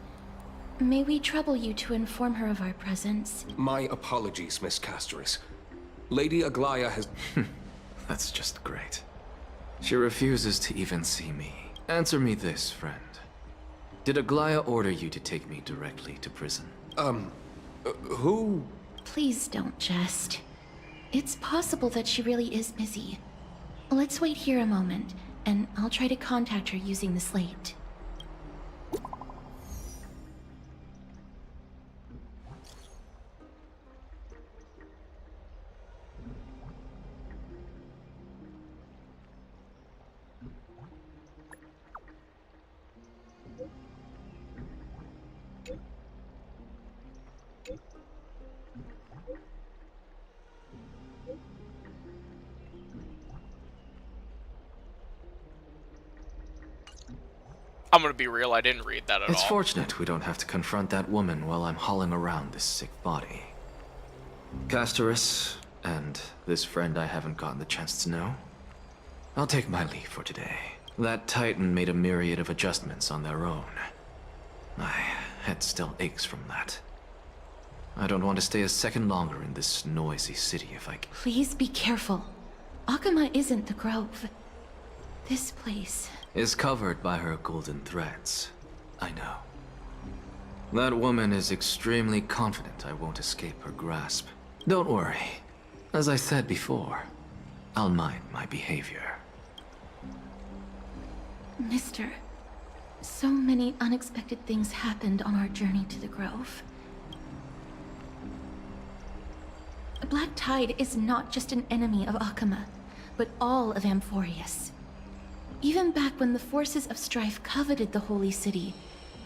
May we trouble you to inform her of our presence? My apologies, Miss Castoris. Lady Aglaia has... That's just great. She refuses to even see me. Answer me this, friend. Did Aglaia order you to take me directly to prison? Who? Please don't jest. It's possible that she really is busy. Let's wait here a moment, and I'll try to contact her using the slate. I'm gonna be real, I didn't read that at all. It's fortunate we don't have to confront that woman while I'm hauling around this sick body. Castorus, and this friend I haven't gotten the chance to know, I'll take my leave for today. That Titan made a myriad of adjustments on their own. My head still aches from that. I don't want to stay a second longer in this noisy city if I can. Please be careful. Akuma isn't the Grove. This place is covered by her golden threads. I know. That woman is extremely confident I won't escape her grasp. Don't worry. As I said before, I'll mind my behavior. Mister, so many unexpected things happened on our journey to the Grove. The Black Tide is not just an enemy of Akuma, but all of Amphoreus. Even back when the forces of strife coveted the Holy City,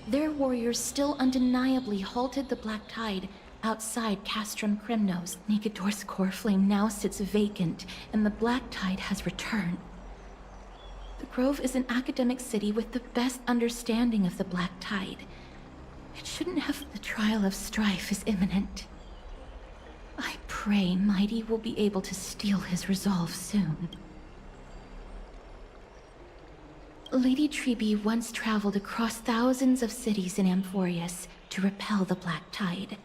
their warriors still undeniably halted the Black Tide outside Castrum Kremnos. Nikedor's core flame now sits vacant, and the Black Tide has returned. The Grove is an academic city with the best understanding of the Black Tide. It shouldn't have. The trial of strife is imminent. I pray Mighty will be able to steel his resolve soon. Lady Treeby once traveled across thousands of cities in Amphoreus to repel the Black Tide.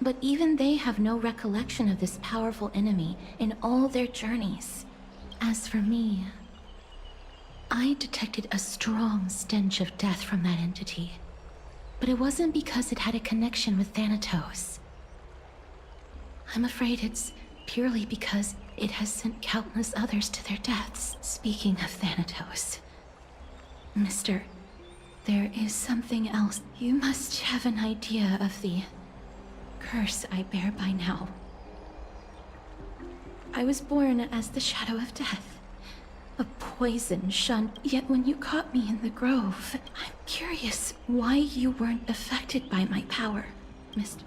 But even they have no recollection of this powerful enemy in all their journeys. As for me, I detected a strong stench of death from that entity. But it wasn't because it had a connection with Thanatos. I'm afraid it's purely because it has sent countless others to their deaths. Speaking of Thanatos, Mister, there is something else. You must have an idea of the curse I bear by now. I was born as the shadow of death, a poison shunned. Yet when you caught me in the Grove, I'm curious why you weren't affected by my power, Mister.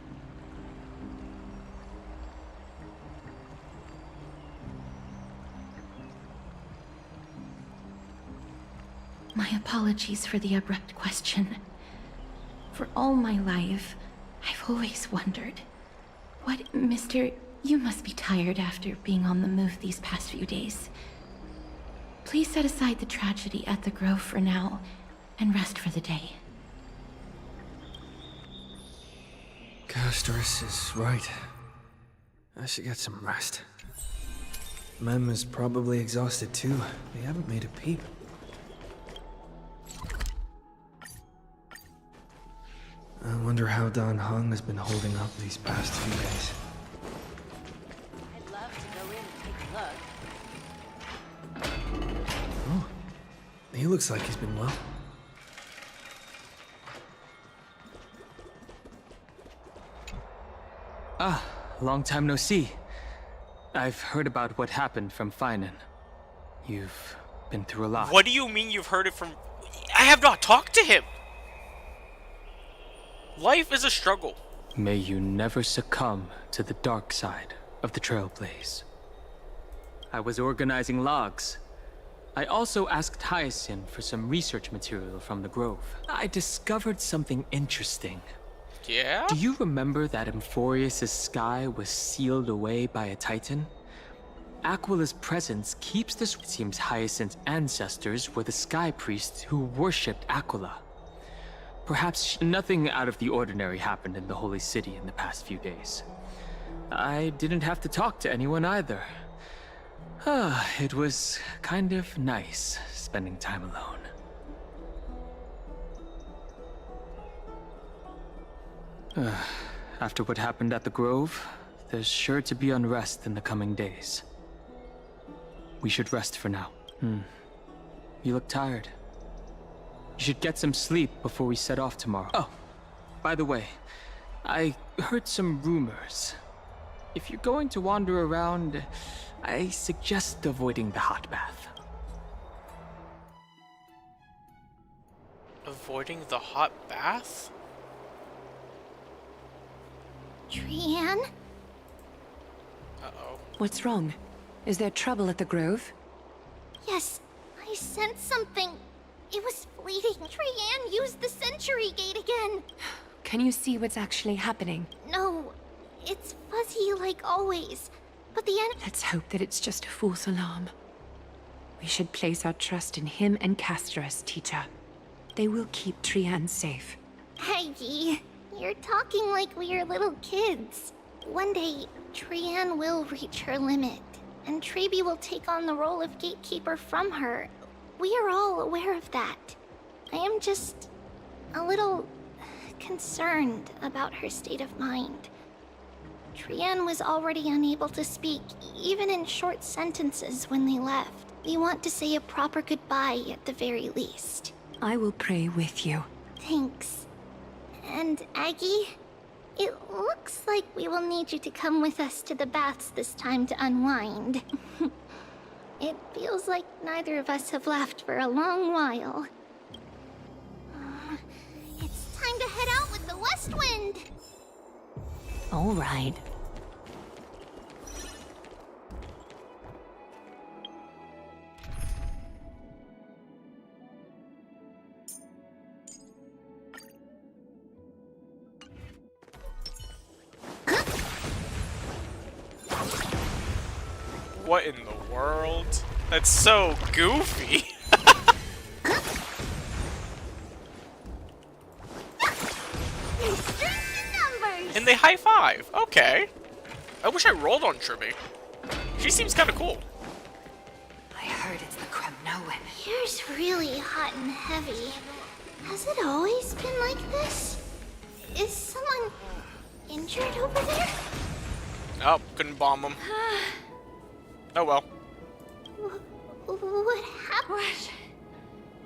My apologies for the abrupt question. For all my life, I've always wondered, Mister, you must be tired after being on the move these past few days. Please set aside the tragedy at the Grove for now, and rest for the day. Castorus is right. I should get some rest. Mem is probably exhausted too. They haven't made a peep. I wonder how Dan Heng has been holding up these past few days. I'd love to go in and take a look. Oh, he looks like he's been well. Ah, long time no see. I've heard about what happened from Finan. You've been through a lot. What do you mean you've heard it from... I have not talked to him! Life is a struggle. May you never succumb to the dark side of the Trailblaze. I was organizing logs. I also asked Hyacinth for some research material from the Grove. I discovered something interesting. Yeah? Do you remember that Amphoreus' sky was sealed away by a Titan? Aquila's presence keeps this. It seems Hyacinth's ancestors were the Sky Priests who worshipped Aquila. Perhaps nothing out of the ordinary happened in the Holy City in the past few days. I didn't have to talk to anyone either. It was kind of nice spending time alone. After what happened at the Grove, there's sure to be unrest in the coming days. We should rest for now. You look tired. You should get some sleep before we set off tomorrow. Oh, by the way, I heard some rumors. If you're going to wander around, I suggest avoiding the hot bath. Avoiding the hot bath? Trian? Uh-oh. What's wrong? Is there trouble at the Grove? Yes, I sensed something. It was fleeting. Trian used the Century Gate again. Can you see what's actually happening? No, it's fuzzy like always. But the end. Let's hope that it's just a false alarm. We should place our trust in him and Castorus, teacher. They will keep Trian safe. Aggie, you're talking like we are little kids. One day, Trian will reach her limit, and Trebi will take on the role of gatekeeper from her. We are all aware of that. I am just a little concerned about her state of mind. Trian was already unable to speak, even in short sentences when they left. We want to say a proper goodbye at the very least. I will pray with you. Thanks. And Aggie, it looks like we will need you to come with us to the baths this time to unwind. It feels like neither of us have laughed for a long while. It's time to head out with the west wind! All right. What in the world? That's so goofy. And they high five. Okay. I wish I rolled on Tribi. She seems kind of cool. I heard it's the Kremnoan. Here's really hot and heavy. Has it always been like this? Is someone injured over there? Oh, couldn't bomb them. Oh well. What happened?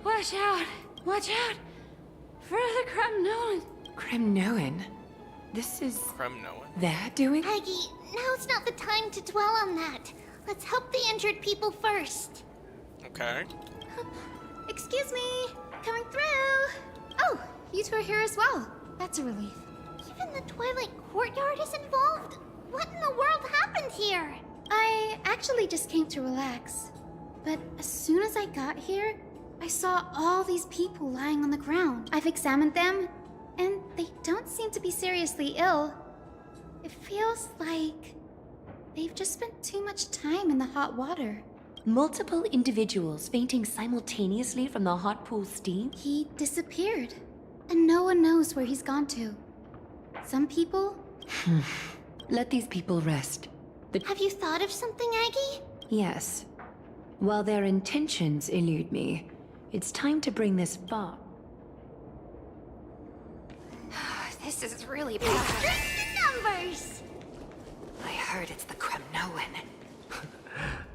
Watch out! Watch out! For the Kremnoan! Kremnoan? This is... Kremnoan? their doing? Aggie, now's not the time to dwell on that. Let's help the injured people first. Okay. Excuse me, coming through. Oh, you two are here as well. That's a relief. Even the Twilight Courtyard is involved? What in the world happened here? I actually just came to relax. But as soon as I got here, I saw all these people lying on the ground. I've examined them, and they don't seem to be seriously ill. It feels like they've just spent too much time in the hot water. Multiple individuals fainting simultaneously from the hot pool steam? He disappeared, and no one knows where he's gone to. Some people... Let these people rest. Have you thought of something, Aggie? Yes. While their intentions elude me, it's time to bring this far. This is really bad. Numbers! I heard it's the Kremnoan.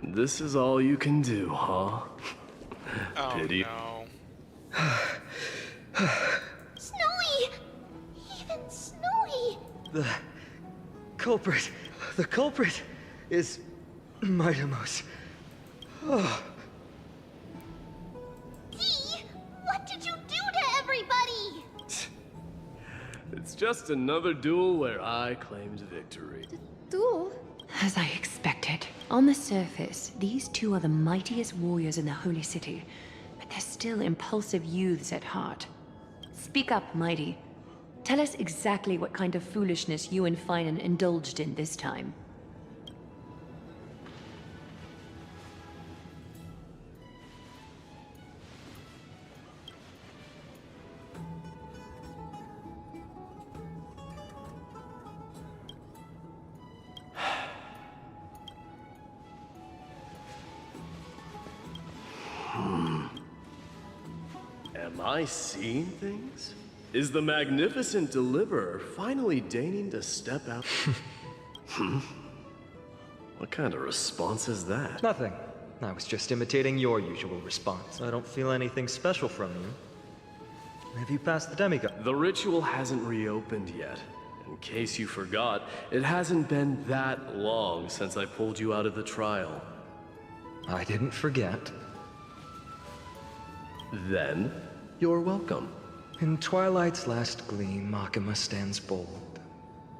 This is all you can do, huh? Oh, Pity. no. Snowy! Even Snowy! The culprit is Mightimos. Oh. Dee, what did you do to everybody? It's just another duel where I claimed victory. Duel? As I expected. On the surface, these two are the mightiest warriors in the Holy City, but they're still impulsive youths at heart. Speak up, Mighty. Tell us exactly what kind of foolishness you and Finan indulged in this time. Am I seeing things? Is the magnificent deliverer finally deigning to step out? What kind of response is that? Nothing. I was just imitating your usual response. I don't feel anything special from you. Have you passed the demigod? The ritual hasn't reopened yet. In case you forgot, it hasn't been that long since I pulled you out of the trial. I didn't forget. Then, you're welcome. In twilight's last gleam, Makima stands bold.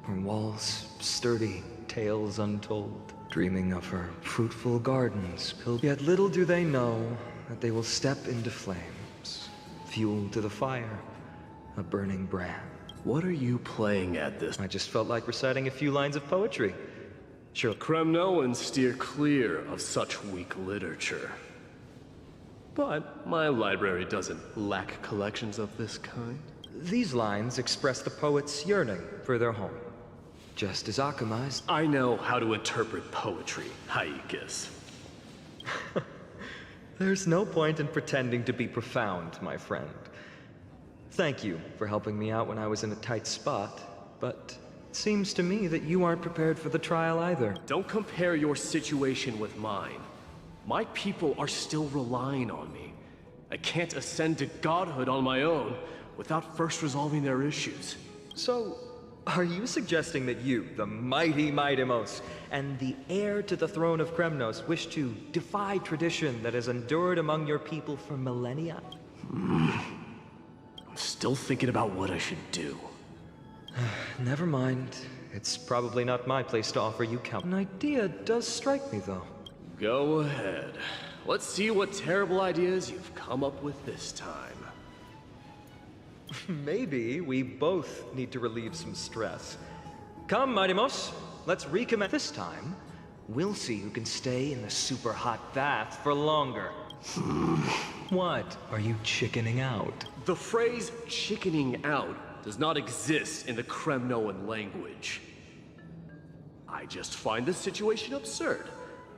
Her walls sturdy, tales untold, dreaming of her fruitful gardens. Yet little do they know that they will step into flames, fuel to the fire, a burning brand. What are you playing at this? I just felt like reciting a few lines of poetry. Sure. Kremnoans steer clear of such weak literature. But my library doesn't lack collections of this kind. These lines express the poet's yearning for their home, just as Akuma's. I know how to interpret poetry, Haikis. There's no point in pretending to be profound, my friend. Thank you for helping me out when I was in a tight spot, but it seems to me that you aren't prepared for the trial either. Don't compare your situation with mine. My people are still relying on me. I can't ascend to godhood on my own without first resolving their issues. So, are you suggesting that you, the mighty Mightimos, and the heir to the throne of Kremnos, wish to defy tradition that has endured among your people for millennia? I'm still thinking about what I should do. Never mind. It's probably not my place to offer you counsel. An idea does strike me, though. Go ahead. Let's see what terrible ideas you've come up with this time. Maybe we both need to relieve some stress. Come, Mightimos, let's recommence. This time, we'll see who can stay in the super hot bath for longer. What? Are you chickening out? The phrase chickening out does not exist in the Kremnoan language. I just find the situation absurd.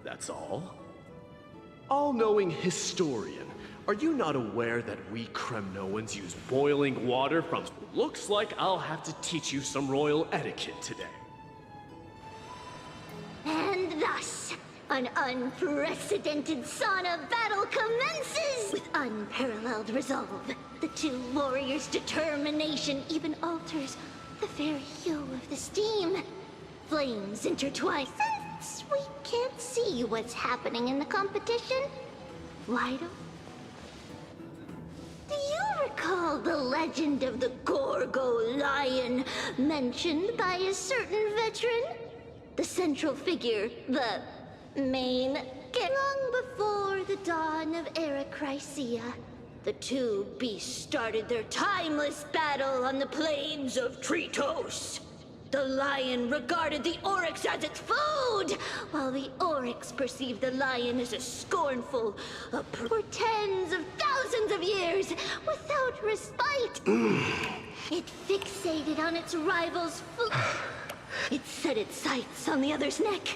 That's all. All-knowing historian, are you not aware that we Kremnoans use boiling water from... Looks like I'll have to teach you some royal etiquette today. And thus, an unprecedented sauna battle commences! With unparalleled resolve, the two warriors' determination even alters the very hue of the steam. Flames intertwine. Since we can't see what's happening in the competition, why don't... Do you recall the legend of the Gorgo lion mentioned by a certain veteran? The central figure, the main... Long before the dawn of Era Chrysia, the two beasts started their timeless battle on the plains of Tritos. The lion regarded the oryx as its food, while the oryx perceived the lion as a scornful for tens of thousands of years without respite. It fixated on its rival's food. It set its sights on the other's neck.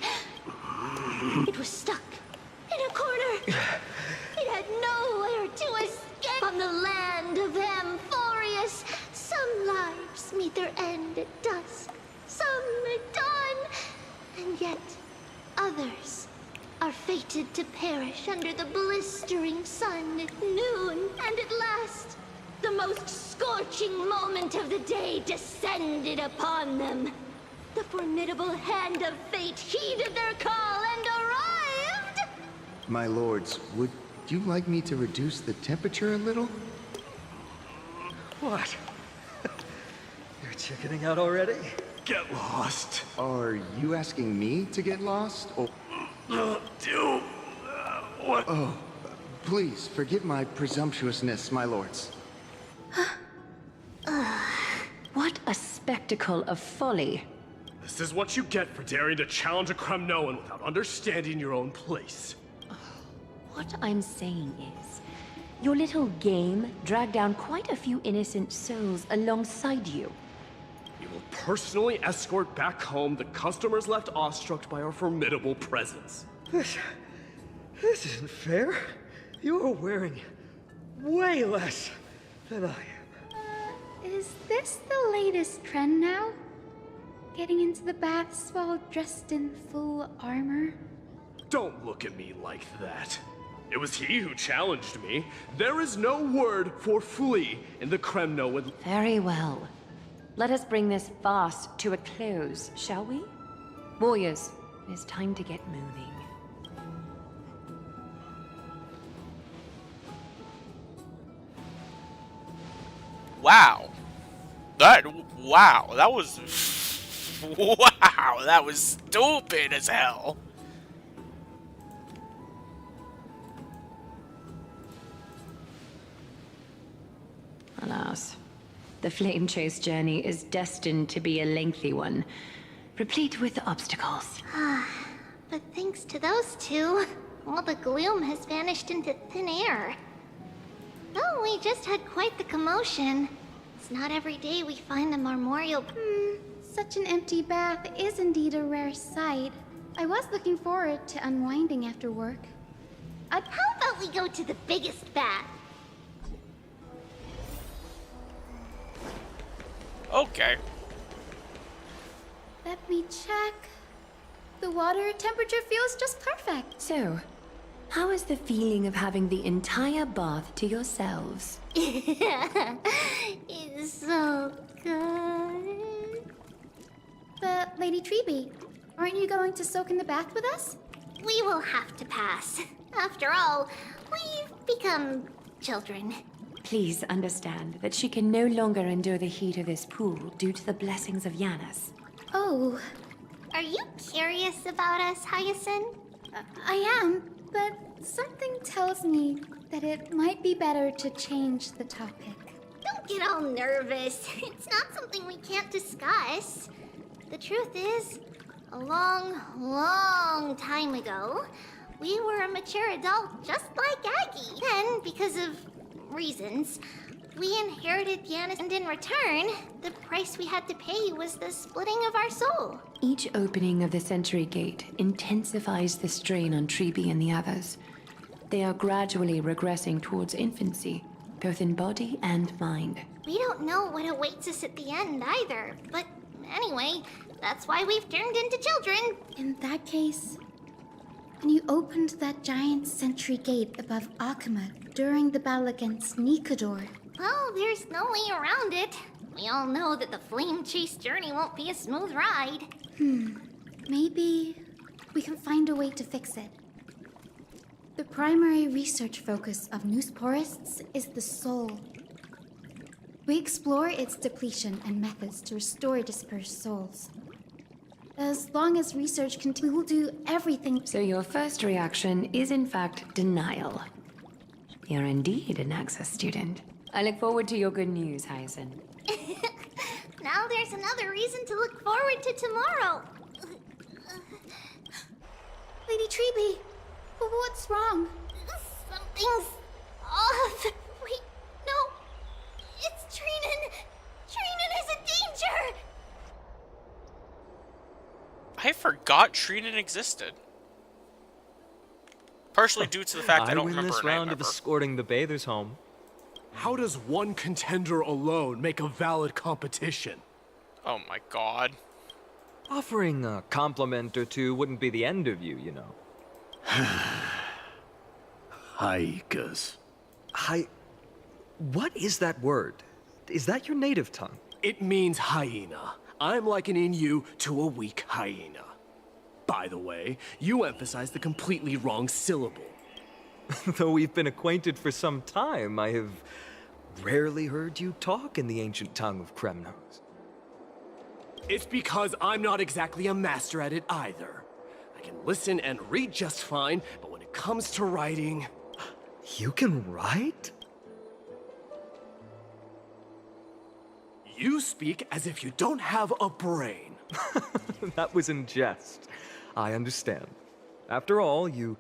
It was stuck in a corner. It had nowhere to escape. On the land of Amphoreus, some lives meet their end at dusk. Some at dawn, and yet others are fated to perish under the blistering sun at noon. And at last, the most scorching moment of the day descended upon them. The formidable hand of fate heeded their call and arrived! My lords, would you like me to reduce the temperature a little? What? You're chickening out already? Get lost. Are you asking me to get lost? Or... What? Oh, please forgive my presumptuousness, my lords. What a spectacle of folly. This is what you get for daring to challenge a Kremnoan without understanding your own place. What I'm saying is, your little game dragged down quite a few innocent souls alongside you. We will personally escort back home the customers left awestruck by our formidable presence. This isn't fair. You are wearing way less than I am. Is this the latest trend now? Getting into the baths while dressed in full armor? Don't look at me like that. It was he who challenged me. There is no word for flee in the Kremnoan. Very well. Let us bring this farce to a close, shall we? Warriors, it is time to get moving. Wow. Wow, that was... Wow, that was stupid as hell. Alas, the flame chase journey is destined to be a lengthy one, replete with obstacles. But thanks to those two, all the gloom has vanished into thin air. Oh, we just had quite the commotion. It's not every day we find a memorial. Such an empty bath is indeed a rare sight. I was looking forward to unwinding after work. How about we go to the biggest bath? Okay. Let me check. The water temperature feels just perfect. So, how is the feeling of having the entire bath to yourselves? It's so good. But, Lady Treeby, aren't you going to soak in the bath with us? We will have to pass. After all, we've become children. Please understand that she can no longer endure the heat of this pool due to the blessings of Yanis. Oh. Are you curious about us, Hyacinth? I am, but something tells me that it might be better to change the topic. Don't get all nervous. It's not something we can't discuss. The truth is, a long, long time ago, we were a mature adult just like Aggie. Then, because of reasons, we inherited Yanis, and in return, the price we had to pay was the splitting of our soul. Each opening of the Century Gate intensifies the strain on Treeby and the others. They are gradually regressing towards infancy, both in body and mind. We don't know what awaits us at the end either, but anyway, that's why we've turned into children. In that case, when you opened that giant Sentry Gate above Akama during the battle against Nikador. Well, there's no way around it. We all know that the flame chase journey won't be a smooth ride. Maybe we can find a way to fix it. The primary research focus of Noosporists is the soul. We explore its depletion and methods to restore dispersed souls. As long as research continues, we will do everything. So your first reaction is in fact denial. You're indeed an Access student. I look forward to your good news, Hyacinth. Now there's another reason to look forward to tomorrow. Lady Treeby, what's wrong? Something's off. Wait, no. It's Trinin. Trinin is in danger. I forgot Trinin existed. Partially due to the fact I don't win remember this her name round of ever. escorting the bathers home. How does one contender alone make a valid competition? Oh my god. Offering a compliment or two wouldn't be the end of you, you know. Haikas. What is that word? Is that your native tongue? It means hyena. I'm likening you to a weak hyena. By the way, you emphasize the completely wrong syllable. Though we've been acquainted for some time, I have rarely heard you talk in the ancient tongue of Kremnos. It's because I'm not exactly a master at it either. I can listen and read just fine, but when it comes to writing... You can write? You speak as if you don't have a brain. That was in jest. I understand. After all, you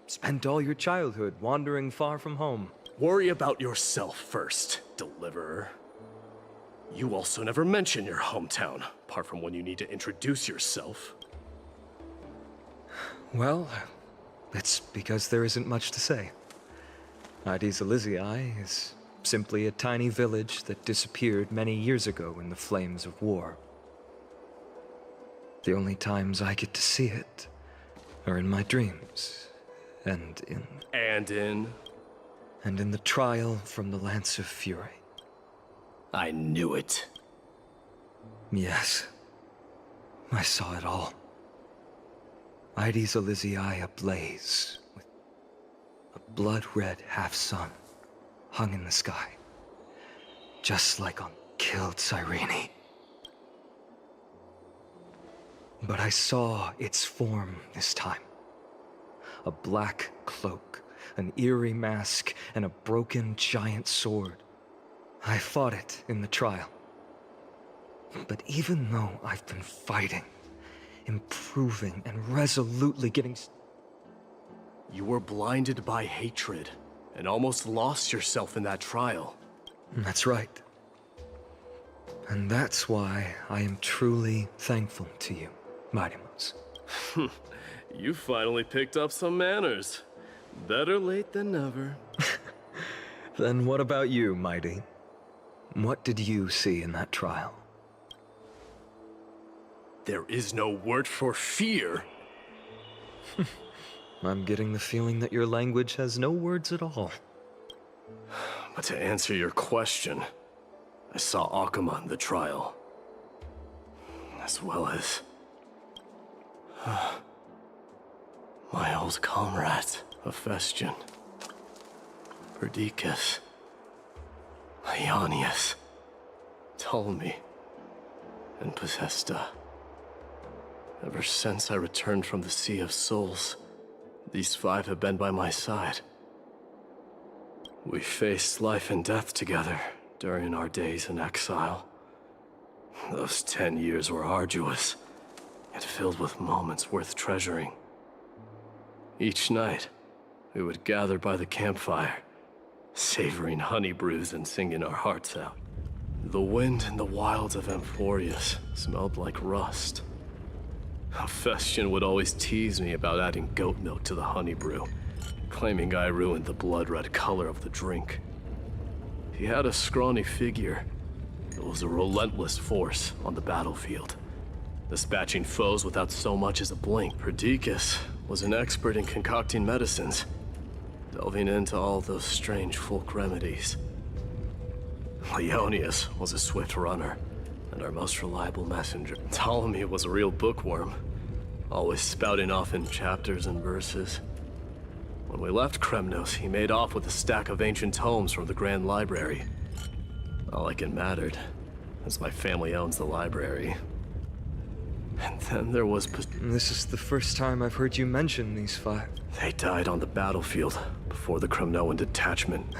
spent all your childhood wandering far from home. Worry about yourself first, Deliverer. You also never mention your hometown, apart from when you need to introduce yourself. Well, it's because there isn't much to say. Addis Elysiae is simply a tiny village that disappeared many years ago in the flames of war. The only times I get to see it are in my dreams, and in... And in? And in the trial from the Lance of Fury. I knew it. Yes. I saw it all. Ides Elysiae ablaze, with a blood-red half-sun hung in the sky, just like on killed Cyrene. But I saw its form this time. A black cloak, an eerie mask, and a broken giant sword. I fought it in the trial. But even though I've been fighting, improving, and resolutely getting... You were blinded by hatred, and almost lost yourself in that trial. That's right. And that's why I am truly thankful to you, Mighty Mouse. You finally picked up some manners. Better late than never. Then what about you, Mighty? What did you see in that trial? There is no word for fear. I'm getting the feeling that your language has no words at all. But to answer your question, I saw Akuma in the trial. As well as... my old comrade, Hephaestion. Perdiccas. Ionius. Ptolemy. And Possesta. Ever since I returned from the Sea of Souls, these 5 have been by my side. We faced life and death together during our days in exile. Those 10 years were arduous, yet filled with moments worth treasuring. Each night, we would gather by the campfire, savoring honey brews and singing our hearts out. The wind in the wilds of Amphoreus smelled like rust. Hephaestion would always tease me about adding goat milk to the honey brew, claiming I ruined the blood-red color of the drink. He had a scrawny figure. It was a relentless force on the battlefield, dispatching foes without so much as a blink. Perdiccas was an expert in concocting medicines, delving into all those strange folk remedies. Leonius was a swift runner, and our most reliable messenger. Ptolemy was a real bookworm, always spouting off in chapters and verses. When we left Kremnos, he made off with a stack of ancient tomes from the Grand Library. Not like it mattered, as my family owns the library. And then there was... This is the first time I've heard you mention these 5. They died on the battlefield before the Kremnoan detachment.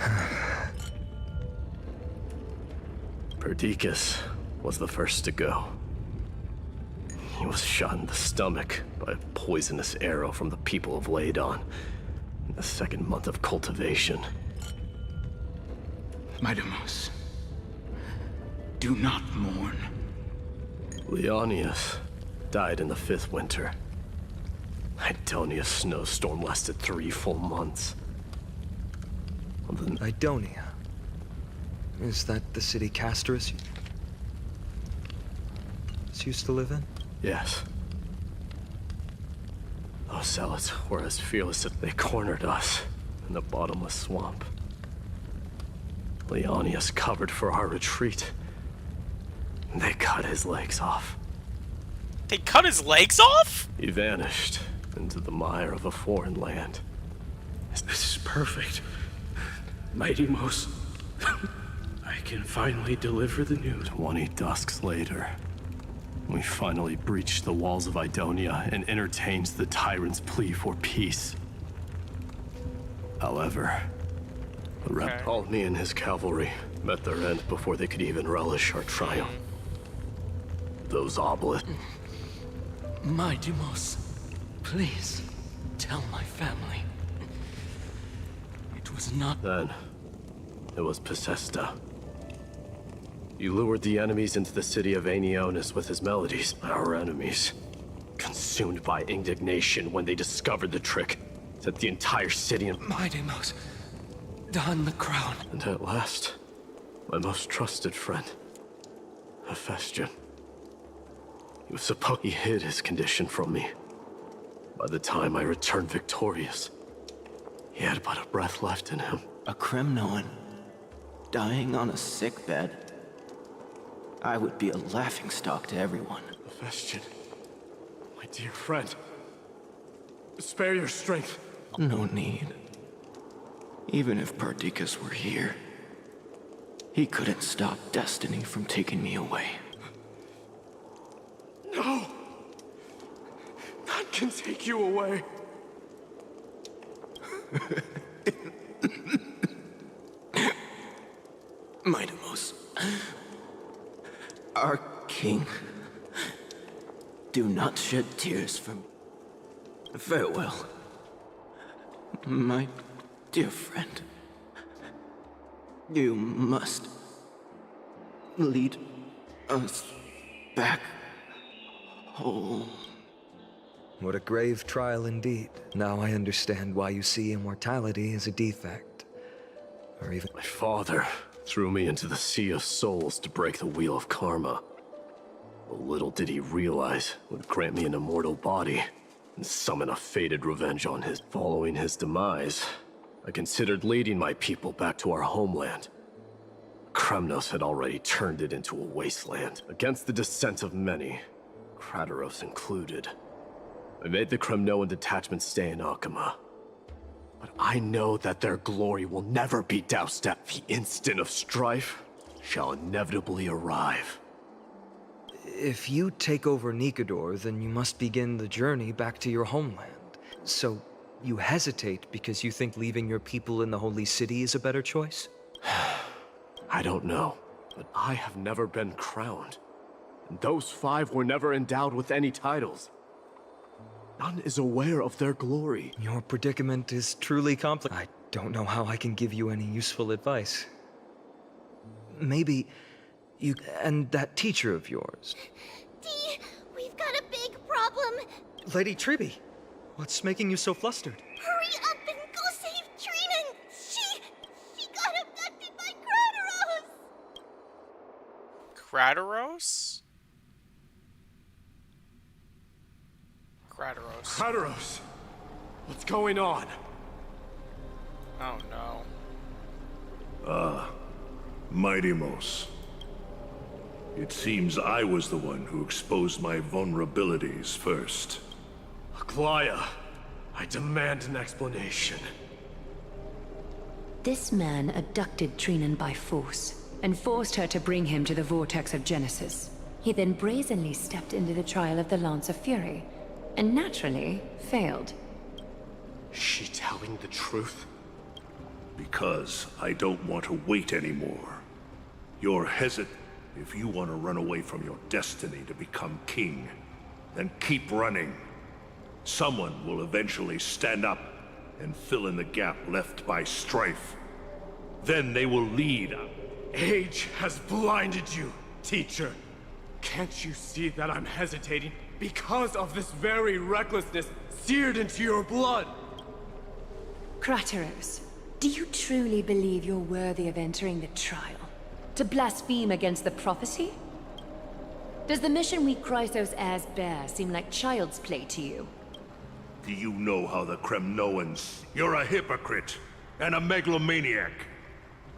Perdiccas was the first to go. He was shot in the stomach by a poisonous arrow from the people of Ladon in the 2nd month of cultivation. Mightymouse, do not mourn. Leonius died in the 5th winter. Idonia's snowstorm lasted 3 full months. Idonia? Is that the city Castorus used to live in? Yes. Those zealots were as fearless as they cornered us in the bottomless swamp. Leonius covered for our retreat. They cut his legs off. They cut his legs off? He vanished into the mire of a foreign land. This is perfect. Mighty Mouse, I can finally deliver the news. 20 dusks later, we finally breached the walls of Idonia and entertained the tyrant's plea for peace. However, Ptolemy and his cavalry met their end before they could even relish our triumph. Those obelisks. Mighty Mouse, please tell my family. It was not... Then, it was Possesta. He lured the enemies into the city of Aenionis with his melodies. Our enemies, consumed by indignation when they discovered the trick, set the entire city in... Mighty Mouse, don the crown. And at last, my most trusted friend, Hephaestion. He hid his condition from me. By the time I returned victorious, he had but a breath left in him. A Kremnoan dying on a sickbed. I would be a laughingstock to everyone. Vestian, my dear friend, spare your strength. No need. Even if Perdiccas were here, he couldn't stop destiny from taking me away. No! None can take you away. Mightimos, our king, do not shed tears for me. Farewell, my dear friend. You must lead us back home. What a grave trial indeed. Now I understand why you see immortality as a defect. Or even... My father threw me into the Sea of Souls to break the wheel of karma. But little did he realize it would grant me an immortal body and summon a fated revenge on his. Following his demise, I considered leading my people back to our homeland. Kremnos had already turned it into a wasteland, against the dissent of many, Krateros included. I made the Kremnoan detachment stay in Akama. But I know that their glory will never be doused at. The instant of strife shall inevitably arrive. If you take over Nikador, then you must begin the journey back to your homeland. So, you hesitate because you think leaving your people in the Holy City is a better choice? I don't know, but I have never been crowned. And those 5 were never endowed with any titles. None is aware of their glory. Your predicament is truly complex. I don't know how I can give you any useful advice. Maybe you and that teacher of yours. Dee, we've got a big problem. Lady Triby, what's making you so flustered? Hurry up and go save Trinan. She got abducted by Krateros? Krateros. Krateros! What's going on? Oh no. Mightimos. It seems I was the one who exposed my vulnerabilities first. Aglaya, I demand an explanation. This man abducted Trinan by force and forced her to bring him to the vortex of Genesis. He then brazenly stepped into the trial of the Lance of Fury, and naturally failed. Is she telling the truth? Because I don't want to wait anymore. You're hesitant. If you want to run away from your destiny to become king, then keep running. Someone will eventually stand up and fill in the gap left by strife. Then they will lead. Age has blinded you, teacher. Can't you see that I'm hesitating because of this very recklessness seared into your blood? Krateros, do you truly believe you're worthy of entering the trial? To blaspheme against the prophecy? Does the mission we Chrysos heirs bear seem like child's play to you? Do you know how the Kremnoans... You're a hypocrite and a megalomaniac.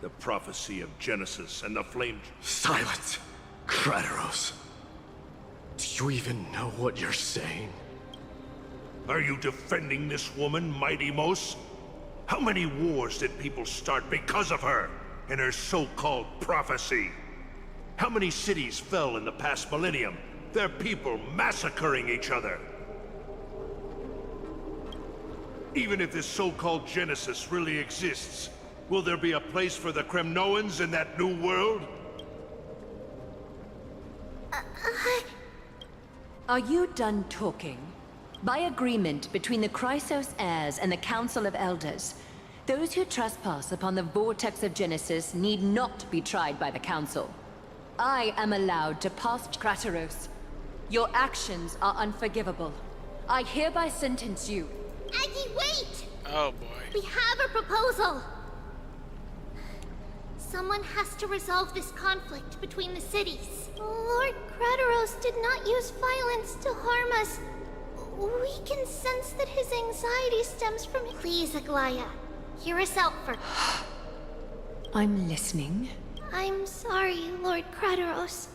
The prophecy of Genesis and the flame... Silence, Krateros. Do you even know what you're saying? Are you defending this woman, Mightimos? How many wars did people start because of her and her so-called prophecy? How many cities fell in the past millennium? Their people massacring each other. Even if this so-called Genesis really exists, will there be a place for the Kremnoans in that new world? Are you done talking? By agreement between the Chrysos heirs and the Council of Elders, those who trespass upon the vortex of Genesis need not be tried by the Council. I am allowed to pass Krateros. Your actions are unforgivable. I hereby sentence you. Aggie, wait! Oh boy. We have a proposal! Someone has to resolve this conflict between the cities. Lord Krateros did not use violence to harm us. We can sense that his anxiety stems from... Please, Aglaya, hear us out first. I'm listening. I'm sorry, Lord Krateros.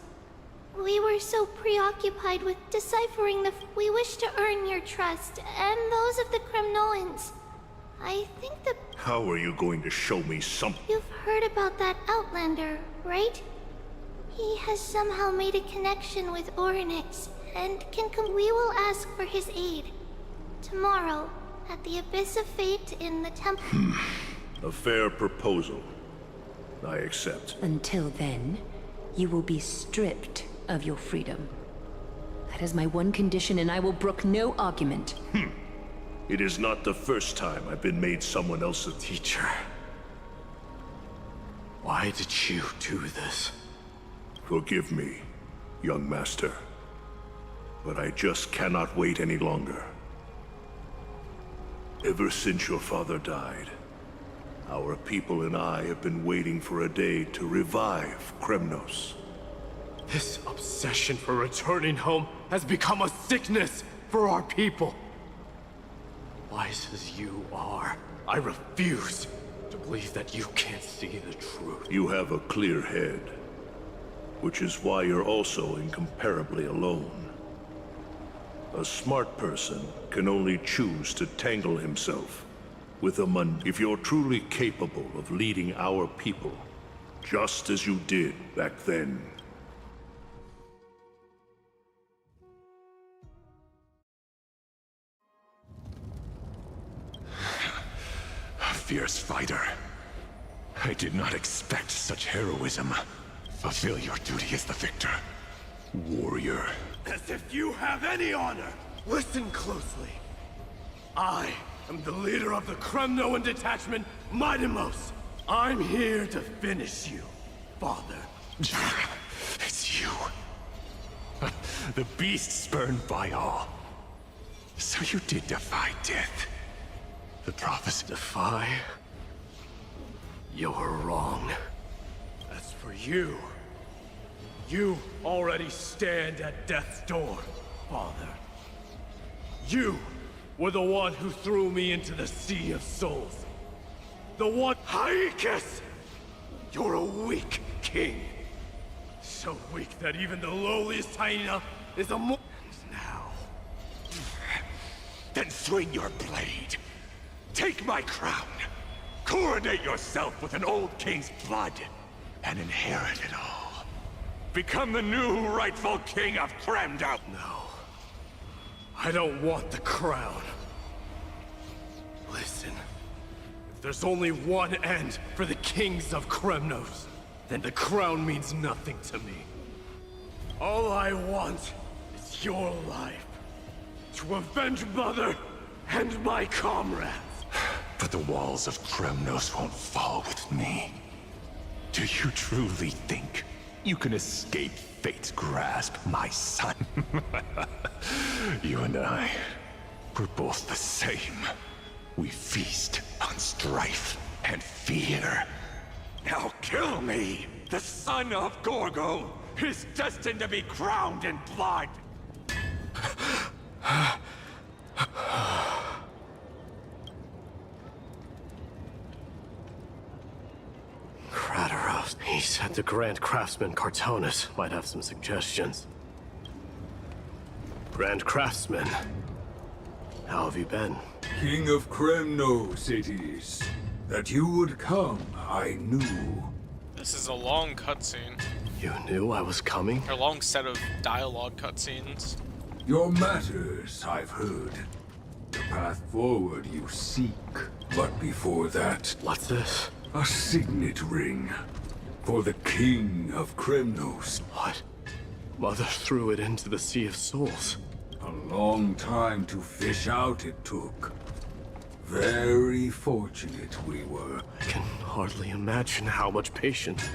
We were so preoccupied with deciphering the... We wish to earn your trust, and those of the Kremnoans. I think the... How are you going to show me something? You've heard about that Outlander, right? He has somehow made a connection with Orynyx, and can come... We will ask for his aid. Tomorrow, at the Abyss of Fate in the temple. A fair proposal. I accept. Until then, you will be stripped of your freedom. That is my one condition, and I will brook no argument. It is not the first time I've been made someone else's teacher. Why did you do this? Forgive me, young master. But I just cannot wait any longer. Ever since your father died, our people and I have been waiting for a day to revive Kremnos. This obsession for returning home has become a sickness for our people. Wise as you are, I refuse to believe that you can't see the truth. You have a clear head, which is why you're also incomparably alone. A smart person can only choose to tangle himself with a if you're truly capable of leading our people, just as you did back then. Fierce fighter. I did not expect such heroism. Fulfill your duty as the victor. Warrior. As if you have any honor! Listen closely. I am the leader of the Kremnoan detachment, Midimos. I'm here to finish you, father. It's you. The beast spurned by all. So you did defy death. The prophecy... Defy? You're wrong. As for you, you already stand at death's door, father. You were the one who threw me into the Sea of Souls. The one... Haikis! You're a weak king. So weak that even the lowliest hyena is a mo... And now... Then swing your blade. Take my crown. Coronate yourself with an old king's blood. And inherit it all. Become the new rightful king of Kremno. No. I don't want the crown. Listen. If there's only one end for the kings of Kremnos, then the crown means nothing to me. All I want is your life. To avenge Mother and my comrades. But the walls of Kremnos won't fall with me. Do you truly think you can escape fate's grasp, my son? You and I, we're both the same. We feast on strife and fear. Now kill me! The son of Gorgo is destined to be crowned in blood! Krateros. He said the Grand Craftsman Cartonus might have some suggestions. Grand Craftsman, how have you been? King of Kremnos it is. That you would come, I knew. This is a long cutscene. You knew I was coming? A long set of dialogue cutscenes. Your matters, I've heard. The path forward you seek. But before that... What's this? A signet ring. For the King of Kremnos. What? Mother threw it into the Sea of Souls. A long time to fish out it took. Very fortunate we were. I can hardly imagine how much patience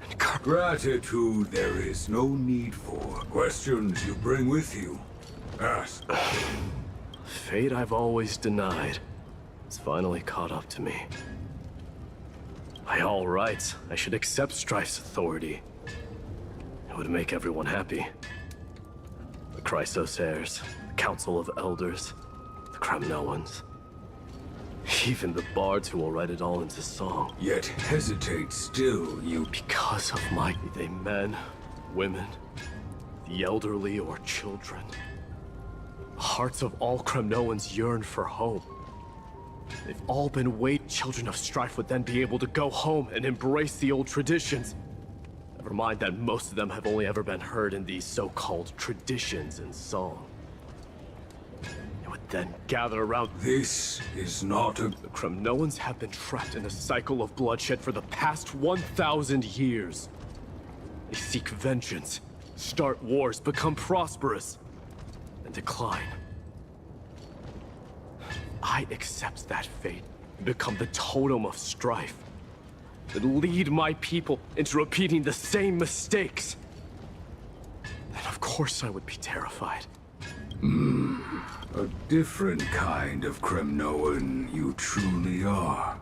and gratitude there is no need for. Questions you bring with you. Ask. Fate I've always denied has finally caught up to me. By all rights, I should accept Strife's authority. It would make everyone happy. The Chrysos heirs, the Council of Elders, the Kremnoans. Even the bards who will write it all into song. Yet hesitate still, you... Because of my... Be they men, women, the elderly, or children. The hearts of all Kremnoans yearn for home. They've all been waiting. Children of strife would then be able to go home and embrace the old traditions. Never mind that most of them have only ever been heard in these so-called traditions and song. They would then gather around. This is not a... The Kremnoans have been trapped in a cycle of bloodshed for the past 1,000 years. They seek vengeance, start wars, become prosperous, and decline. I accept that fate and become the totem of strife. And lead my people into repeating the same mistakes. Then of course I would be terrified. A different kind of Kremnoan you truly are.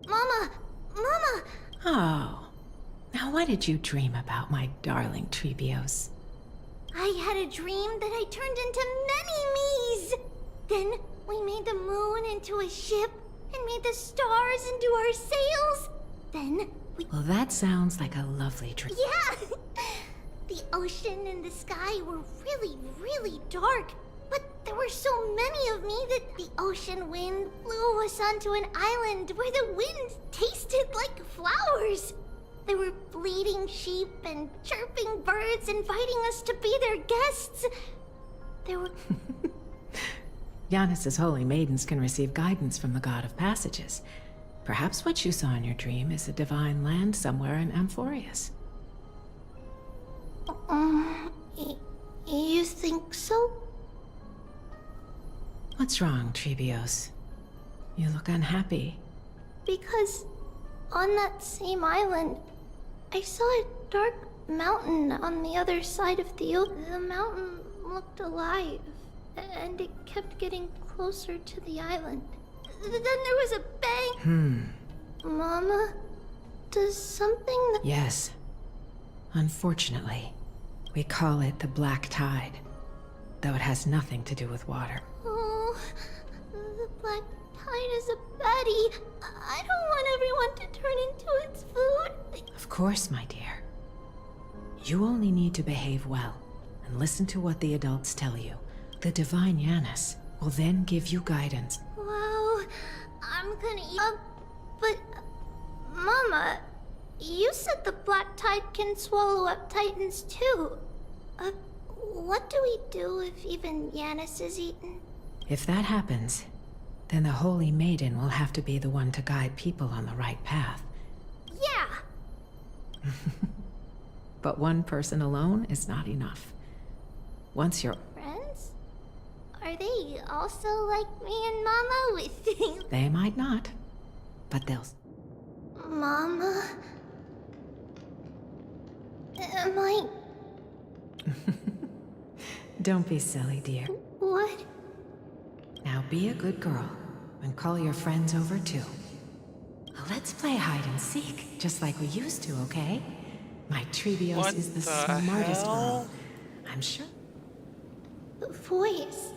Mama! Mama! Oh. Now what did you dream about, my darling Trebios? I had a dream that I turned into many me's. Then we made the moon into a ship and made the stars into our sails. Then we... Well, that sounds like a lovely dream. Yeah! The ocean and the sky were really, really dark. But there were so many of me that the ocean wind blew us onto an island where the wind tasted like flowers. There were bleating sheep and chirping birds inviting us to be their guests. There were... Giannis's holy maidens can receive guidance from the god of passages. Perhaps what you saw in your dream is a divine land somewhere in Amphoreus. You think so? What's wrong, Trebios? You look unhappy. Because on that same island, I saw a dark mountain on the other side of the ocean. The mountain looked alive, and it kept getting closer to the island. Then there was a bang. Mama, does something... Yes. Unfortunately, we call it the Black Tide, though it has nothing to do with water. Oh, the black tide is a baddie. I don't want everyone to turn into its food. Of course, my dear. You only need to behave well and listen to what the adults tell you. The divine Giannis will then give you guidance. Wow, I'm gonna eat up. But, Mama, you said the black tide can swallow up titans too. What do we do if even Giannis is eaten? If that happens, then the Holy Maiden will have to be the one to guide people on the right path. Yeah! But one person alone is not enough. Once you're... Friends? Are they also like me and Mama with things? They might not, but they'll... Mama? Am I... Don't be silly, dear. What? Now be a good girl and call your friends over too. Let's play hide and seek, just like we used to, okay? My Trebios is the smartest girl. I'm sure. The voice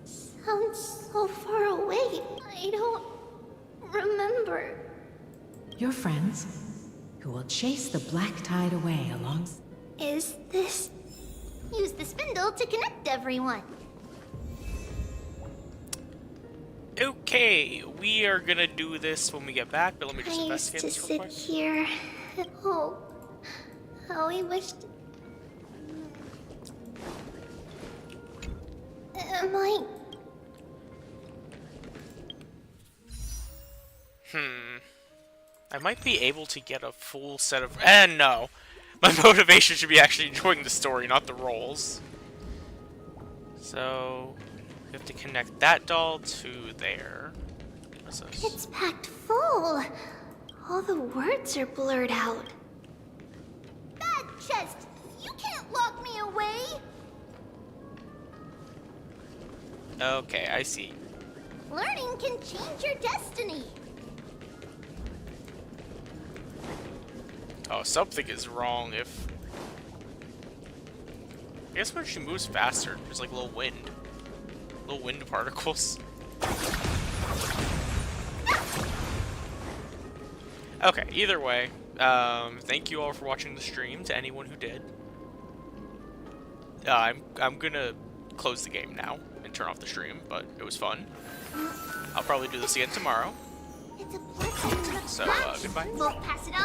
sounds so far away. I don't remember. Your friends, who will chase the black tide away along... Is this... Use the spindle to connect everyone. Okay, we are gonna do this when we get back, but let me just investigate this real quick. I used to sit here. Oh, how I wished... Am I... I might be able to get a full set of... no! My motivation should be actually enjoying the story, not the rolls. So... we have to connect that doll to there. What's this? It's packed full. All the words are blurred out. Bad chest! You can't lock me away! Okay, I see. Learning can change your destiny. Oh, something is wrong if... I guess when she moves faster, there's like little wind particles. Okay, either way, thank you all for watching the stream, to anyone who did. I'm gonna close the game now and turn off the stream, but it was fun. I'll probably do this again tomorrow. It's a blessing. So, goodbye. We'll pass it on.